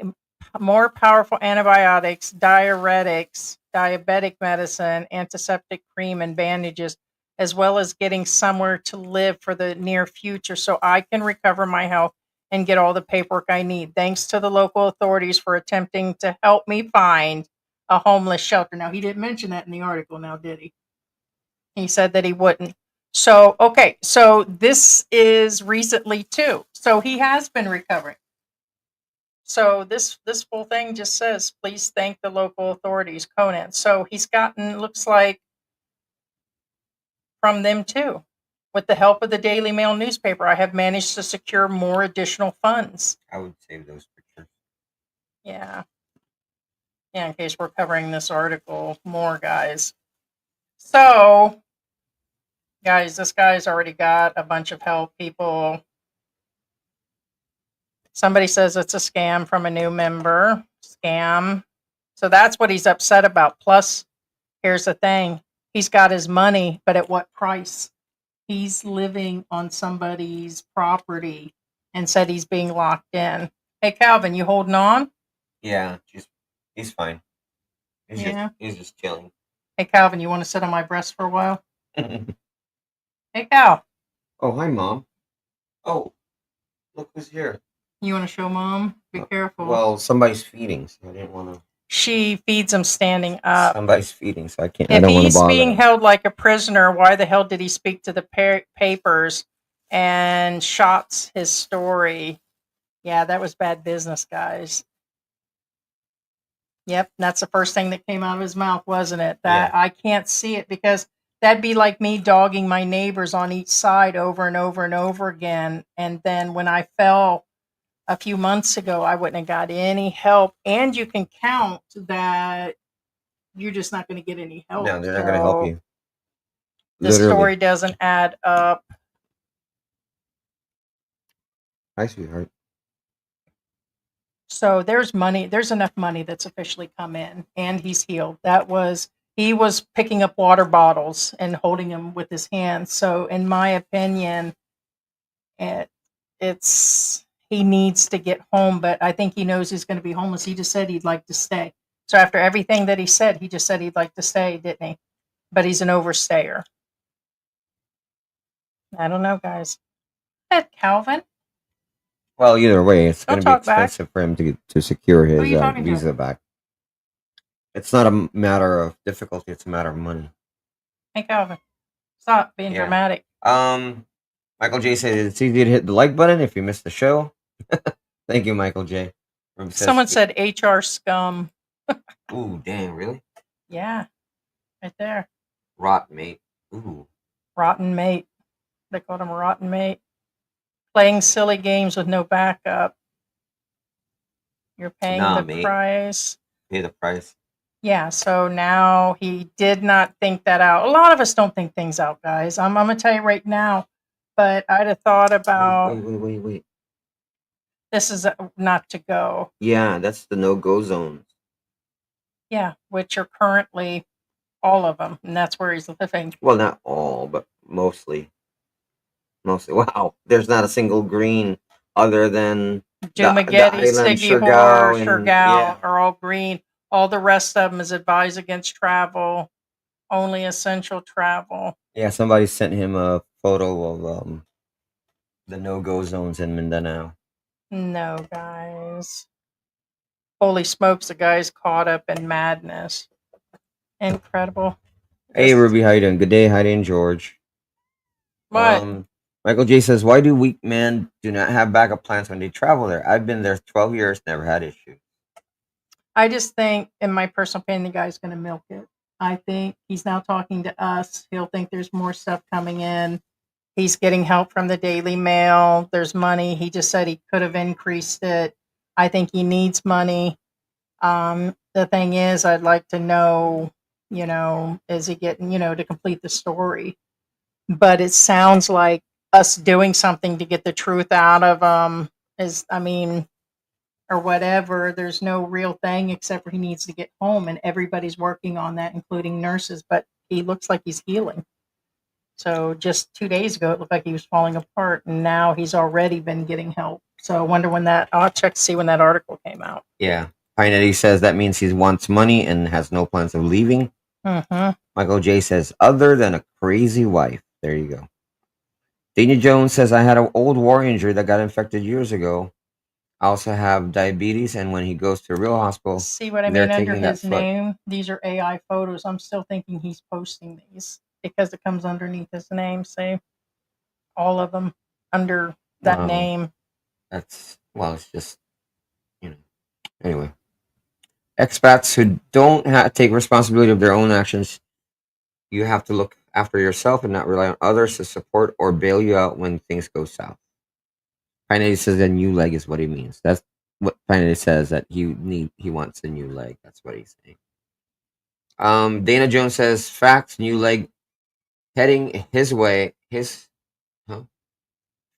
more powerful antibiotics, diuretics, diabetic medicine, antiseptic cream, and bandages, as well as getting somewhere to live for the near future so I can recover my health and get all the paperwork I need. Thanks to the local authorities for attempting to help me find a homeless shelter. Now, he didn't mention that in the article now, did he? He said that he wouldn't. So, okay, so this is recently too. So he has been recovering. So this full thing just says, please thank the local authorities, Conan. So he's gotten, looks like, from them too. With the help of the Daily Mail newspaper, I have managed to secure more additional funds. I would save those pictures. Yeah. Yeah, in case we're covering this article more, guys. So, guys, this guy's already got a bunch of help people. Somebody says it's a scam from a new member. Scam. So that's what he's upset about. Plus, here's the thing. He's got his money, but at what price? He's living on somebody's property and said he's being locked in. Hey, Calvin, you holding on? Yeah, he's fine. Yeah. He's just chilling. Hey, Calvin, you want to sit on my breast for a while? Hey, Cal. Oh, hi, Mom. Oh, look who's here. You want to show Mom? Be careful. Well, somebody's feeding, so I didn't want to. She feeds him standing up. Somebody's feeding, so I can't. If I don't want to bother. he's being held like a prisoner, why the hell did he speak to the papers and shots his story? Yeah, that was bad business, guys. Yep, that's the first thing that came out of his mouth, wasn't it? That I can't see it because that'd be like me dogging my neighbors on each side over and over and over again. And then when I fell a few months ago, I wouldn't have got any help. And you can count that you're just not going to get any help. No, they're not going to help you. The story doesn't add up. Hi, sweetheart. So there's money. There's enough money that's officially come in, and he's healed. He was picking up water bottles and holding them with his hands. So in my opinion, it's he needs to get home. But I think he knows he's going to be homeless. He just said he'd like to stay. So after everything that he said, he just said he'd like to stay, didn't he? But he's an overstayer. I don't know, guys. That Calvin. Well, either way, it's going to be expensive for him to secure his visa back. It's not a matter of difficulty; it's a matter of money. Hey, Calvin, stop being dramatic. Michael J said it's easy to hit the like button if you missed the show. Thank you, Michael J. Someone said HR scum. Ooh, dang, really? Yeah, right there. Rotten mate. Ooh. Rotten mate. They called him a rotten mate. Playing silly games with no backup. You're paying the price. Pay the price. Yeah, so now he did not think that out. A lot of us don't think things out, guys. I'm going to tell you right now, but I'd have thought about... Wait. This is not to go. Yeah, that's the no-go zones. Yeah, which are currently all of them, and that's where he's living. Well, not all, but mostly. Wow, there's not a single green other than Dumaguete, Sigihor, are all green. All the rest of them is advised against travel, only essential travel. Yeah, somebody sent him a photo of the no-go zones in Mindanao. No, guys. Holy smokes, the guy's caught up in madness. Incredible. Hey, Ruby, how you doing? Good day, Heidi and George. What? Michael J says, why do weak men do not have backup plans when they travel there? I've been there 12 years, never had issues. I just think, in my personal opinion, the guy's going to milk it. I think he's now talking to us. He'll think there's more stuff coming in. He's getting help from the Daily Mail. There's money. He just said he could have increased it. I think he needs money. The thing is, I'd like to know, is he getting, to complete the story? But it sounds like us doing something to get the truth out of him or whatever. There's no real thing except for he needs to get home, and everybody's working on that, including nurses. But he looks like he's healing. So just 2 days ago, it looked like he was falling apart, and now he's already been getting help. So I wonder I'll check to see when that article came out. Yeah. Pinetti says that means he wants money and has no plans of leaving. Mm-hmm. Michael J says, other than a crazy wife. There you go. Dana Jones says, I had an old war injury that got infected years ago. I also have diabetes, and when he goes to a real hospital, see what I mean under his name? These are AI photos. I'm still thinking he's posting these because it comes underneath his name. See, all of them under that name. It's just, anyway. Expats who don't take responsibility of their own actions, you have to look after yourself and not rely on others to support or bail you out when things go south. Finally says a new leg is what he means. That's what finally says, that he wants a new leg. That's what he's saying. Dana Jones says facts, new leg heading his way. Huh?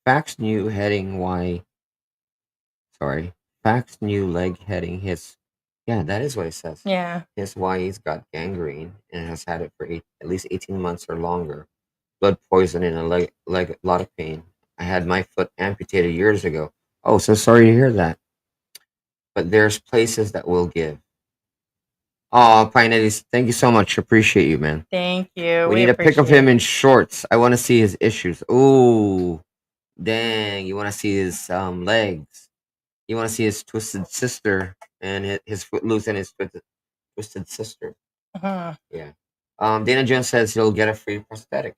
Facts, new heading why. Sorry, facts, new leg heading his. Yeah, that is what it says. Yeah. His why he's got gangrene and has had it for at least 18 months or longer. Blood poison and a lot of pain. I had my foot amputated years ago. Oh, so sorry to hear that. But there's places that will give. Oh, Pinettes, thank you so much. Appreciate you, man. Thank you. We need a pic of him in shorts. I want to see his issues. Ooh, dang! You want to see his legs? You want to see his twisted sister and his foot loose and his twisted sister? Uh-huh. Yeah. Dana Jones says he'll get a free prosthetic.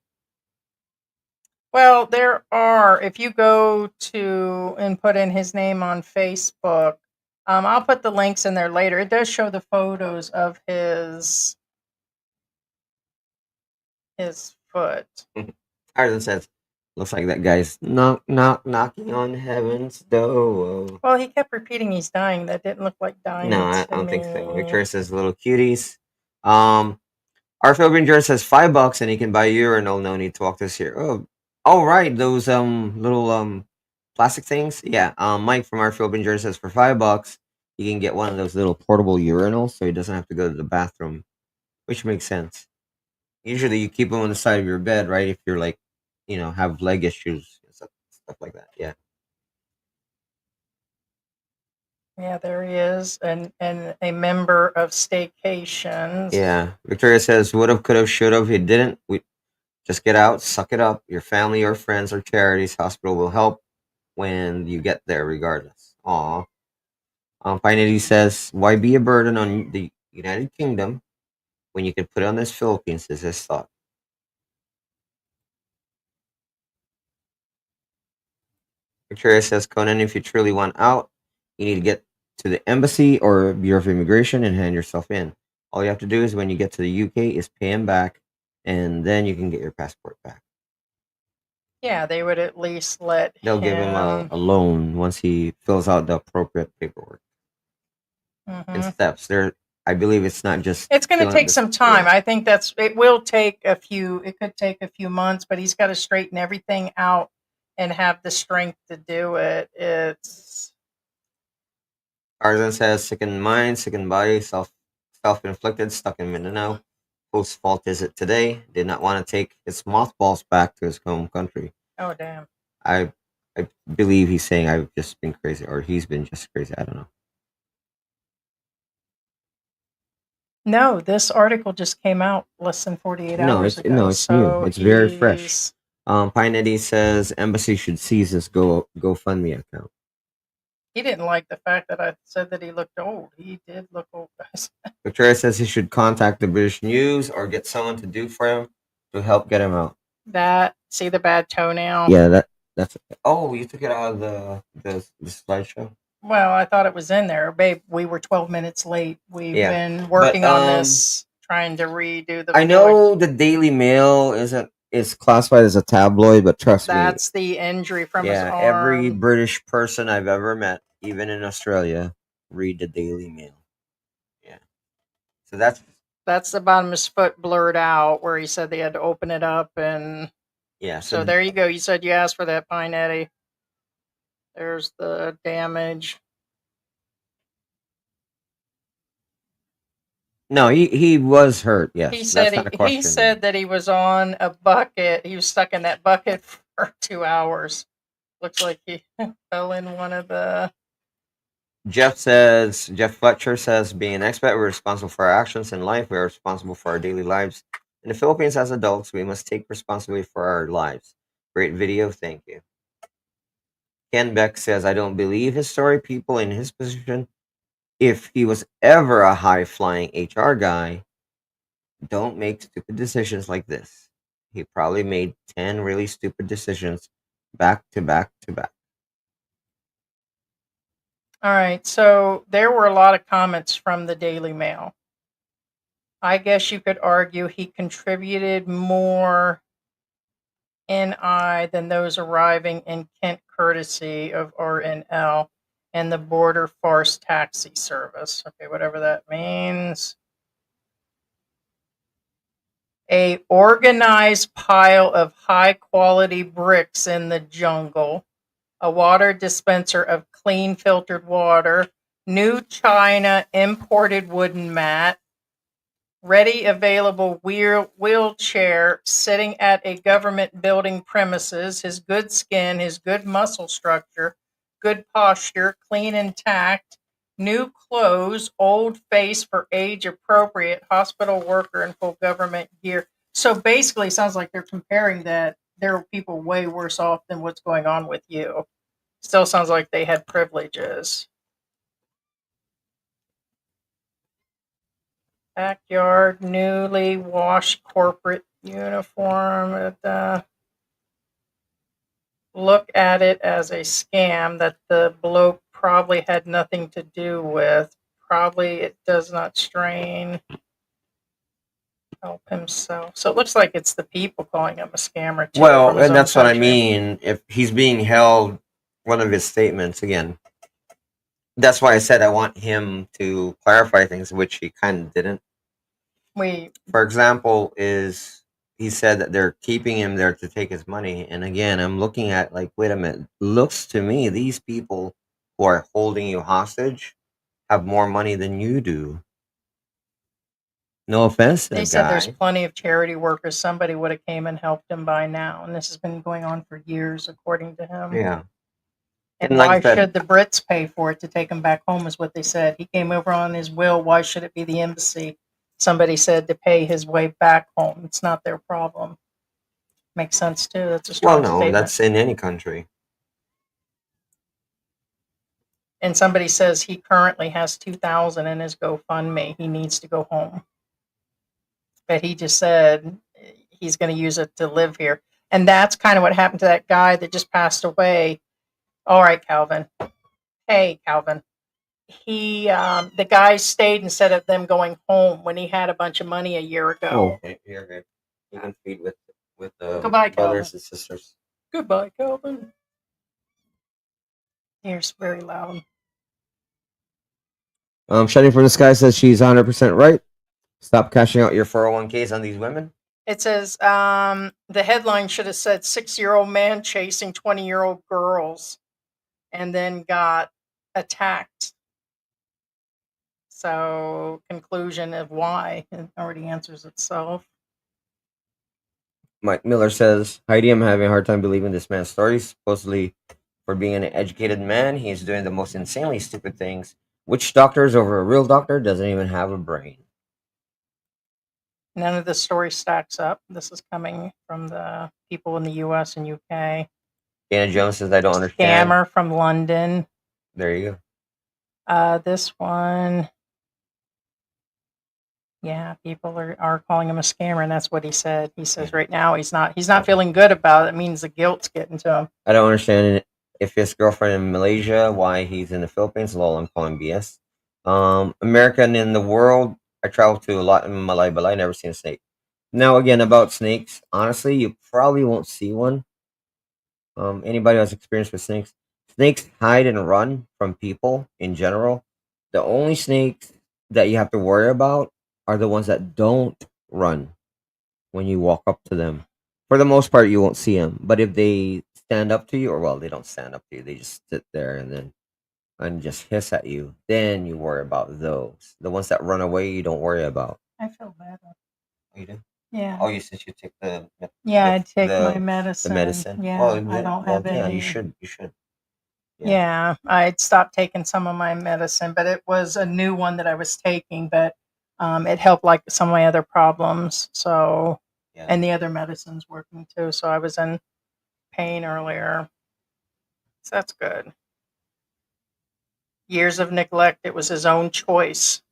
Well, there are. If you go to and put in his name on Facebook, I'll put the links in there later. It does show the photos of his foot. Tarzan says, "Looks like that guy's knocking on heaven's door." Well, he kept repeating he's dying. That didn't look like dying. No, I to don't think so. me. Victoria says, "Little cuties." Our Philippine George says $5 and he can buy a urinal. No need to walk this here. Oh, all right. Those little plastic things. Yeah. Mike from our Philippine George says for $5 you can get one of those little portable urinals, so he doesn't have to go to the bathroom, which makes sense. Usually you keep them on the side of your bed, right? If you're like, have leg issues, stuff like that. Yeah. Yeah, there he is, and a member of Staycations. Yeah. Victoria says, would have, could have, should have. He didn't. We just get out, suck it up. Your family or friends or charities, hospital will help when you get there, regardless. Aw. Finally says, why be a burden on the United Kingdom when you can put it on this Philippines? Is his thought. Victoria says, Conan, if you truly want out, you need to get to the embassy or Bureau of Immigration and hand yourself in. All you have to do is when you get to the UK is pay him back, and then you can get your passport back. Yeah, they would at least let They'll give him a loan once he fills out the appropriate paperwork and steps. I believe it's not just. It's going to take some time. I think it will take it could take a few months, but he's got to straighten everything out and have the strength to do it. It's. Tarzan says, sick in mind, sick in body, self-inflicted, stuck in Mindanao. Whose fault is it today? Did not want to take his mothballs back to his home country. Oh, damn. I believe he's saying I've just been crazy, or he's been just crazy. I don't know. No, this article just came out less than 48 hours ago. No, it's new. It's very fresh. Pinetti says embassy should seize his GoFundMe account. He didn't like the fact that I said that he looked old. He did look old, guys. Victoria says he should contact the British News or get someone to do for him to help get him out. See the bad toenail? Yeah, that's. Oh, you took it out of the slideshow. Well, I thought it was in there, babe. We were 12 minutes late. We've been working on this, trying to redo the. I know the Daily Mail is classified as a tabloid, but trust me, that's the injury from his arm. Every British person I've ever met, even in Australia, read the Daily Mail. Yeah, so that's the bottom of his foot blurred out, where he said they had to open it up, and So there you go. You said you asked for that, Pinetti. There's the damage. No, he was hurt. Yes, he said that he was on a bucket. He was stuck in that bucket for 2 hours. Looks like he fell in one of the. Jeff Fletcher says, being an expat, we're responsible for our actions in life. We are responsible for our daily lives. In the Philippines, as adults, we must take responsibility for our lives. Great video. Thank you. Ken Beck says, I don't believe his story. People in his position, if he was ever a high-flying HR guy, don't make stupid decisions like this. He probably made 10 really stupid decisions back to back to back. All right, so there were a lot of comments from the Daily Mail. I guess you could argue he contributed more NI than those arriving in Kent courtesy of RNL and the Border Farce Taxi Service. Okay, whatever that means. A organized pile of high quality bricks in the jungle, a water dispenser of clean filtered water, new China imported wooden mat, ready available wheelchair sitting at a government building premises, his good skin, his good muscle structure, good posture, clean intact, new clothes, old face for age appropriate, hospital worker in full government gear. So basically, it sounds like they're comparing that there are people way worse off than what's going on with you. Still sounds like they had privileges. Backyard, newly washed corporate uniform. Look at it as a scam that the bloke probably had nothing to do with. Probably it does not strain. Help himself. So it looks like it's the people calling him a scammer too. Well, and that's what I mean. If he's being held, one of his statements again. That's why I said I want him to clarify things, which he kind of didn't. For example, is he said that they're keeping him there to take his money, and again, I'm looking at like, wait a minute. Looks to me these people who are holding you hostage have more money than you do. No offense to They the said guy. there's plenty of charity workers. Somebody would have came and helped him by now, and this has been going on for years, according to him. Yeah. And like why I said- should the Brits pay for it to take him back home? Is what they said. He came over on his will. Why should it be the embassy? Somebody said to pay his way back home. It's not their problem. Makes sense too. That's a strong statement. That's in any country. And somebody says he currently has 2,000 in his GoFundMe. He needs to go home. But he just said he's going to use it to live here. And that's kind of what happened to that guy that just passed away. All right, Calvin. Hey, Calvin. The guy stayed instead of them going home when he had a bunch of money a year ago. Oh, okay. You're good. You can feed with the Goodbye, brothers Calvin. and sisters. Goodbye, Calvin. Here's very loud. Shining from the Sky says she's 100% right. Stop cashing out your 401ks on these women. It says the headline should have said 6-year-old man chasing 20-year-old girls and then got attacked. So conclusion of why it already answers itself. Mike Miller says, Heidi, I'm having a hard time believing this man's story. Supposedly, for being an educated man, he is doing the most insanely stupid things. Witch doctors over a real doctor doesn't even have a brain. None of the story stacks up. This is coming from the people in the US and UK. Dana Jones says, I don't understand. Scammer from London. There you go. This one. Yeah, people are calling him a scammer, and that's what he said. He says right now he's not feeling good about it. It means the guilt's getting to him. I don't understand if his girlfriend in Malaysia, why he's in the Philippines. Lol, I'm calling BS. American in the world. I travel to a lot in Malay, but I never seen a snake. Now, again, about snakes, honestly, you probably won't see one. Anybody who has experience with snakes, snakes hide and run from people in general. The only snakes that you have to worry about are the ones that don't run when you walk up to them. For the most part, you won't see them. But if they stand up to you, or well, they don't stand up to you, they just sit there and just hiss at you, then you worry about those. The ones that run away, you don't worry about. I feel better. Oh, you do? Yeah. Oh, since you take the I take my medicine. The medicine. Yeah, oh, I don't have any. Yeah, you should. Yeah, I'd stopped taking some of my medicine, but it was a new one that I was taking, but it helped like some of my other problems. So, and the other medicine's working too. So I was in pain earlier. So that's good. Years of neglect. It was his own choice.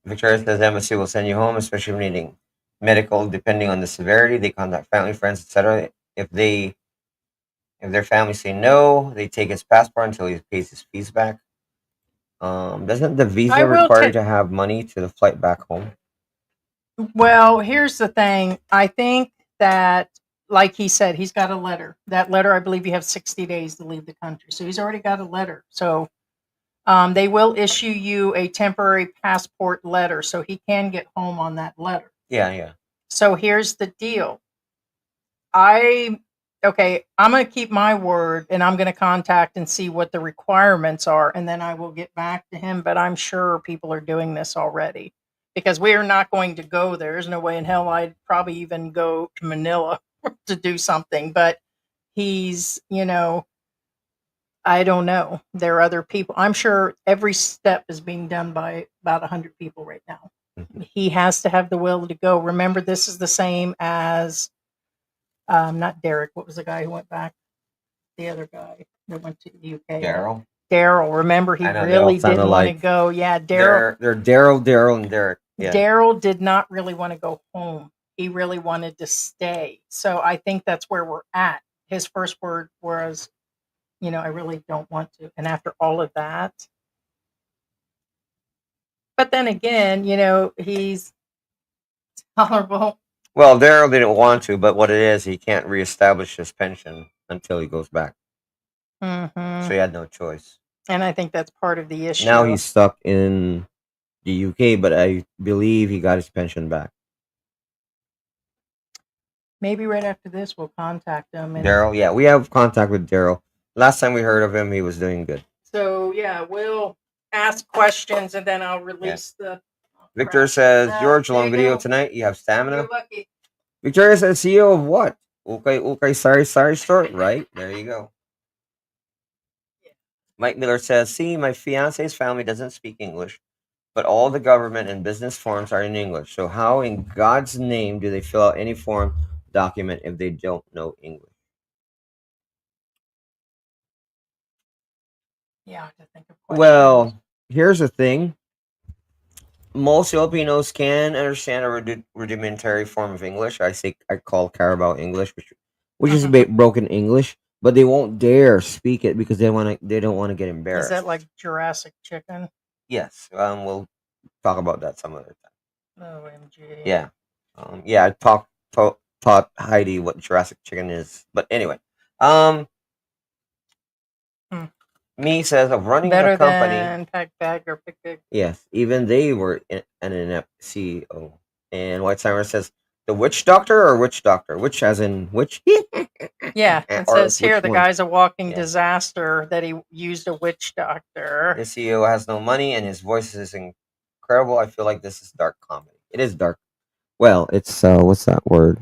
Victoria says embassy will send you home, especially when needing medical, depending on the severity. They contact family, friends, etc. If their family say no, they take his passport until he pays his fees back. Doesn't the visa I will require ta- to have money to the flight back home? Well, here's the thing. I think that, like he said, he's got a letter. That letter, I believe you have 60 days to leave the country. So he's already got a letter. So they will issue you a temporary passport letter so he can get home on that letter. Yeah. So here's the deal. I'm going to keep my word and I'm going to contact and see what the requirements are, and then I will get back to him. But I'm sure people are doing this already because we are not going to go there. There's no way in hell I'd probably even go to Manila to do something. But he's, I don't know. There are other people. I'm sure every step is being done by about 100 people right now. Mhm. He has to have the will to go. Remember, this is the same as not Derek. What was the guy who went back? The other guy that went to the UK. Daryl. Daryl. Remember, he I know, they all really sounded didn't want to like- go. Yeah, Daryl. They're Daryl, and Derek. Yeah. Daryl did not really want to go home. He really wanted to stay. So I think that's where we're at. His first word was, I really don't want to. And after all of that, but then again, he's tolerable. Well, Daryl didn't want to, but what it is, he can't reestablish his pension until he goes back. Mm-hmm. So he had no choice. And I think that's part of the issue. Now he's stuck in the UK, but I believe he got his pension back. Maybe right after this, we'll contact him. And Daryl, yeah, we have contact with Daryl. Last time we heard of him, he was doing good. so, yeah, we'll ask questions and then I'll release the. Victor says, George, there long you video go. tonight. You have stamina. You're lucky. Victoria says, CEO of what? Okay, sorry store. Right? There you go. Mike Miller says, see, my fiance's family doesn't speak English, but all the government and business forms are in English. So how in God's name do they fill out any form document if they don't know English? Yeah, I have to think of questions. Well, here's the thing. Most Filipinos can understand a rudimentary form of English. I call Carabao English, which is a bit broken English, but they won't dare speak it because they don't want to get embarrassed. Is that like Jurassic Chicken? Yes. We'll talk about that some other time. OMG. Yeah. I taught Heidi what Jurassic Chicken is, but anyway. Me says of running Better the company. than Pack Bag or Pick Big. Yes, even they were an inept CEO. And White Simon says, the witch doctor or witch doctor? Witch as in witch? Yeah, it Or says here which the one? guy's a walking Yeah. disaster that he used a witch doctor. The CEO has no money and his voice is incredible. I feel like this is dark comedy. It is dark. Well, it's what's that word?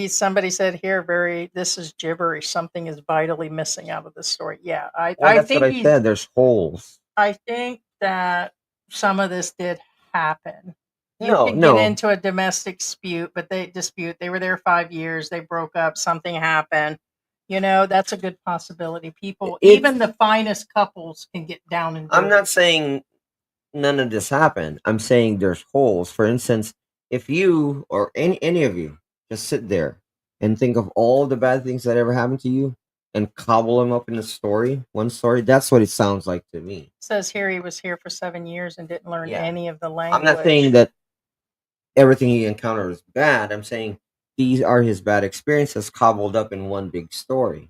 Somebody said here this is gibberish. Something is vitally missing out of this story. Yeah, Well, I that's think what I said. There's holes. I think that some of this did happen. You No, could no. get into a domestic dispute, but they were there 5 years, they broke up, something happened. That's a good possibility. People, even the finest couples can get down and dirty. I'm not saying none of this happened. I'm saying there's holes. For instance, if you or any of you just sit there and think of all the bad things that ever happened to you and cobble them up in one story, that's what it sounds like to me. It says here he was here for 7 years and didn't learn Yeah. any of the language. I'm not saying that everything he encountered is bad. I'm saying these are his bad experiences cobbled up in one big story.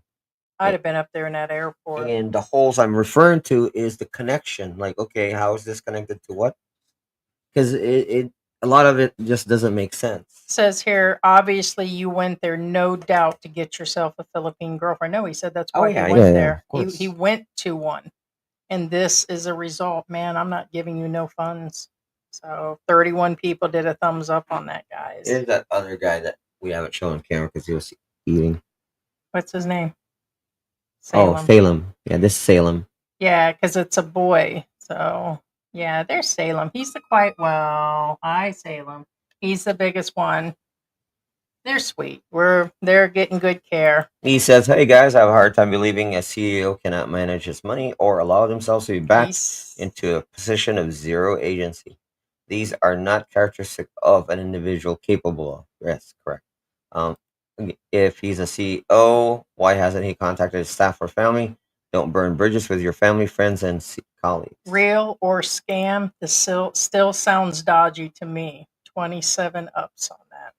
I'd have been up there in that airport. And the holes I'm referring to is the connection. Like, okay, how is this connected to what? Because a lot of it just doesn't make sense. It says here, obviously you went there, no doubt, to get yourself a Philippine girlfriend. No, he said that's why he went there. He went to one. And this is a result. Man, I'm not giving you no funds. So 31 people did a thumbs up on that, guys. There's that other guy that we haven't shown on camera because he was eating. What's his name? Salem. Oh, Salem. Yeah, this is Salem. Yeah, because it's a boy. So, yeah, there's Salem. He's the hi, Salem. He's the biggest one. They're sweet. They're getting good care. He says, hey, guys, I have a hard time believing a CEO cannot manage his money or allow themselves to be backed into a position of zero agency. These are not characteristic of an individual capable of. Yes, correct. If he's a CEO, why hasn't he contacted his staff or family? Don't burn bridges with your family, friends, and colleagues. Real or scam? This still sounds dodgy to me. 27 ups on that.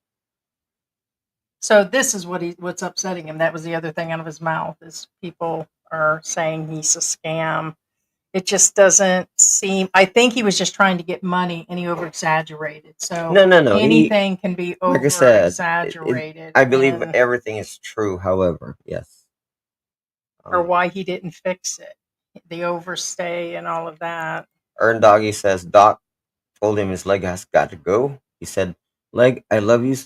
So this is what's upsetting him. That was the other thing out of his mouth is people are saying he's a scam. It just doesn't seem. I think he was just trying to get money, and he over exaggerated. So No. anything can be Like over I said, exaggerated. I believe everything is true. However, yes. Or why he didn't fix it, the overstay and all of that. Earn Doggy says Doc told him his leg has got to go. He said, "Leg, I love you,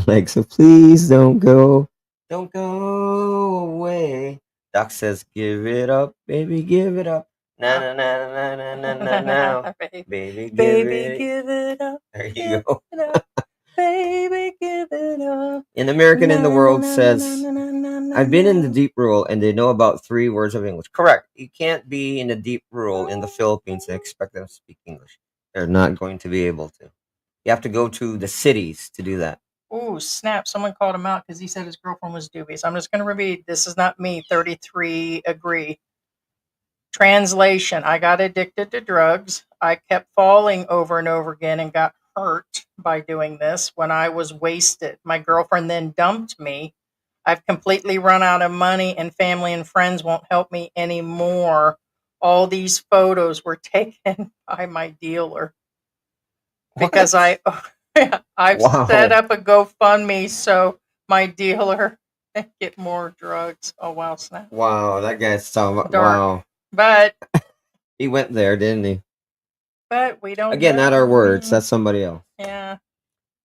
leg. So please don't go, don't go away." Doc says, "Give it up, baby, give it up." Na na na na na na na na. Baby, give it up. There you go. Baby, give it up. An American in the World says, I've been in the deep rural and they know about 3 words of English. Correct. You can't be in the deep rural in the Philippines and expect them to speak English. They're not going to be able to. You have to go to the cities to do that. Ooh, snap. Someone called him out because he said his girlfriend was dubious. I'm just going to repeat. This is not me. 33 agree. Translation. I got addicted to drugs. I kept falling over and over again and got hurt by doing this when I was wasted. My girlfriend then dumped me. I've completely run out of money and family and friends won't help me anymore. All these photos were taken by my dealer because I've set up a GoFundMe so my dealer can get more drugs. Oh wow, snap! Wow, that guy's talking about Dark. wow. But he went there, didn't he? But we don't. Again, not our words. That's somebody else. Yeah.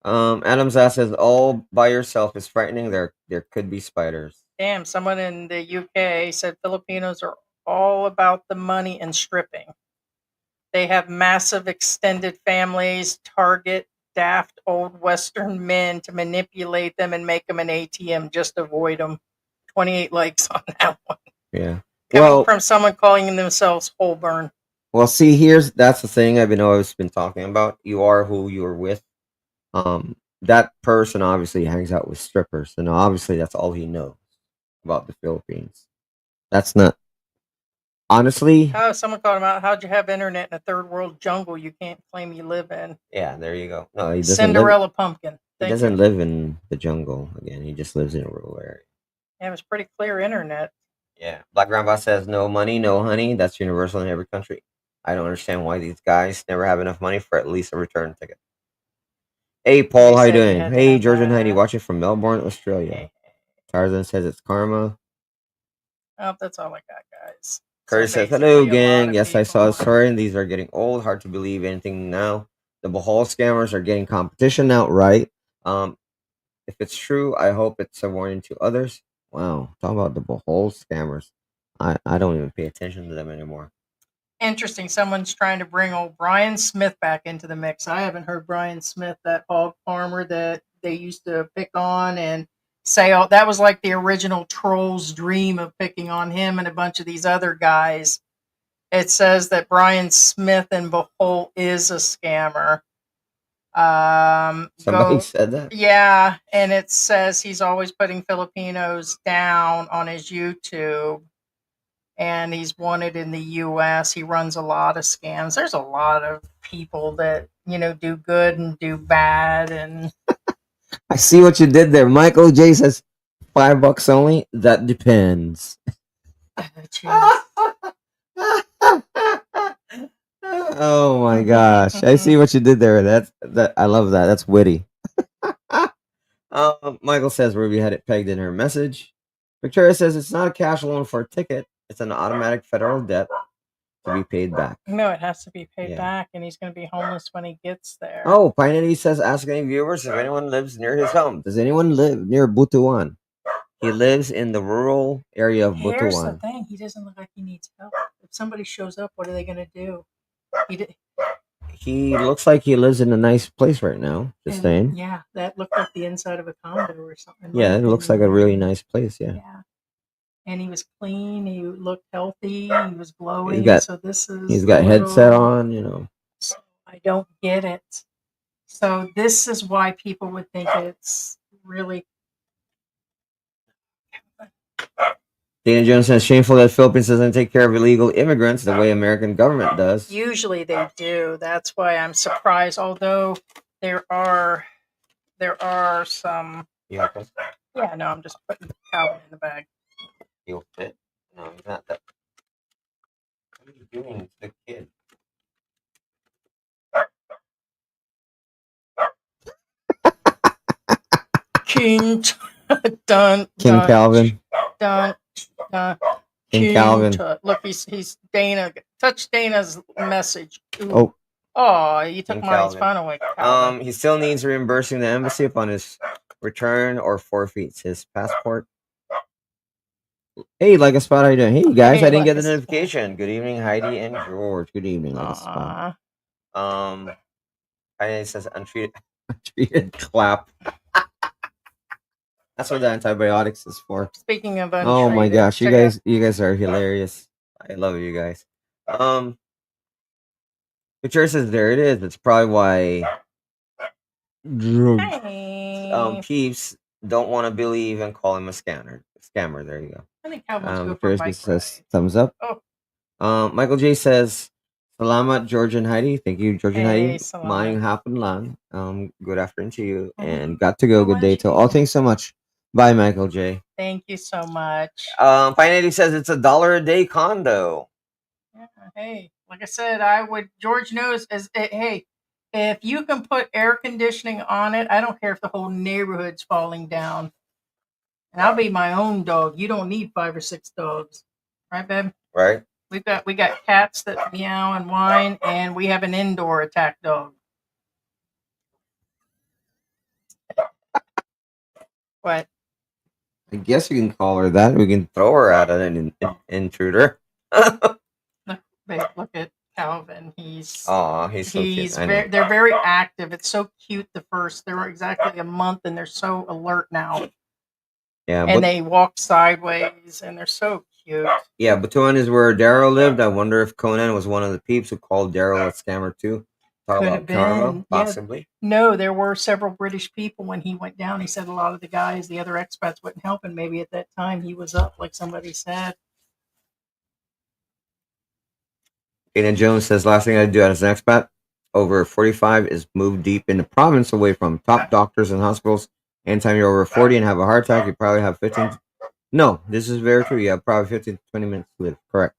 Adam's ass says all by yourself is frightening. There could be spiders. Damn, someone in the UK said Filipinos are all about the money and stripping. They have massive extended families, target daft old Western men to manipulate them and make them an ATM. Just avoid them. 28 likes on that one. Yeah. Coming from someone calling themselves Holborn. Well, see, that's the thing I've always been talking about. You are who you're with. That person obviously hangs out with strippers, and obviously that's all he knows about the Philippines. That's not honestly. Oh, someone called him out. How'd you have internet in a third world jungle you can't claim you live in? Yeah, there you go. No, he doesn't. Cinderella pumpkin. He doesn't live in the jungle. Again, he just lives in a rural area. Yeah, it was pretty clear internet. Yeah. Black Grandpa says no money, no honey. That's universal in every country. I don't understand why these guys never have enough money for at least a return ticket. Hey, Paul, how you doing? Hey, George and Heidi, watching from Melbourne, Australia. Tarzan says it's karma. Oh, that's all I got, guys. Curry says, hello, gang. Yes, I saw the story, and these are getting old. Hard to believe anything now. The Bohol scammers are getting competition outright. If it's true, I hope it's a warning to others. Wow, talk about the Bohol scammers. I don't even pay attention to them anymore. Interesting. Someone's trying to bring old Brian Smith back into the mix. I haven't heard Brian Smith, that hog farmer that they used to pick on and say, oh, that was like the original troll's dream of picking on him and a bunch of these other guys. It says that Brian Smith in Bohol is a scammer. Somebody said that? Yeah, and it says he's always putting Filipinos down on his YouTube. And he's wanted in the U.S. He runs a lot of scams. There's a lot of people that, do good and do bad. And I see what you did there. Michael J says, $5 only? That depends. Oh my gosh. I see what you did there. That I love that. That's witty. Michael says Ruby had it pegged in her message. Victoria says it's not a cash loan for a ticket. It's an automatic federal debt to be paid back. No, it has to be paid back, and he's going to be homeless when he gets there. Oh, Pinedy says, ask any viewers if anyone lives near his home. Does anyone live near Butuan? He lives in the rural area of Butuan. Here's the thing. He doesn't look like he needs help. If somebody shows up, what are they going to do? He looks like he lives in a nice place right now. Just saying. Yeah, that looked like the inside of a condo or something. Yeah, it looks like a really nice place. Yeah. And he was clean. He looked healthy. He was glowing. He's got headset on. So I don't get it. So this is why people would think it's really. Dana Jones says, shameful that Philippines doesn't take care of illegal immigrants the way American government does. Usually they do. That's why I'm surprised. Although there are some. You have this? Yeah, no, I'm just putting Calvin in the bag. He'll fit. No, he's not that. What are you doing? It's the kid. King dun, King dun, Calvin. dun, dun. King Calvin. Look, he's Dana. Touch Dana's message. Ooh. Oh, you took King mine. Calvin. Fun away. Calvin. He still needs reimbursing the embassy upon his return or forfeits his passport. Hey, like a spot, how you doing? Hey, guys, Hey, I didn't get the Like a notification. Good evening, Heidi and George. Good evening, like a spot. Heidi says untreated clap. That's what the antibiotics is for. Speaking of Oh my untreated, gosh, you check out- guys are hilarious. I love you guys. Picture says there it is. That's probably why Hey. peeps don't want to believe and call him a scammer. There you go. I think Calvin's go for a Picture bike says ride. thumbs up. Oh. Michael J says salamat George and Heidi. Thank you, George and Heidi. Salamat. Maayong hapon lang. Good afternoon to you, and got to go. Good day to all. Oh, Thanks so much. Bye, Michael J. thank you so much. Finally says it's $1 a day condo. Yeah, hey, like I said, George knows hey, if you can put air conditioning on it, I don't care if the whole neighborhood's falling down. And I'll be my own dog. You don't need 5 or 6 dogs. Right, babe? Right. We got cats that meow and whine, and we have an indoor attack dog. What? I guess you can call her that. We can throw her at an intruder. Look at Calvin. He's so cute. They're very active. It's so cute. They're exactly a month, and they're so alert now. Yeah, and they walk sideways, and they're so cute. Yeah, Batuan is where Daryl lived. I wonder if Conan was one of the peeps who called Daryl a scammer too. Could have been, possibly. Yeah. No, there were several British people when he went down. He said a lot of the guys, the other expats, wouldn't help, and maybe at that time he was up, like somebody said. Aiden Jones says, last thing I do as an expat over 45 is move deep in the province away from top doctors and hospitals. Anytime you're over 40 and have a heart attack, you probably have 15. No, this is very true. You have probably 15 to 20 minutes to live. Correct.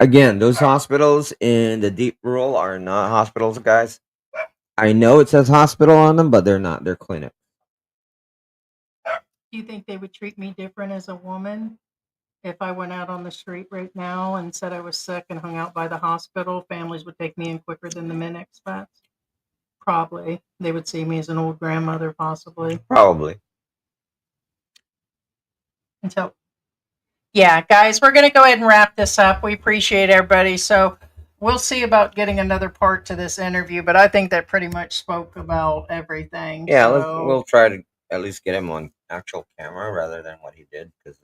Again, those hospitals in the deep rural are not hospitals, guys. I know it says hospital on them, but they're not. They're clinics. Do you think they would treat me different as a woman if I went out on the street right now and said I was sick and hung out by the hospital? Families would take me in quicker than the men expats. Probably. They would see me as an old grandmother, possibly. Probably. Yeah, guys, we're going to go ahead and wrap this up. We appreciate everybody. So we'll see about getting another part to this interview, but I think that pretty much spoke about everything. Yeah, we'll try to at least get him on actual camera rather than what he did, because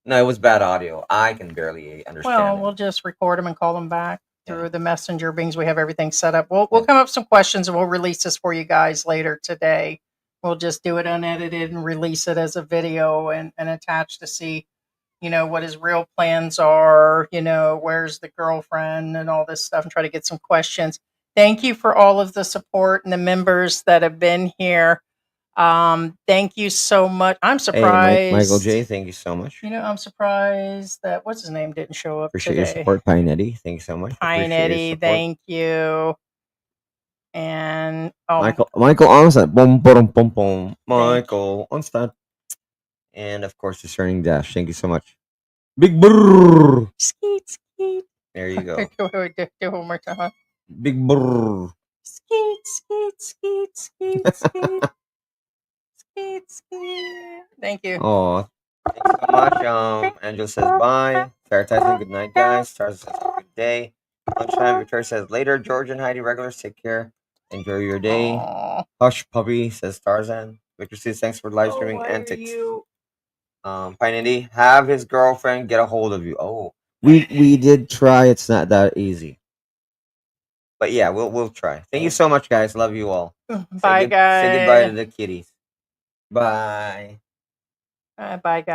no, it was bad audio. I can barely understand. Well, we'll just record him and call him back through the messenger, being we have everything set up. We'll come up with some questions, and we'll release this for you guys later today. We'll just do it unedited and release it as a video and attach to see, what his real plans are, where's the girlfriend and all this stuff, and try to get some questions. Thank you for all of the support and the members that have been here. Thank you so much. I'm surprised. Hey, Michael J, thank you so much. I'm surprised that what's his name didn't show up Appreciate today. your support, Pine Eddie. Thank you so much. Pine Eddie, thank you. And Michael Onstad. Boom, boom, boom, boom. Michael Onstad. And of course, discerning Dash. Thank you so much. Big brrr. Skeet, skeet. There you go. Do one more time. Big brrr. Skeet, skeet, skeet, skeet, skeet. Skeet, skeet. Thank you. Oh, thank you so much. Angel says bye. Sarah Tyson, good night, guys. Stars says good day. Lunchtime. Victoria says later. George and Heidi regulars, take care. Enjoy your day. Aww. Hush puppy, says Tarzan. Victor says thanks for live streaming Antics. Piney, have his girlfriend get a hold of you. Oh, we did try. It's not that easy. But yeah, we'll try. Thank you so much, guys. Love you all. Bye, guys. Say goodbye to the kitties. Bye. Bye, guys.